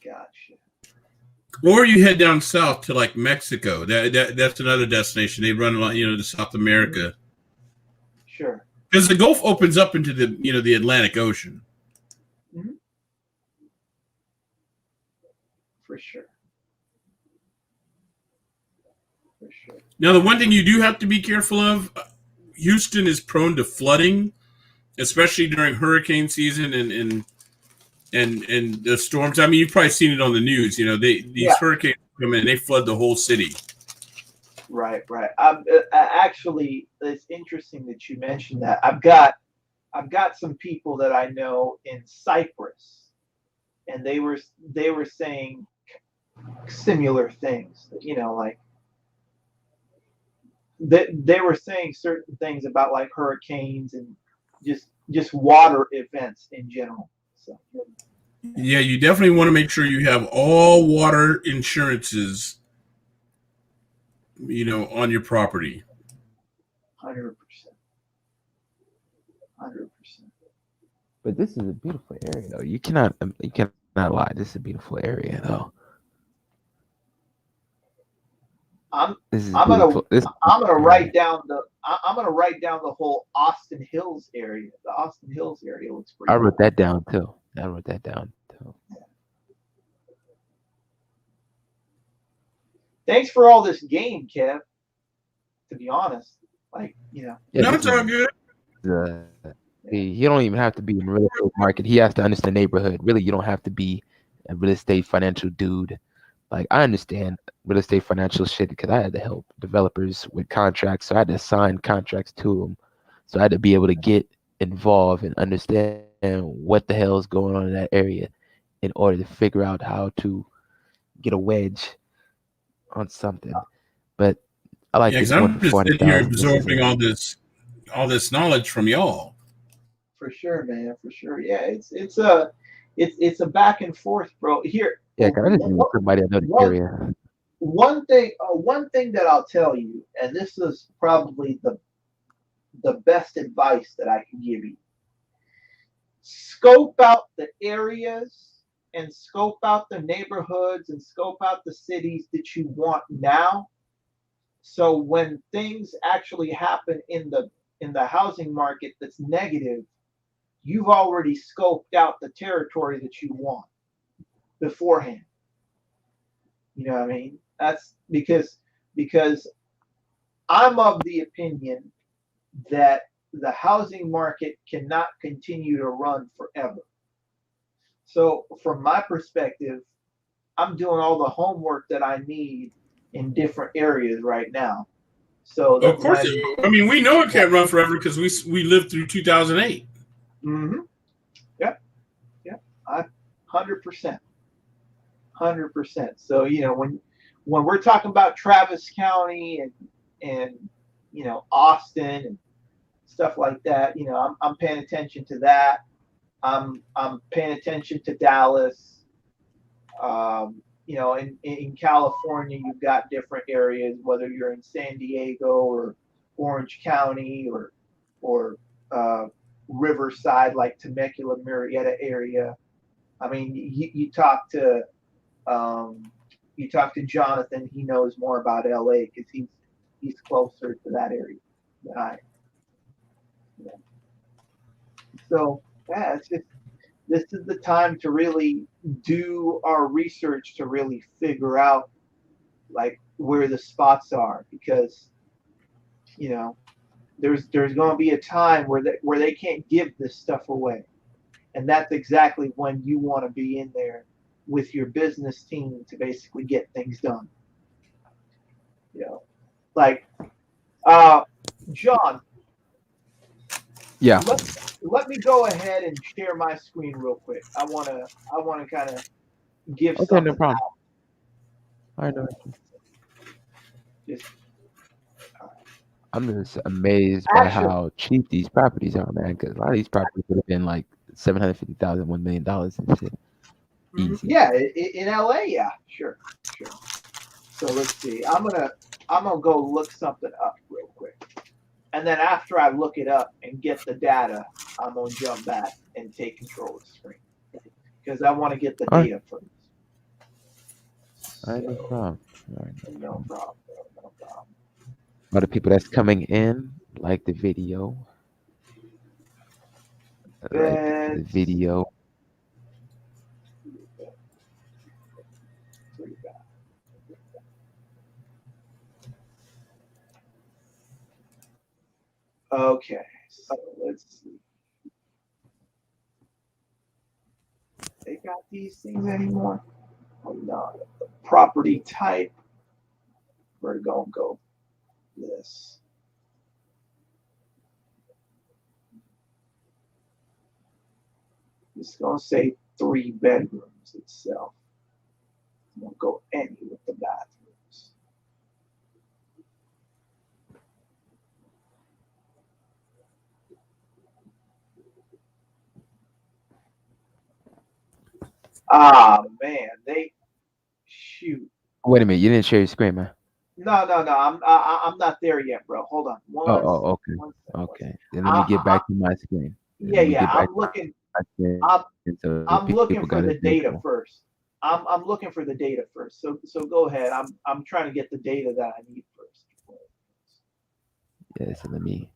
Gotcha. Or you head down south to like Mexico. That's another destination. They run a lot, to South America. Sure. Because the Gulf opens up into the Atlantic Ocean. Mm-hmm. For sure. For sure. Now, the one thing you do have to be careful of, Houston is prone to flooding, especially during hurricane season and the storms. I mean, you've probably seen it on the news. These hurricanes come in, they flood the whole city. Right. Actually, it's interesting that you mentioned that. I've got some people that I know in Cyprus, and they were saying similar things. Like they were saying certain things about like hurricanes and just water events in general. So. Yeah, you definitely want to make sure you have all water insurances, on your property. 100%. 100%. But this is a beautiful area, though. You cannot lie. This is a beautiful area, though. I'm gonna write down the whole Austin Hills area. The Austin Hills area looks pretty. I wrote that down too. Thanks for all this game, Kev. To be honest, Yeah, it's all good. You don't even have to be in the real estate market. He has to understand the neighborhood. Really, you don't have to be a real estate financial dude. Like, I understand real estate financial shit because I had to help developers with contracts. So I had to sign contracts to them. So I had to be able to get involved and understand what the hell is going on in that area in order to figure out how to get a wedge on something. But I like this I'm one just for sitting here 40,000. absorbing all this knowledge from y'all. For sure, man. For sure. Yeah, it's a back and forth, bro. Here. Yeah, I just need somebody I know the area. One thing that I'll tell you, and this is probably the best advice that I can give you. Scope out the areas and scope out the neighborhoods and scope out the cities that you want now. So when things actually happen in the housing market that's negative, you've already scoped out the territory that you want beforehand. You know what I mean? That's because I'm of the opinion that the housing market cannot continue to run forever. So from my perspective, I'm doing all the homework that I need in different areas right now. So of course, we know it can't run forever because we lived through 2008. Mm-hmm. Yep. 100%. 100%. So when we're talking about Travis County and Austin and stuff like that, I'm paying attention to that. I'm paying attention to Dallas. In California, you've got different areas, whether you're in San Diego or Orange County or Riverside, like Temecula, Murrieta area. I mean, you talk to Jonathan. He knows more about LA because he's closer to that area than I am. So yeah, it's just this is the time to really do our research to really figure out like where the spots are because you know there's going to be a time where they can't give this stuff away, and that's exactly when you want to be in there with your business team to basically get things done. You know, like John, Yeah. let me go ahead and share my screen real quick. I wanna kind of give Okay, something no problem. out. I know. Just I'm just amazed by actually, how cheap these properties are, man. Because a lot of these properties would have been like $750,000, $1 million and shit. Easy. yeah, in LA, yeah, sure. So let's see. I'm gonna go look something up real quick, and then after I look it up and get the data, I'm gonna jump back and take control of the screen because I want to get the All right. data first. All right, no So, problem. All right, no no problem. problem. No problem. All the people that's coming in, like the video. Like the Beds. video. Okay, so let's see. They got these things anymore? Oh no. The property type. We're gonna go this. It's gonna say 3 bedrooms itself. Won't go any with the bathrooms. Ah man, they shoot. Wait a minute, you didn't share your screen, man. No. I'm not there yet, bro. Hold on. Oh, okay. One second. Okay. Then let me get back to my screen. Yeah. I'm looking. I'm looking people for got the it. data first. I'm looking for the data first. So go ahead. I'm trying to get the data that I need first. Yeah, so let me.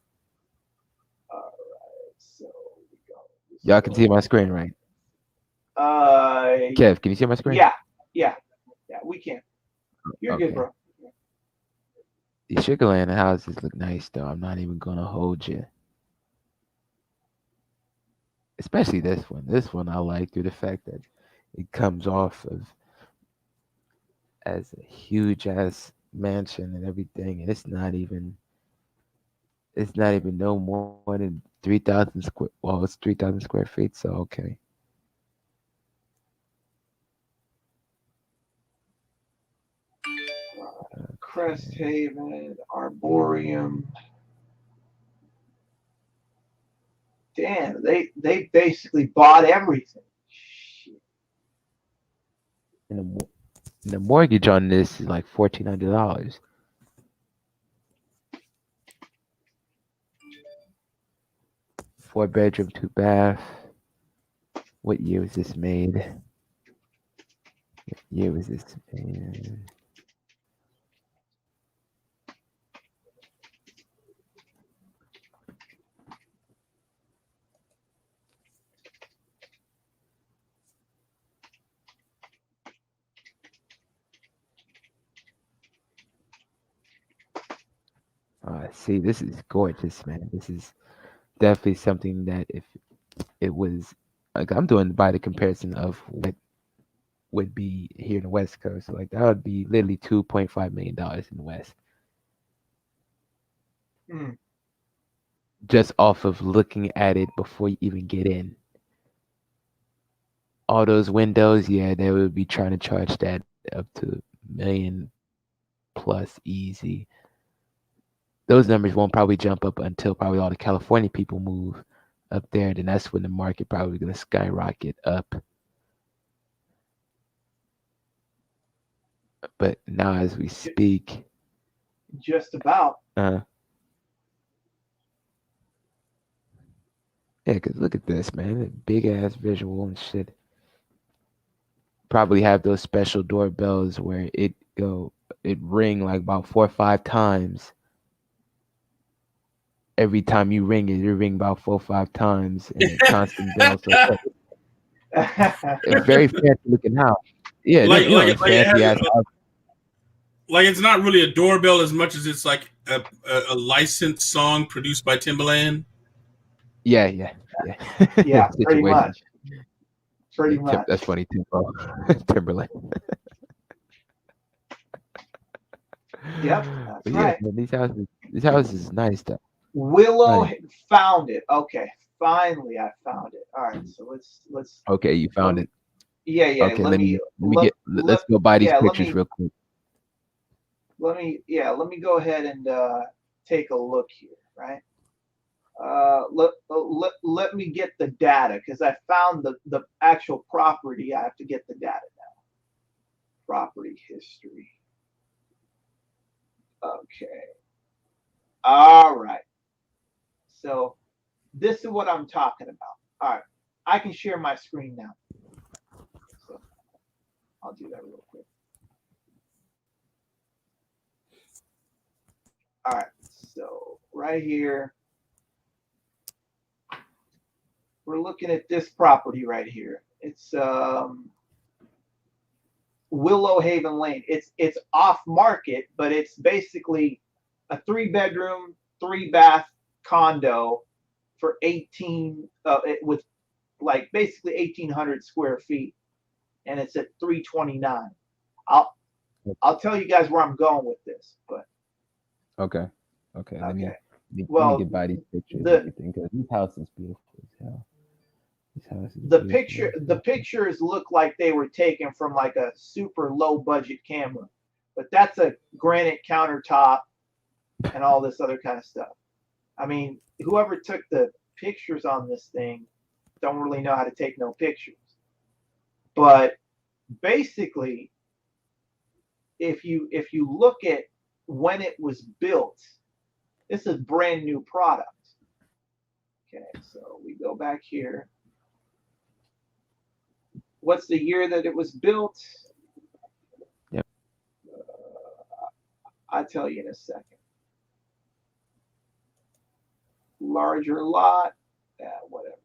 All right. So we go. Y'all can see my screen, right? Kev, can you see my screen? Yeah. We can. You're good, Okay. bro. The Sugarland houses look nice, though. I'm not even gonna hold you. Especially this one. This one I like through the fact that it comes off of as a huge ass mansion and everything, and it's not even no more than 3,000 square. Well, it's 3,000 square feet, so okay. Crest Haven, Arboreum. Damn, they basically bought everything. Shit. And the mortgage on this is like $1,400. Four bedroom, 2 bath. What year was this made? What year was this made? See, this is gorgeous, man. This is definitely something that if it was like I'm doing by the comparison of what would be here in the West Coast, like that would be literally $2.5 million in the West. Just off of looking at it before you even get in. All those windows, yeah, they would be trying to charge that up to $1 million plus easy. Those numbers won't probably jump up until probably all the California people move up there. Then that's when the market probably going to skyrocket up. But now as we speak, just about. Yeah, because look at this, man. Big ass visual and shit. Probably have those special doorbells where it ring like about 4 or 5 times. every time you ring it, you ring about 4 or 5 times and constant bell. So it's very fancy looking house. Yeah, Like you know, like it's like it fancy has as house. like it's not really a doorbell as much as it's like a licensed song produced by Timbaland. Yeah. Yeah, pretty Situation. much. Pretty much. That's funny too, bro. Timberlake. Yep, that's But yeah, right. man, these houses is nice though. Willow Nice. found it. Okay, finally I found it. All right, so let's Okay, you found it. yeah. Okay, let's go buy these yeah, pictures real quick. let me go ahead and take a look here, right? Let me get the data because I found the actual property. I have to get the data now. Property history. Okay. All right. So this is what I'm talking about. All right. I can share my screen now. So I'll do that real quick. All right. So right here, we're looking at this property right here. It's Willow Haven Lane. It's off market, but it's basically a 3-bedroom, 3-bath condo for 18 with like basically 1,800 square feet, and it's at 329. I'll tell you guys where I'm going with this, but Okay. Let me Well, get by these pictures and the- everything because this house is beautiful as hell. This house is the beautiful. the pictures look like they were taken from like a super low budget camera, but that's a granite countertop and all this other kind of stuff. I mean, whoever took the pictures on this thing don't really know how to take no pictures. But basically, if you look at when it was built, this is brand new product. Okay, so we go back here. What's the year that it was built? Yep. I'll tell you in a second. Larger lot, whatever.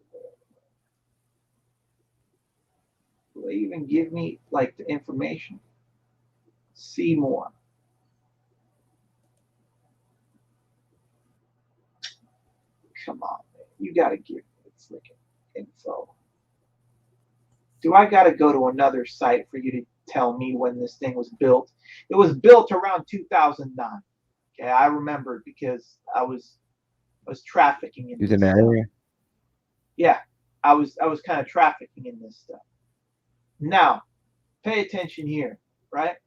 Will they even give me like the information? See more. Come on, man. You gotta give me the freaking info. Do I gotta go to another site for you to tell me when this thing was built? It was built around 2009. Okay, I remember because I was trafficking in He's this in that stuff. area. Yeah, I was kind of trafficking in this stuff. Now, pay attention here, right?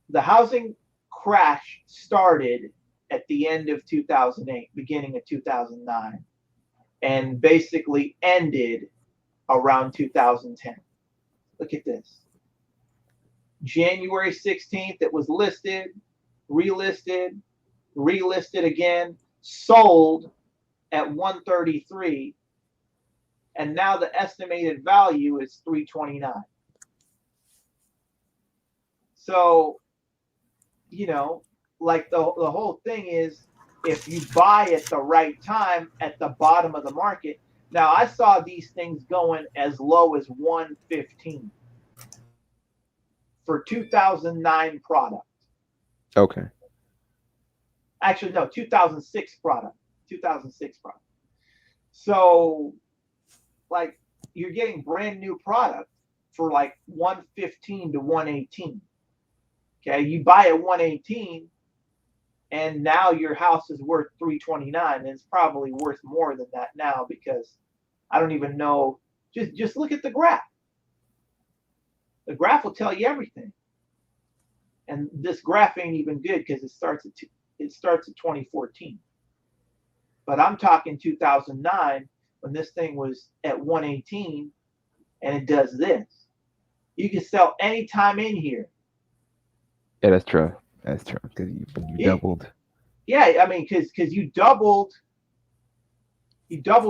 The housing crash started at the end of 2008, beginning of 2009, and basically ended around 2010. Look at this. January 16th, it was listed, relisted again, sold at 133, and now the estimated value is 329. So, you know, like the whole thing is if you buy at the right time at the bottom of the market. Now I saw these things going as low as 115 for 2009 product. Okay. Actually, no, 2006 product. 2006 product. So, like, you're getting brand new product for like 115 to 118. Okay, you buy at 118, and now your house is worth 329, and it's probably worth more than that now because I don't even know. Just look at the graph. The graph will tell you everything. And this graph ain't even good because it starts at 2014. But I'm talking 2009 when this thing was at 118, and it does this. You can sell anytime in here. Yeah, that's true. That's true because you doubled. Yeah, I mean, because you doubled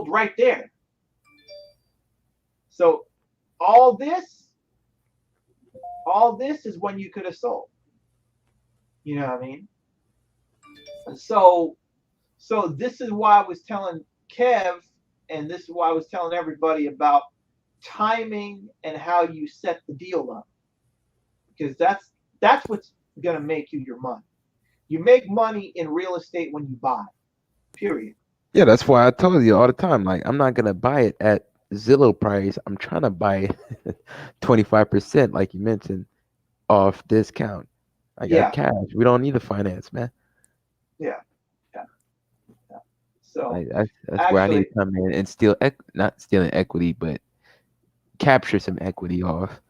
right there. So all this is when you could have sold. You know what I mean? So So this is why I was telling Kev, and this is why I was telling everybody about timing and how you set the deal up, because that's what's going to make you your money. You make money in real estate when you buy, period. Yeah, that's why I told you all the time. Like, I'm not gonna buy it at Zillow price. I'm trying to buy it 25%, like you mentioned, off discount. I got Yeah, cash. We don't need the finance, man. yeah, yeah, yeah. So Like, that's where I need actually, to come in and steal, not stealing equity, but capture some equity off.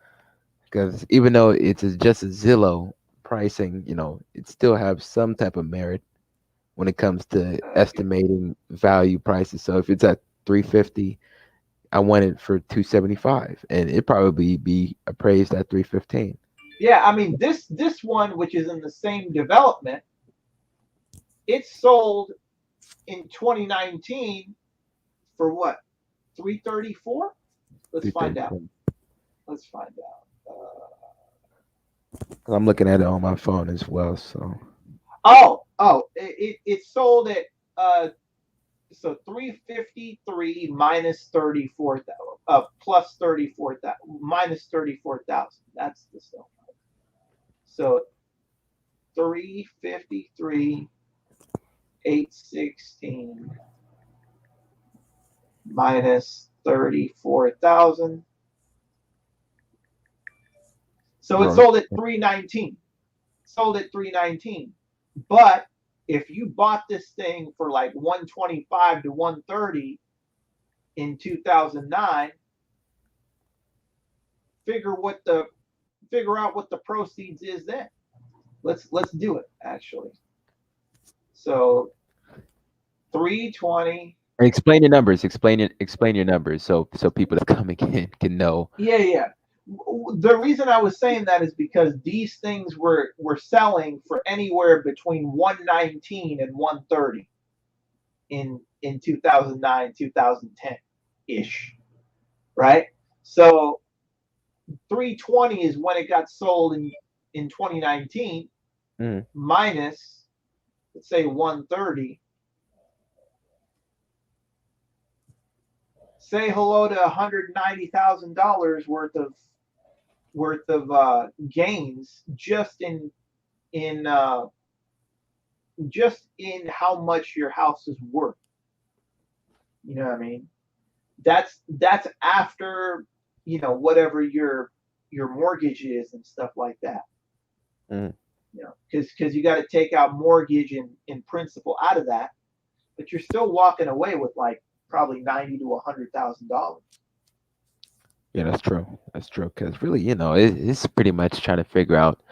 Because even though just a Zillow pricing, it still have some type of merit when it comes to estimating value prices. So if it's at 350, I want it for 275, and it probably be appraised at 315. yeah, I mean this one, which is in the same development, it sold in 2019 for what? 334? Let's find out. 334. Let's find out. 'Cause I'm looking at it on my phone as well. So It sold at so 353 minus 34,000 plus 34,000 minus 34,000. That's the sale price. So 353 816 minus 34,000. So it Right. sold at 319. Sold at 319. But if you bought this thing for like 125 to 130 in 2009, figure out what the proceeds is then. Let's do it actually. So 320. And explain your numbers. Explain your numbers so people that are coming in can know. Yeah. The reason I was saying that is because these things were selling for anywhere between 119 and 130 in 2009, 2010 ish, right? So 320 is when it got sold in 2019, minus, let's say 130. Say hello to $190,000 worth of gains just in how much your house is worth. You know what I mean? That's after whatever your mortgage is and stuff like that. Because you got to take out mortgage and principal out of that, but you're still walking away with like probably $90,000 to $100,000. Yeah, that's true. That's true. Because really, it's pretty much trying to figure out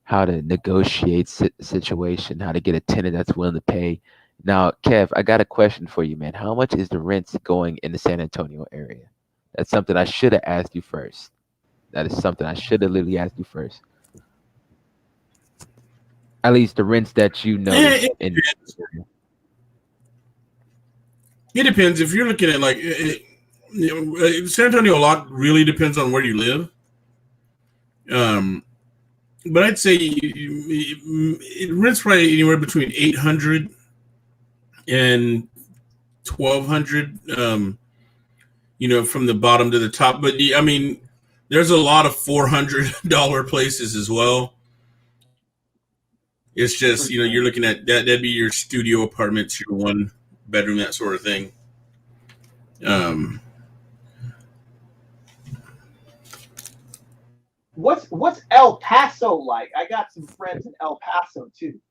how to negotiate situation, how to get a tenant that's willing to pay. Now, Kev, I got a question for you, man. How much is the rents going in the San Antonio area? That's something I should have asked you first. That is something I should have literally asked you first. At least the rents that you know. It depends. If you're looking at like San Antonio, a lot really depends on where you live. But I'd say it rents probably anywhere between 800 and 1,200. From the bottom to the top. But I mean, there's a lot of $400 places as well. It's just you're looking at that. That'd be your studio apartments, your one bedroom, that sort of thing. What's El Paso like? I got some friends in El Paso too.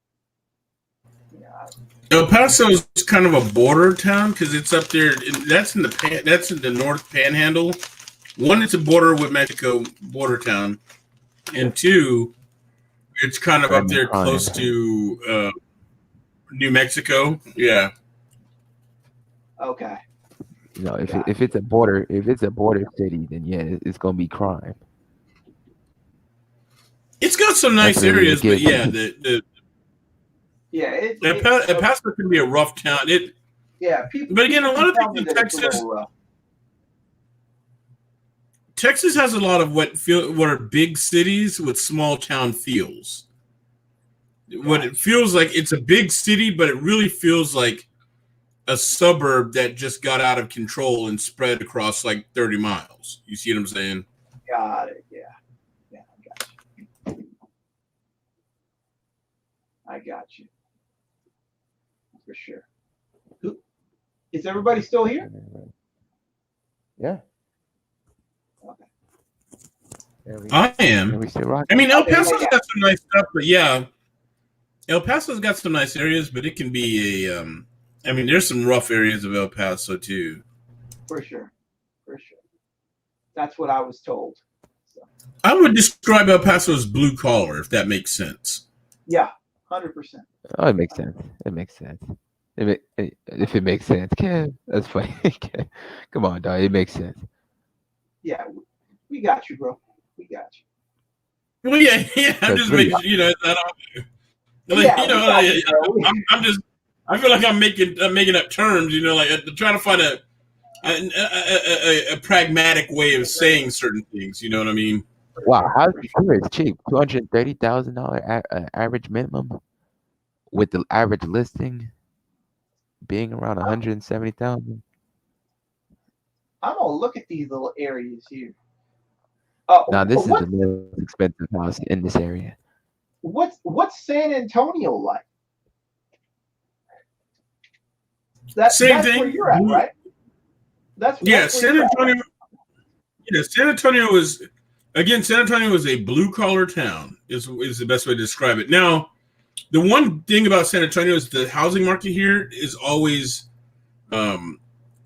Yeah. El Paso is kind of a border town because it's up there. That's in the North Panhandle. One, it's a border with Mexico, border town, and two, it's kind of up there close to New Mexico. Yeah. Okay. If it's a border city, then yeah, it's gonna be crime. It's got some nice areas, but yeah, El Paso can be a rough town. But again, a lot of things in Texas has a lot of what are big cities with small town feels. what it feels like. It's a big city, but it really feels like a suburb that just got out of control and spread across like 30 miles. You see what I'm saying? Got it. Yeah. Yeah, I got you. For sure. Who is everybody still here? Yeah. Okay. I am. We still rock. I mean, El Okay, Paso's yeah. got some nice stuff, but yeah, El Paso's got some nice areas, but it can be a. I mean, there's some rough areas of El Paso too. For sure. For sure. That's what I was told. So, I would describe El Paso as blue collar, if that makes sense. yeah, 100%. Oh, it makes sense. It makes sense. If it makes sense, Kev, that's funny. Come on, dog. It makes sense. Yeah, we got you, bro. We got you. Well, yeah. I'm That's just really- making, you know, I don't, like, Yeah, you know, we got you, bro. I'm just. I feel like I'm making up terms, you know, like trying to find a pragmatic way of saying certain things. You know what I mean? Wow, how's it's cheap? $230,000 average minimum, with the average listing being around 170,000. I'm gonna look at these little areas here. Oh, Now this is what, the most expensive house in this area. what's San Antonio like? Same That's thing. where you're at, right? That's where San you're at, Antonio. right? Yeah, San Antonio is a blue collar town. Is the best way to describe it. Now, the one thing about San Antonio is the housing market here is always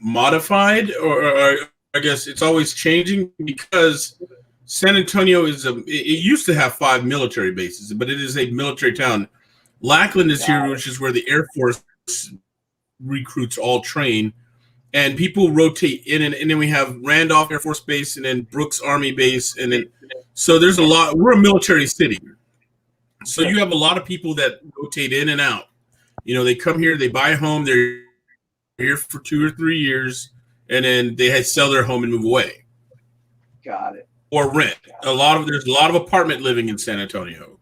modified, or I guess it's always changing, because San Antonio it used to have 5 military bases, but it is a military town. Lackland is here, which is where the Air Force recruits all train, and people rotate in, and then we have Randolph Air Force Base, and then Brooks Army Base, and then so there's a lot. We're a military city, so you have a lot of people that rotate in and out. You know, they come here, they buy a home, they're here for 2 or 3 years, and then they sell their home and move away. Got it. Or rent. There's a lot of apartment living in San Antonio.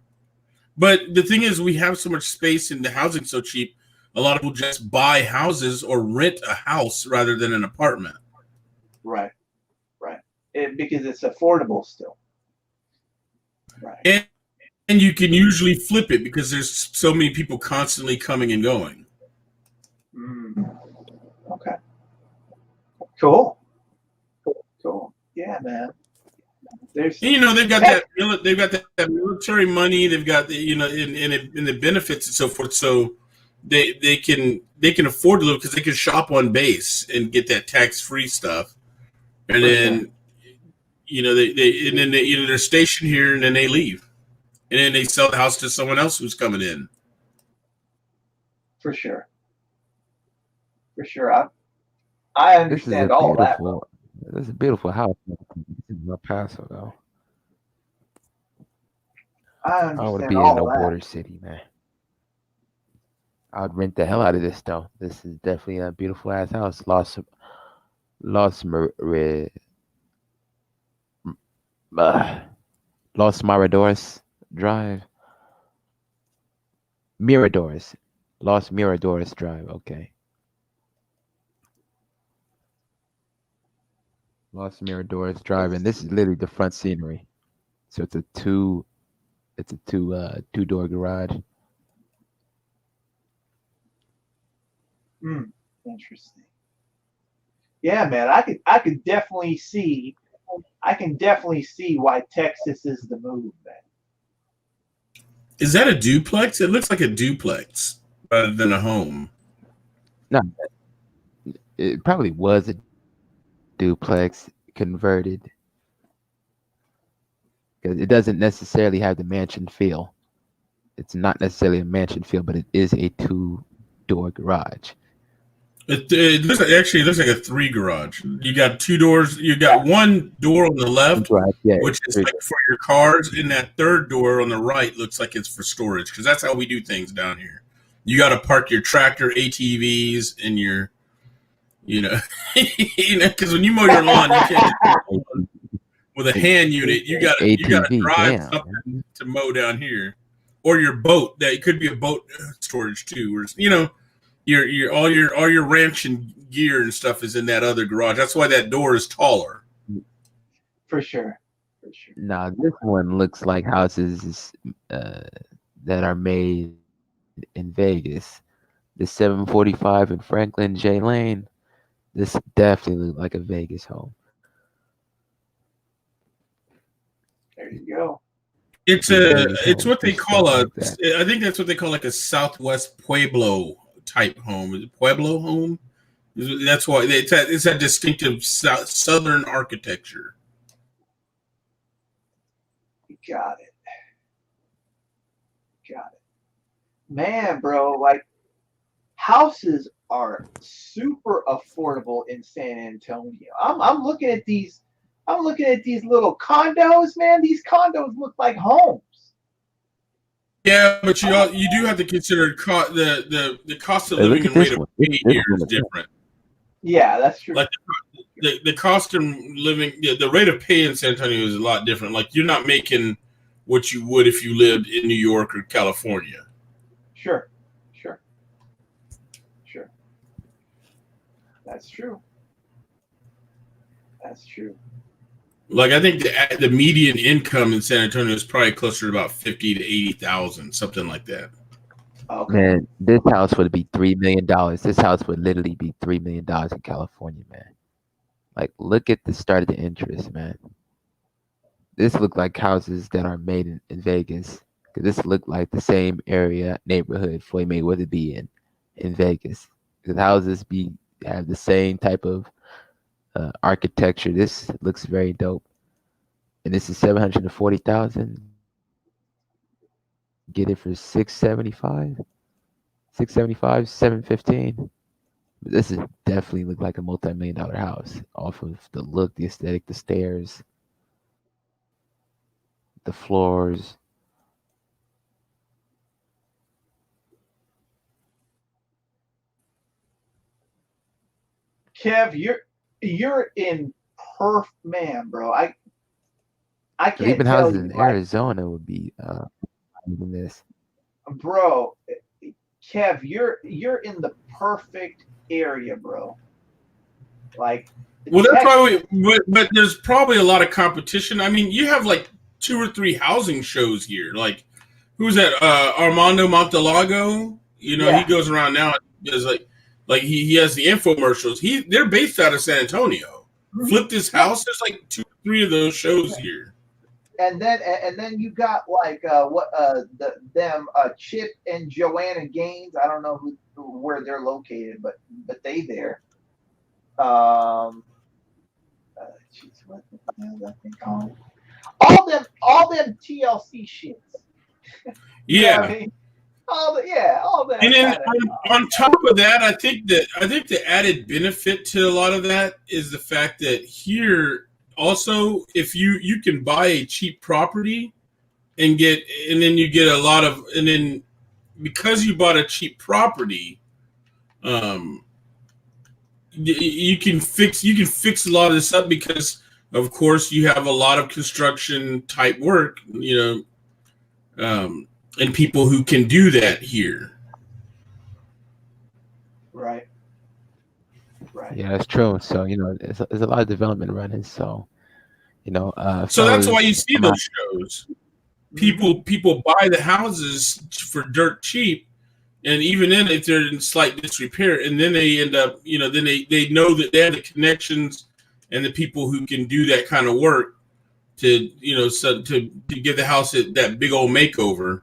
But the thing is, we have so much space and the housing's so cheap, a lot of people just buy houses or rent a house rather than an apartment. Right. Because it's affordable still. Right. And you can usually flip it because there's so many people constantly coming and going. Okay. Cool. Yeah, man. There's, And, you know, they've got that military money. They've got in the benefits and so forth. So they can afford to live because they can shop on base and get that tax-free stuff. And then they're stationed here and then they leave, and then they sell the house to someone else who's coming in. For sure. I understand all that. This is a beautiful house in El Paso, though. I I would understand be in all no that. border city, man. I'd rent the hell out of this, though. This is definitely a beautiful ass house. Los Miradores Drive. Los Miradores Drive. Okay. Los Miradores Drive, and this is literally the front scenery. So it's a two-door garage. Interesting. Yeah, man. I can definitely see why Texas is the move, man. Is that a duplex? It looks like a duplex rather than a home. No, it probably was a duplex converted, because it doesn't necessarily have the mansion feel. It's not necessarily a mansion feel, but it is a two-door garage. It looks like a 3 garage. You got 2 doors. You got one door on the left, which is like for your cars, and that third door on the right looks like it's for storage, because that's how we do things down here. You got to park your tractor, ATVs, and your, because when you mow your lawn, you can't with a hand unit. You got to drive something to mow down here, or your boat. That it could be a boat storage too, or you know, your all your ranch and gear and stuff is in that other garage. That's why that door is taller. For sure. For sure. Now this one looks like houses that are made in Vegas. The 745 in Franklin J Lane. This definitely looks like a Vegas home. There you go. It's A a Vegas it's home, what they just call stuff a. like that. I think that's what they call like a Southwest Pueblo type home. Is it Pueblo home? That's why it's a distinctive southern architecture. You got it. Got it. Man, bro, like houses are super affordable in San Antonio. I'm looking at these. I'm looking at these little condos, man. These condos look like homes. Yeah, but you do have to consider the cost of Hey, look living at and rate this of one. pay This here one is is different. Yeah, that's true. Like the cost of living, the rate of pay in San Antonio is a lot different. Like you're not making what you would if you lived in New York or California. Sure. That's true. That's true. Like I think the median income in San Antonio is probably closer to about 50 to 80,000, something like that. Okay. Man, this house would be $3 million. This house would literally be $3 million in California, man. Like, look at the start of the interest, man. This look like houses that are made in Vegas. Cause this look like the same area neighborhood Floyd Mayweather be in Vegas. Because houses have the same type of architecture. This looks very dope. And this is 740,000. Get it for 675. 675, 715. This is definitely look like a multi-million dollar house off of the look, the aesthetic, the stairs, the floors. Kev, you're in man, bro. I 'Cause can't even tell houses you, in like, Arizona would be even this. bro. Kev, you're in the perfect area, bro. Like, Well, that's Texas- probably, but there's probably a lot of competition. I mean, you have like 2 or 3 housing shows here. Like, who's that? Armando Montelago. You know, Yeah. he goes around now. Does like he has the infomercials. They're based out of San Antonio. Flipped his house. There's like 2 or 3 of those shows here. and then you got like Chip and Joanna Gaines. I don't know where they're located, but they there. Jeez, what the hell that thing called? All them TLC shits. You know Yeah. what I mean? All that. And then kinda- on top of that, I think the added benefit to a lot of that is the fact that here also, if you can buy a cheap property and then you get a lot of, and then because you bought a cheap property, you can fix a lot of this up because of course you have a lot of construction type work, you know, and people who can do that here. Right. Yeah, that's true. So, you know, there's a lot of development running. So, you know, So that's why fellas, you see I'm out. those shows. People buy the houses for dirt cheap, and even then, if they're in slight disrepair, and then they end up, you know, then they know that they have the connections and the people who can do that kind of work to, you know, so to give the house that big old makeover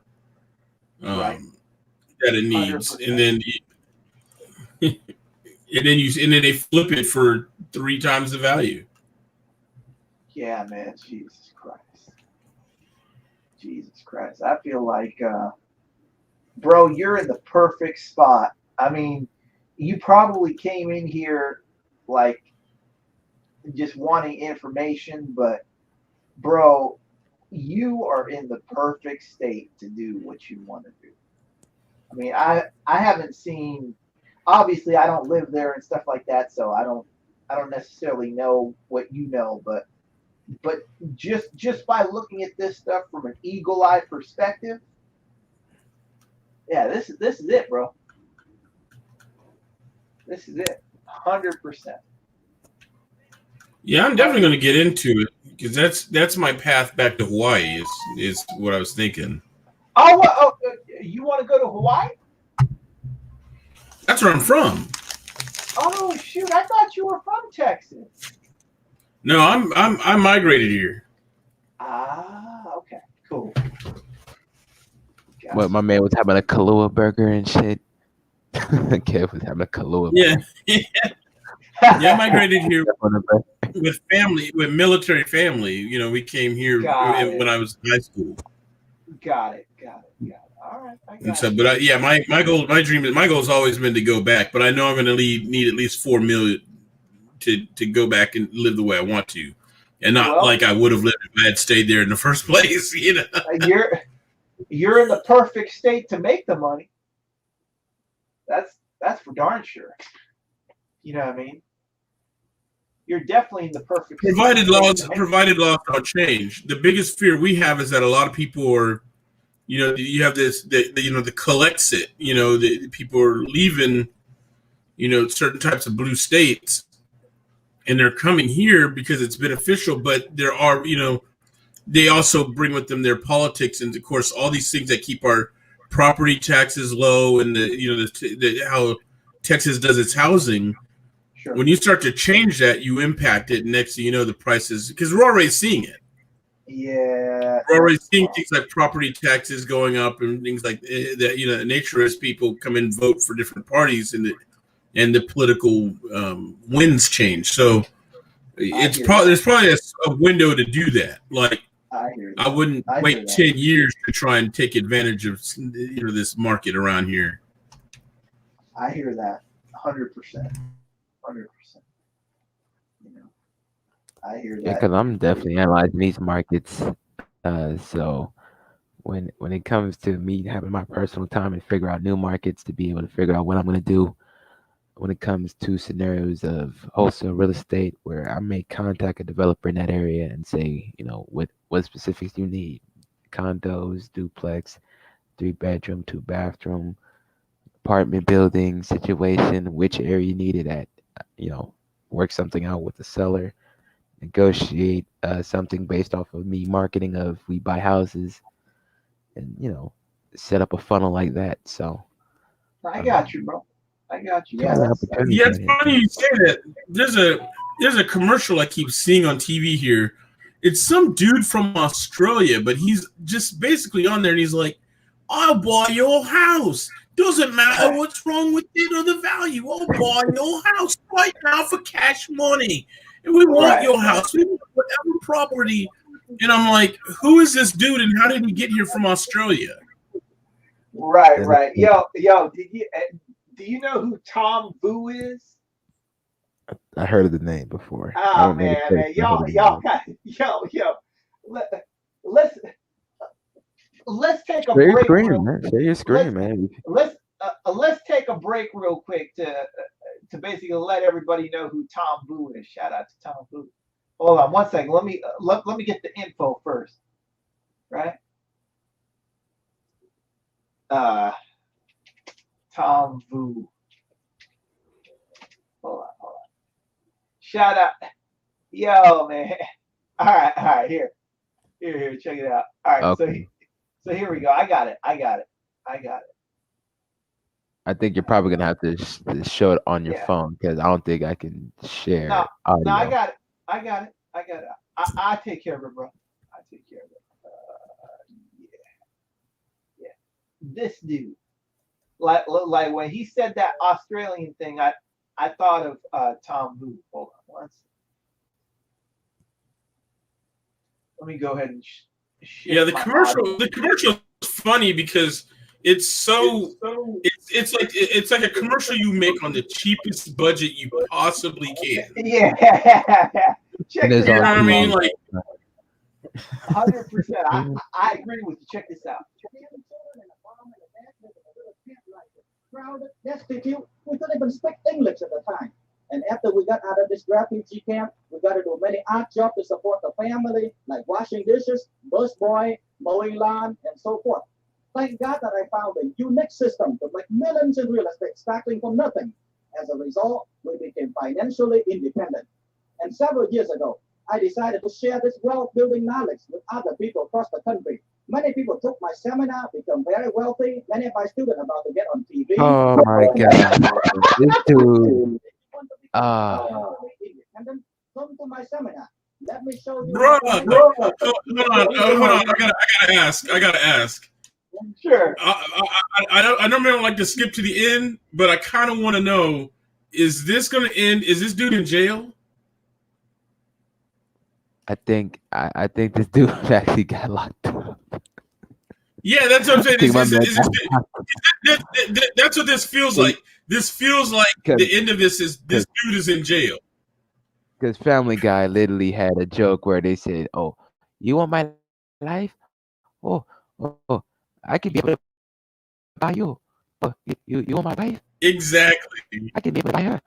Right. that it needs, 100%. and then and then they flip it for 3 times the value. Yeah, man. Jesus Christ. I feel like, bro, you're in the perfect spot. I mean, you probably came in here like just wanting information, but bro, you are in the perfect state to do what you want to do. I mean, I haven't seen, obviously I don't live there and stuff like that, so I don't necessarily know what you know, but just by looking at this stuff from an eagle-eye perspective, Yeah, this is it, bro. This is it. 100%. Yeah, I'm definitely going to get into it because that's my path back to Hawaii. Is what I was thinking. Oh, you want to go to Hawaii? That's where I'm from. Oh shoot! I thought you were from Texas. No, I migrated here. Ah, okay, cool. What my man was having a Kahlua burger and shit. Kev was having a Kahlua. Yeah, yeah, I migrated here burger. with family, with military family. You know, we came here when I was in high school. Got it. All right, I got And so, it. but my goal, my goal has always been to go back. But I know I'm going to need at least $4 million to go back and live the way I want to, and not like I would have lived if I had stayed there in the first place. You know, you're in the perfect state to make the money. That's for darn sure. You know what I mean? You're definitely in the perfect provided laws don't change. The biggest fear we have is that a lot of people are, you know, you have this, the Collexit, you know, the people are leaving, you know, certain types of blue states, and they're coming here because it's beneficial. But there are, you know, they also bring with them their politics, and of course, all these things that keep our property taxes low, and how Texas does its housing. Sure. When you start to change that, you impact it. Next thing you know, the prices, because we're already seeing it. Yeah. We're already seeing things like property taxes going up and things like that. You know, naturist people come and vote for different parties, and the political winds change. So there's probably a window to do that. Like I wouldn't wait 10 years to try and take advantage of, you know, this market around here. I hear that 100%. 100%. You know, I hear that. Yeah, because I'm definitely analyzing these markets. So when it comes to me having my personal time and figure out new markets to be able to figure out what I'm going to do when it comes to scenarios of wholesale real estate, where I may contact a developer in that area and say, you know, what specifics you need: condos, duplex, 3-bedroom, 2-bathroom, apartment building situation, which area you need it at, you know, work something out with the seller, negotiate something based off of me marketing of we buy houses, and, you know, set up a funnel like that. So I got you, bro. I got you. Yeah, it's funny you say that. There's a commercial I keep seeing on TV here. It's some dude from Australia, but he's just basically on there, and he's like, "I'll buy your house. Doesn't matter what's wrong with it or the value. I'll buy your house right now for cash money. And we want your house. We want whatever property." And I'm like, who is this dude, and how did he get here from Australia? Right. Yo, do you know who Tom Vu is? I heard of the name before. Oh man, y'all, let's take a break. Share your screen, man. Let's take a break real quick to basically let everybody know who Tom Vu is. Shout out to Tom Vu. Hold on one second. Let me get the info first. Right. Tom Vu. Hold on. Shout out. Yo, man. All right. Here. Check it out. All right. Okay. So here we go. I got it. I think you're probably gonna have to show it on your phone, because I don't think I can share. No, I got it. I take care of it, bro. I take care of it. Yeah. This dude, like when he said that Australian thing, I thought of Tom Vu. Hold on once. Let me go ahead and the commercial is funny because it's it's like a commercial you make on the cheapest budget you possibly can. Yeah. You know what I mean? Like 100%. I agree with you. Check this out. Yes, you. We couldn't even speak English at the time. And after we got out of this refugee camp, we got to do many odd jobs to support the family, like washing dishes, busboy, mowing lawn, and so forth. Thank God that I found a unique system to make millions in real estate starting from nothing. As a result, we became financially independent. And several years ago, I decided to share this wealth building knowledge with other people across the country. Many people took my seminar, become very wealthy. Many of my students are about to get on TV. Oh my God, this dude. Independent, come to my seminar. Let me show you. Bruh, hold on. I gotta ask. Sure. I normally don't like to skip to the end, but I kind of want to know: is this going to end? Is this dude in jail? I think this dude actually got locked up. Yeah, that's what I'm saying. Think my man That's what this feels like. This feels like the Because- end of this is this dude is in jail. Because Family Guy literally had a joke where they said, "Oh, you want my life? Oh, I could be able to buy you. Oh, you want my wife? Exactly. I could be able to buy her."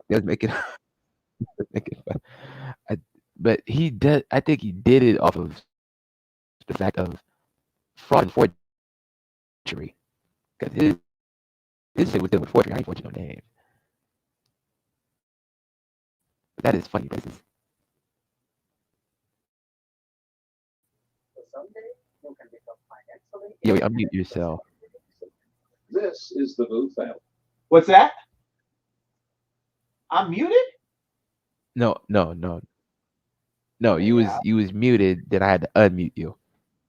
They was making, fun. But he does. I think he did it off of the fact of fraud and forgery. Because his shit was done with forgery. I ain't forging no name. But that is funny. This is Someday you can become financially unmute yourself. This is the Boo family. What's that? I'm muted? No. You was muted. Then I had to unmute you.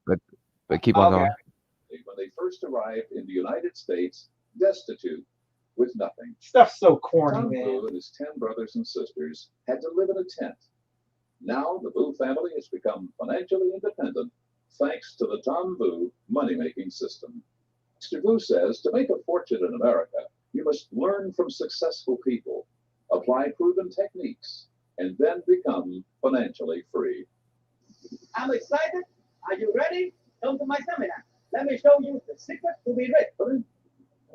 But keep on Okay. going. When they first arrived in the United States, destitute, with nothing, Stuff's so corny, Tom man. Boo and his 10 brothers and sisters had to live in a tent. Now the Boo family has become financially independent thanks to the Tom Boo money-making system. Mr. Boo says to make a fortune in America, you must learn from successful people, apply proven techniques, and then become financially free. I'm excited. Are you ready? Come to my seminar. Let me show you the secret to be rich.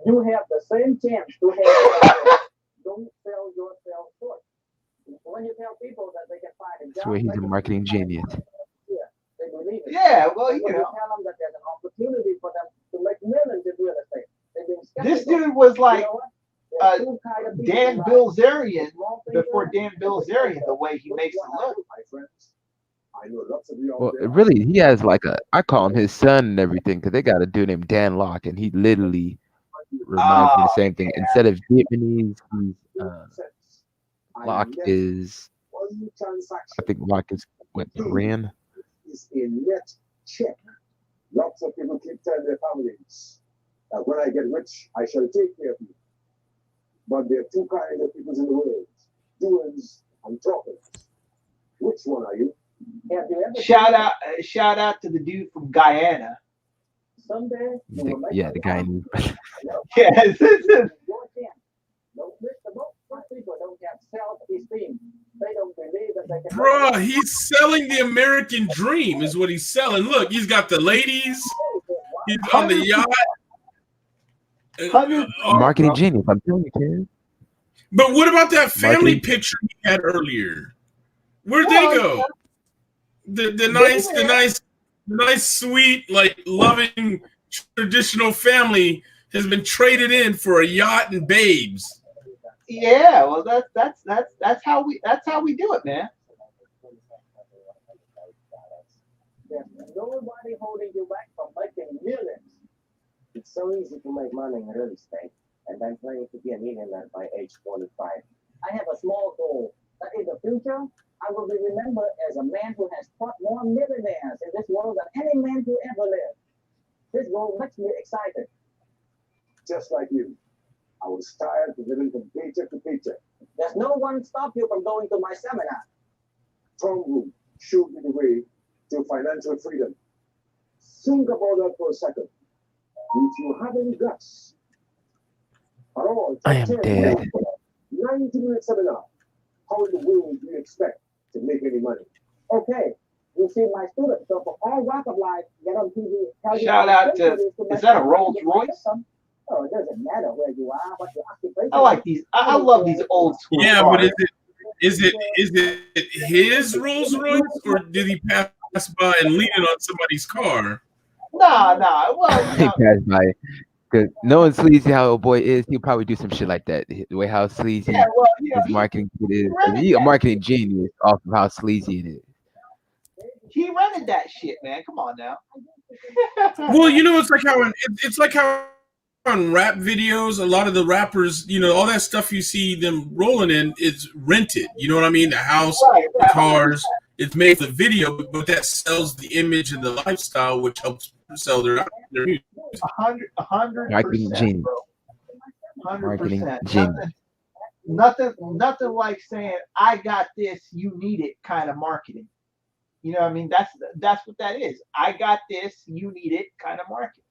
You have the same chance to have. Don't sell yourself short. When you tell people that they can find a I job, swear he's a marketing genius. they believe it. Yeah, well, When you you know, tell them that there's an opportunity for them to make millions in real estate, they've been this skeptical. dude was You like know what? There's two kind of people Dan in life. Bilzerian Small thinker before Dan Bilzerian, the way he Which makes one it are look. you, My friends, I know lots of you out Well, there. really, he has like I call him his son and everything because they got a dude named Dan Locke, and he literally reminds me of the same thing. Instead of Vietnamese, he's Locke is. I think Locke is what, Korean. Is a net check. Lots of people keep telling their families that when I get rich, I shall take care of you. But there are two kinds of people in the world, doers and talkers. Which one are you? Have you ever Shout out to the dude from Guyana. someday you will make Yeah, a the guy. lot. Yes, this is Your chance. Don't miss the boat. Most people don't have self-esteem. They don't believe that they can. Bruh, he's selling the American dream, is what he's selling. Look, he's got the ladies, he's on the yacht. Marketing genius. I'm telling you, Ken. But what about that family Marketing- picture he had earlier? Where'd they go? The nice, sweet, like loving traditional family has been traded in for a yacht and babes. yeah. Well, that's how we do it, man. There's nobody holding you back from making millions. It's so easy to make money in real estate, and I'm planning to be a millionaire by age 45. I have a small goal that in the future, I will be remembered as a man who has taught more millionaires in this world than any man who ever lived. This goal makes me excited. Just like you. I was tired of living from paycheck to paycheck. There's no one stop you from going to my seminar. Tom Boo showed me the way to financial freedom. Think about that for a second. If you have any guts at all, I am dead. 90-minute seminar. How in the world do you expect to make any money? Okay, you see my students, so for all walk of life, get on TV, tell you Shout how out to- simple it is that a make Rolls money. Royce? Oh, it doesn't matter where you are, what your occupation I like these. I love these old school Yeah, cars. but is it his Rolls Royce, or did he pass by and lean it on somebody's car? Nah. Well, He passed by. Cause knowing sleazy how old boy is, he'll probably do some shit like that. The way how sleazy yeah. Well, his marketing shit is. I mean, rented he a that. marketing genius off of how sleazy it is. He rented that shit, man. Come on now. Well, you know, it's like how on rap videos, a lot of the rappers, you know, all that stuff you see them rolling in, it's rented. You know what I mean? The house, Right. the cars. It's made for the video, but that sells the image and the lifestyle, which helps sell their music. 100%, Marketing genius. bro. Marketing 100%. genius. Nothing like saying I got this, you need it kind of marketing. You know what I mean? That's what that is. I got this, you need it kind of marketing.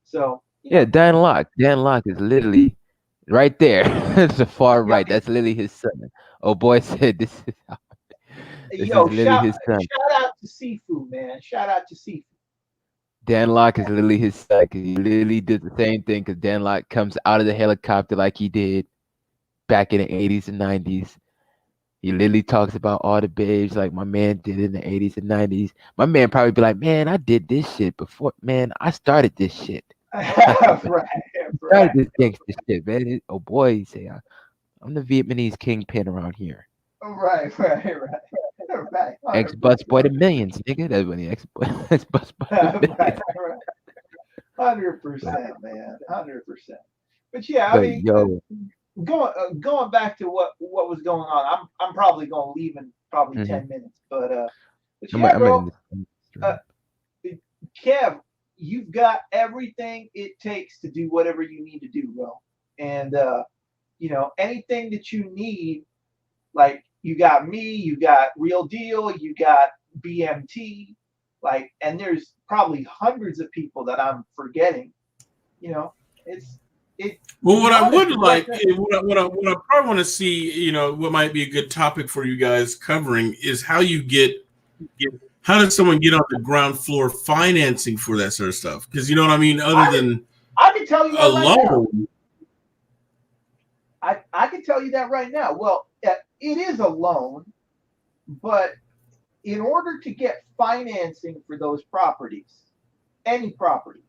So Yeah, Dan Locke. Dan Locke is literally right there. It's the far Yeah. right. That's literally his son. Oh boy said this is how, this yo, is literally his son. shout out to Seafood, man. Shout out to Seafood. Dan Locke is literally his son because he literally did the same thing because Dan Locke comes out of the helicopter like he did back in the 80s and 90s. He literally talks about all the babes like my man did in the 80s and 90s. My man probably be like, man, I did this shit before. Man, I started this shit. Started this gangster shit, man. Oh boy, he say, I'm the Vietnamese kingpin around here. Right. Ex bus boy to millions, nigga. That's when he ex bus boy to millions. 100%, man. 100%. But yeah, I But mean, yo, going back to what was going on, I'm probably going to leave in probably Mhm. 10 minutes. But I'm yeah, bro, in this. Kev, you've got everything it takes to do whatever you need to do, bro. And you know, anything that you need, like you got me, you got Real Deal, you got BMT, like, and there's probably hundreds of people that I'm forgetting. You know, Well, what I would like, honestly, what I probably want to see, you know, what might be a good topic for you guys covering is how you how does someone get on the ground floor financing for that sort of stuff? Because you know what I mean. Other than I can tell you a that right now. loan, I can tell you that right now. Well, it is a loan, but in order to get financing for those properties, any properties,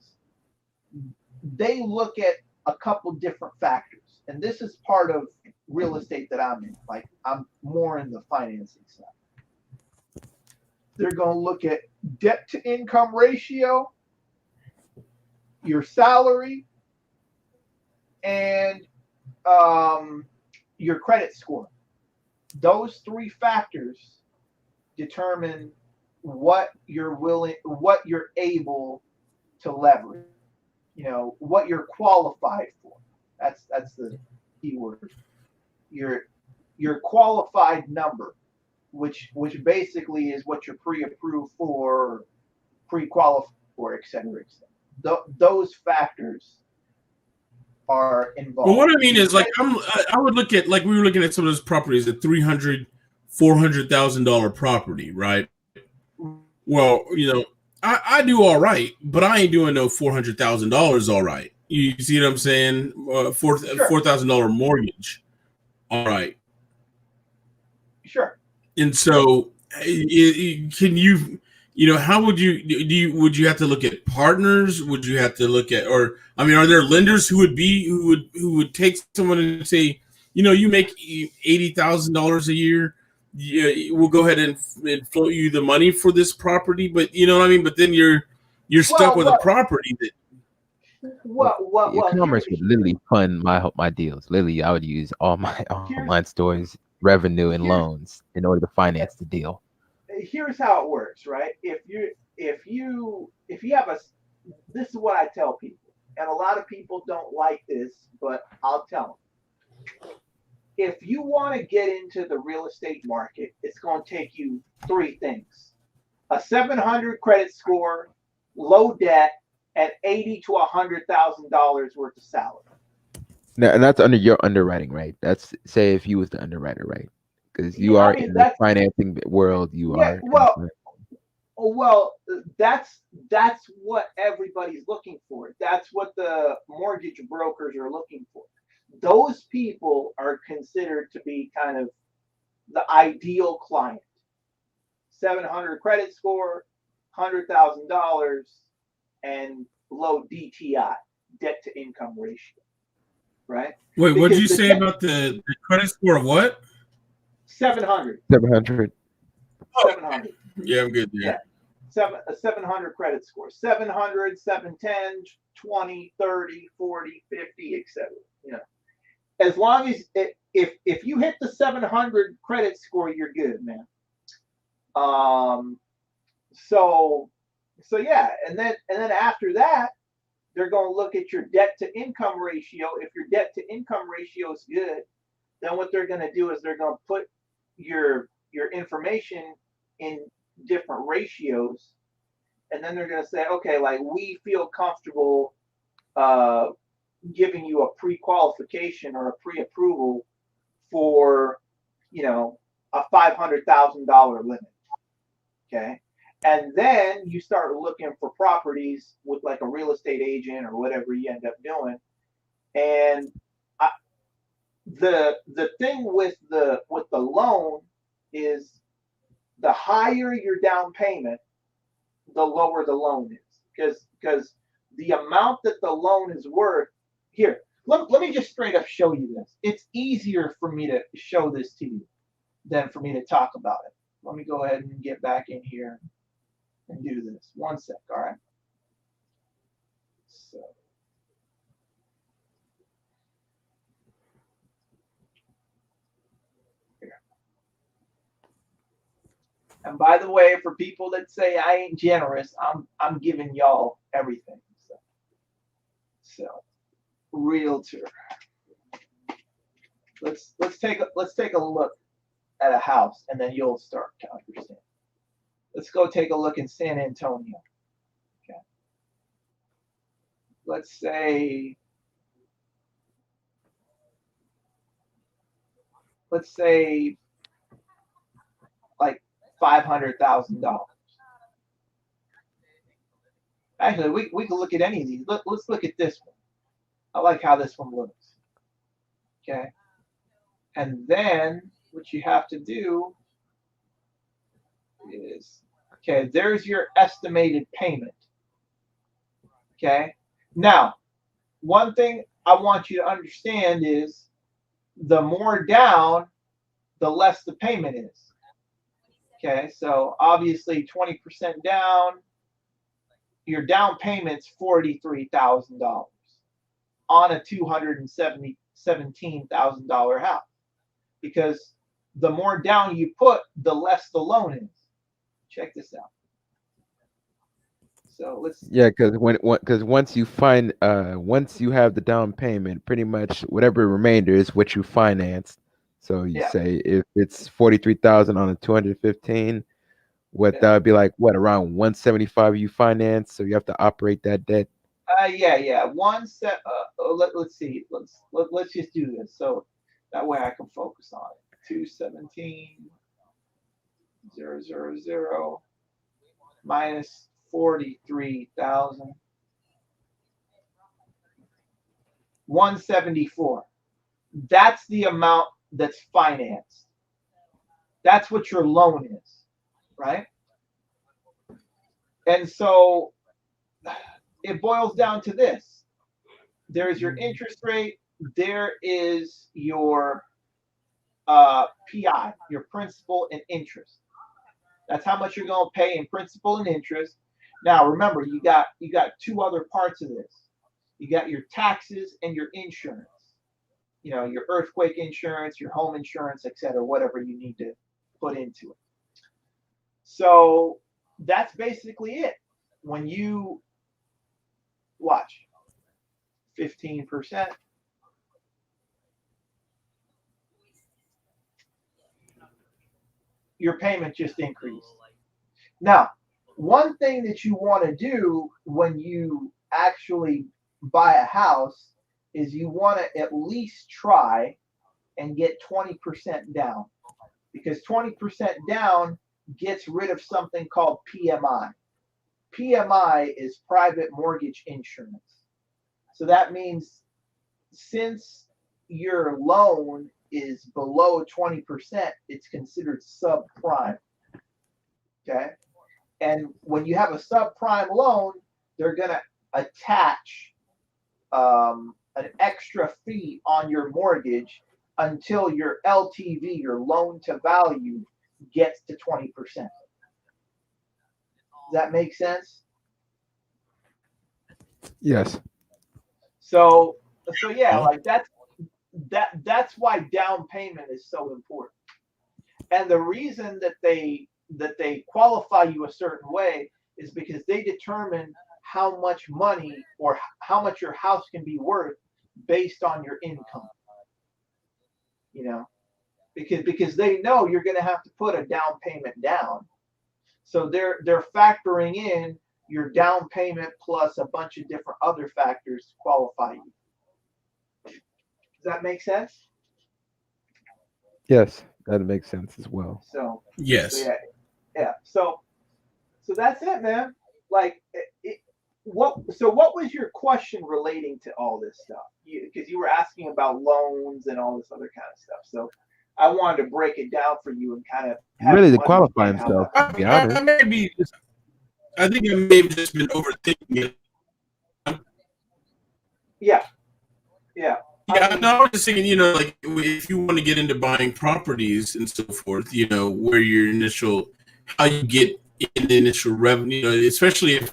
they look at a couple different factors. And this is part of real estate that I'm in. Like, I'm more in the financing side. They're going to look at debt to income ratio, your salary, and your credit score. Those three factors determine what you're able to leverage. You know, what you're qualified for. That's the key word. Your qualified number, which basically is what you're pre-approved for, pre-qualified for, et cetera, et cetera. Those factors are involved. well, what I mean is like I would look at, like, we were looking at some of those properties, a $400,000 property, right? Well, you know, I do all right, but I ain't doing no $400,000 all right. You see what I'm saying? $4,000 mortgage, all right. Sure. And so, can you, you know, how would would you have to look at partners? Would you have to look at, or I mean, are there lenders who would take someone and say, you know, you make $80,000 a year, we'll go ahead and float you the money for this property, but you know what I mean? But then you're stuck with a property that. E-commerce would literally fund my deals. Literally, I would use all my online stores revenue and loans in order to finance the deal. Here's how it works, right? If you have this is what I tell people, and a lot of people don't like this, but I'll tell them. If you want to get into the real estate market, it's going to take you three things: a 700 credit score, low debt, and $80,000 to $100,000 worth of salary. Now, and that's under your underwriting, right? That's, say, if you was the underwriter, right? Because you are in the financing world. Well, that's what everybody's looking for. That's what the mortgage brokers are looking for. Those people are considered to be kind of the ideal client. 700 credit score, $100,000, and low DTI, debt to income ratio, right? Wait, what did you Because the say debt- about the credit score of what? 700. 700. 700. Yeah, I'm good there. Yeah. A 700 credit score. 700, 710, 20, 30, 40, 50, etc. You know, as long as if you hit the 700 credit score, you're good, man. So yeah, and then after that, they're going to look at your debt to income ratio. If your debt to income ratio is good, then what they're going to do is they're going to put your information in different ratios, and then they're going to say, okay, like we feel comfortable giving you a pre-qualification or a pre-approval for, you know, a $500,000 limit. Okay. And then you start looking for properties with like a real estate agent or whatever you end up doing. And the thing with the loan is the higher your down payment, the lower the loan is, because the amount that the loan is worth. Here, let me just straight up show you this. It's easier for me to show this to you than for me to talk about it. Let me go ahead and get back in here and do this. One sec, all right? So. Here. And by the way, for people that say I ain't generous, I'm giving y'all everything. So realtor. Let's take a look at a house, and then you'll start to understand. Let's go take a look in San Antonio. Okay. Let's say like $500,000. Actually, we can look at any of these. Let's look at this one. I like how this one looks. Okay. And then what you have to do is, okay, there's your estimated payment. Okay. Now, one thing I want you to understand is the more down, the less the payment is. Okay. So obviously 20% down, your down payment's $43,000 on a $217,000 house, because the more down you put, the less the loan is. Check this out. So let's. Yeah, because once you have the down payment, pretty much whatever remainder is what you financed. So you say if it's 43,000 on a 215, that would be like around 175 you finance. So you have to operate that debt. Yeah. Let's see. Let's just do this so that way I can focus on it. 217,000 minus 43,000. 174. That's the amount that's financed. That's what your loan is, right? And so it boils down to this. There's your interest rate. There is your PI, your principal and interest. That's how much you're going to pay in principal and interest. Now, remember, you got two other parts of this. You got your taxes and your insurance. You know, your earthquake insurance, your home insurance, etc., whatever you need to put into it. So that's basically it. When you watch 15%, your payment just increased. Now, one thing that you want to do when you actually buy a house is you want to at least try and get 20% down, because 20% down gets rid of something called PMI. PMI is private mortgage insurance. So that means since your loan is below 20%, it's considered subprime. Okay. And when you have a subprime loan, they're going to attach an extra fee on your mortgage until your LTV, your loan to value, gets to 20%. Does that make sense? Yes. So yeah, like that's why down payment is so important. And the reason that they qualify you a certain way is because they determine how much money or how much your house can be worth based on your income. You know, because they know you're going to have to put a down payment down. So they're factoring in your down payment plus a bunch of different other factors to qualify you. Does that make sense? Yes, that makes sense as well. So Yes. yeah. So that's it, man. Like, what was your question relating to all this stuff? Because you were asking about loans and all this other kind of stuff. So I wanted to break it down for you and kind of Really, the qualifying stuff. To be honest, I think I may have just been overthinking it. Yeah. Yeah, I was just thinking, you know, like if you want to get into buying properties and so forth, you know, where your initial, how you get in the initial revenue, you know, especially if,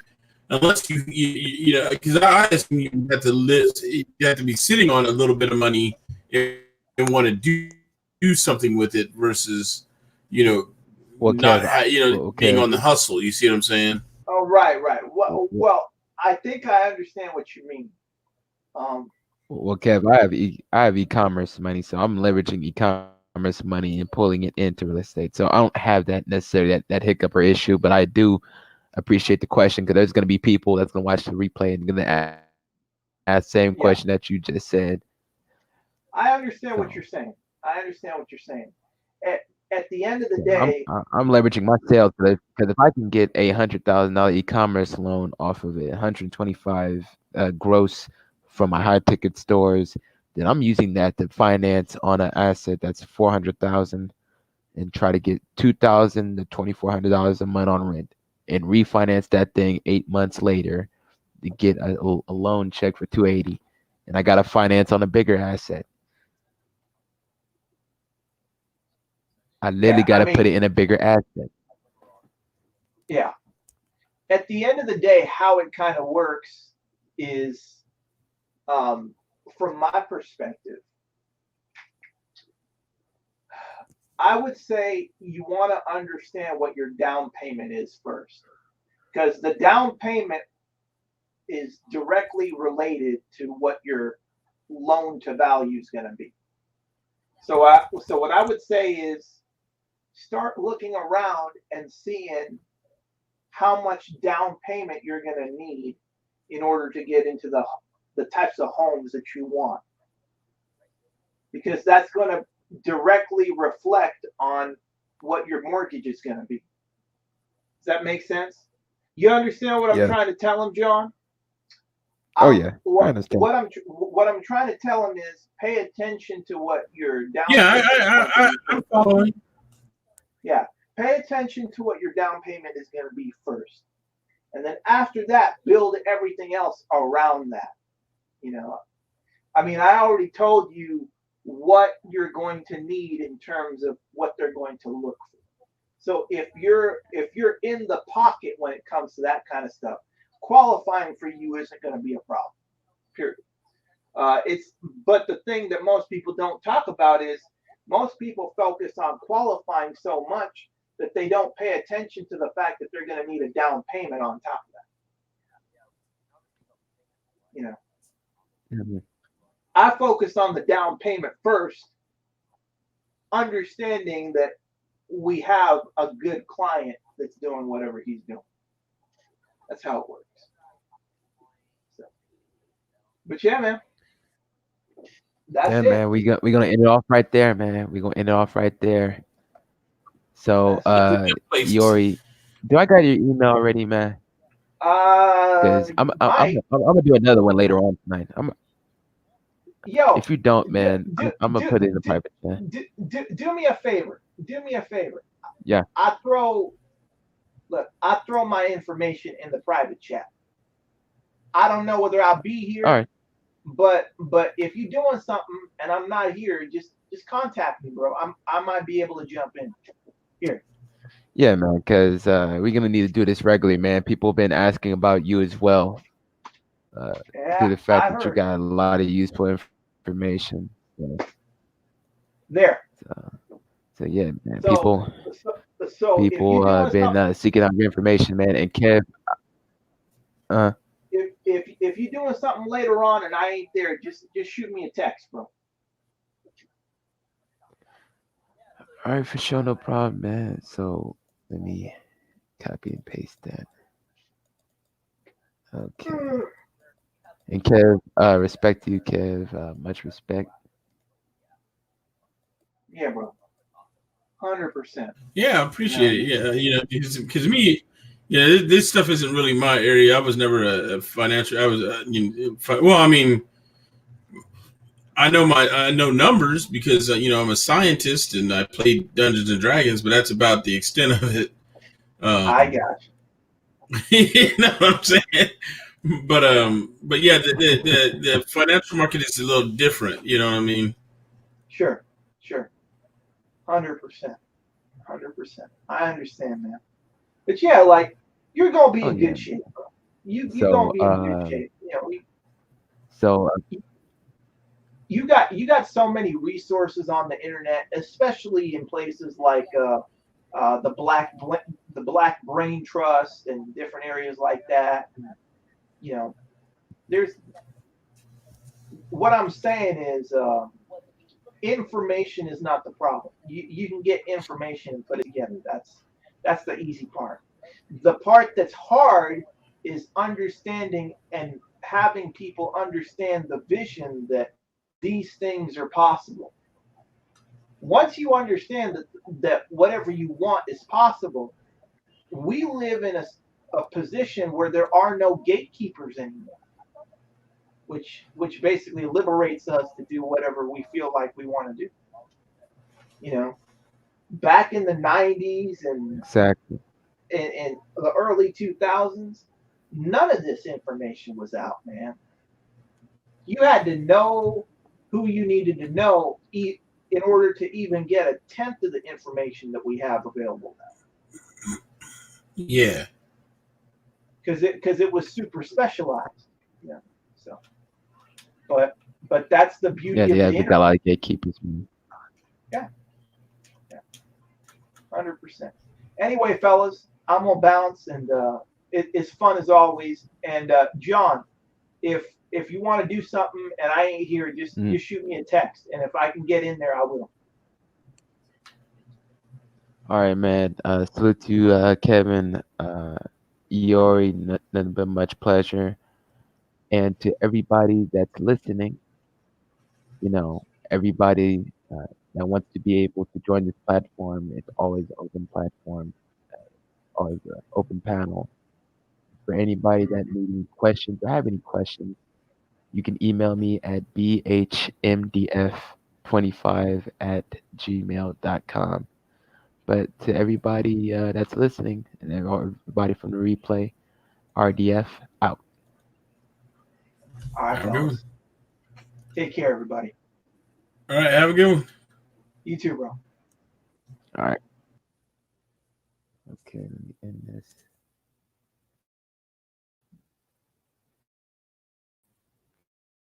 unless you know, because I assume you have to list, you have to be sitting on a little bit of money and want to do something with it versus, you know, being on the hustle. You see what I'm saying? Oh, right. Well, I think I understand what you mean. Well, Kev, I have e-commerce money, so I'm leveraging e-commerce money and pulling it into real estate. So I don't have that necessarily that hiccup or issue, but I do appreciate the question because there's going to be people that's going to watch the replay and going to ask the same question that you just said. I understand what you're saying. At the end of the day, I'm leveraging my sales because if I can get a $100,000 e-commerce loan off of it, 125 gross from my high ticket stores, then I'm using that to finance on an asset that's 400,000 and try to get $2,000 to $2,400 a month on rent and refinance that thing 8 months later to get a loan check for 280, and I got to finance on a bigger asset. I literally got to put it in a bigger asset. Yeah. At the end of the day, how it kind of works is, from my perspective, I would say you want to understand what your down payment is first, because the down payment is directly related to what your loan to value is going to be. So what I would say is start looking around and seeing how much down payment you're going to need in order to get into the types of homes that you want, because that's going to directly reflect on what your mortgage is going to be. Does that make sense? You understand what I'm trying to tell him, John? Oh yeah, I understand. What I'm trying to tell him is pay attention to what your down payment I'm following. Yeah, pay attention to what your down payment is going to be first, and then after that, build everything else around that. You know, I mean, I already told you what you're going to need in terms of what they're going to look for. So if you're in the pocket when it comes to that kind of stuff, qualifying for you isn't going to be a problem. Period. But the thing that most people don't talk about is most people focus on qualifying so much that they don't pay attention to the fact that they're going to need a down payment on top of that. You know. Mm-hmm. I focus on the down payment first, understanding that we have a good client that's doing whatever he's doing. That's how it works. So, but yeah, man. That's it. Man, we're gonna end it off right there, man. We're gonna end it off right there. So, Yori, do I got your email already, man? Because I'm gonna do another one later on tonight. If you don't, man, I'm gonna put it in the private chat. Do me a favor. Yeah. I throw my information in the private chat. I don't know whether I'll be here. All right. But if you're doing something and I'm not here, just contact me, bro. I might be able to jump in. Here. Yeah, man, because we're gonna need to do this regularly, man. People have been asking about you as well, due to the fact I that you heard. got a lot of useful information. So, There. so yeah, man. So People if you're doing been something, seeking out your information, man. And Kev, if you're doing something later on and I ain't there, just shoot me a text, bro. all right, for sure, no problem, man. So let me copy and paste that. Okay. And Kev, respect to you, Kev. Much respect. Yeah, bro. 100%. Yeah, I appreciate it. Yeah, because me, yeah, this stuff isn't really my area. I was never a financial. I was, well, I mean, I know numbers because I'm a scientist and I played Dungeons and Dragons, but that's about the extent of it. I got you. You know what I'm saying? But yeah, the financial market is a little different. You know what I mean? Sure. 100%. 100%. I understand, man. But yeah, like you're gonna be in good shape, bro. You're gonna So, be in good shape. so You got so many resources on the internet, especially in places like the Black Brain Trust and different areas like that. There's what I'm saying is information is not the problem. You can get information and put it together. That's the easy part. The part that's hard is understanding and having people understand the vision that these things are possible. Once you understand that whatever you want is possible, we live in a position where there are no gatekeepers anymore, which basically liberates us to do whatever we feel like we want to do. Back in the 90s and exactly. in the early 2000s, none of this information was out, man. You had to know who you needed to know in order to even get a tenth of the information that we have available now. Yeah. Because it was super specialized. So, but that's the beauty of the we internet. got a lot of gatekeepers, man. Yeah. 100%. Anyway, fellas, I'm gonna bounce, and it's fun as always. And John, if you want to do something and I ain't here, just shoot me a text, and if I can get in there, I will. All right, man. Salute to you, Kevin, Iori. Nothing but much pleasure, and to everybody that's listening. Everybody that wants to be able to join this platform. It's always an open platform, always an open panel. For anybody that needs any questions or have any questions, you can email me at bhmdf25@gmail.com. But to everybody that's listening and everybody from the replay, RDF out. All right, fellas. Take care, everybody. All right, have a good one. You too, bro. All right. Okay, let me end this.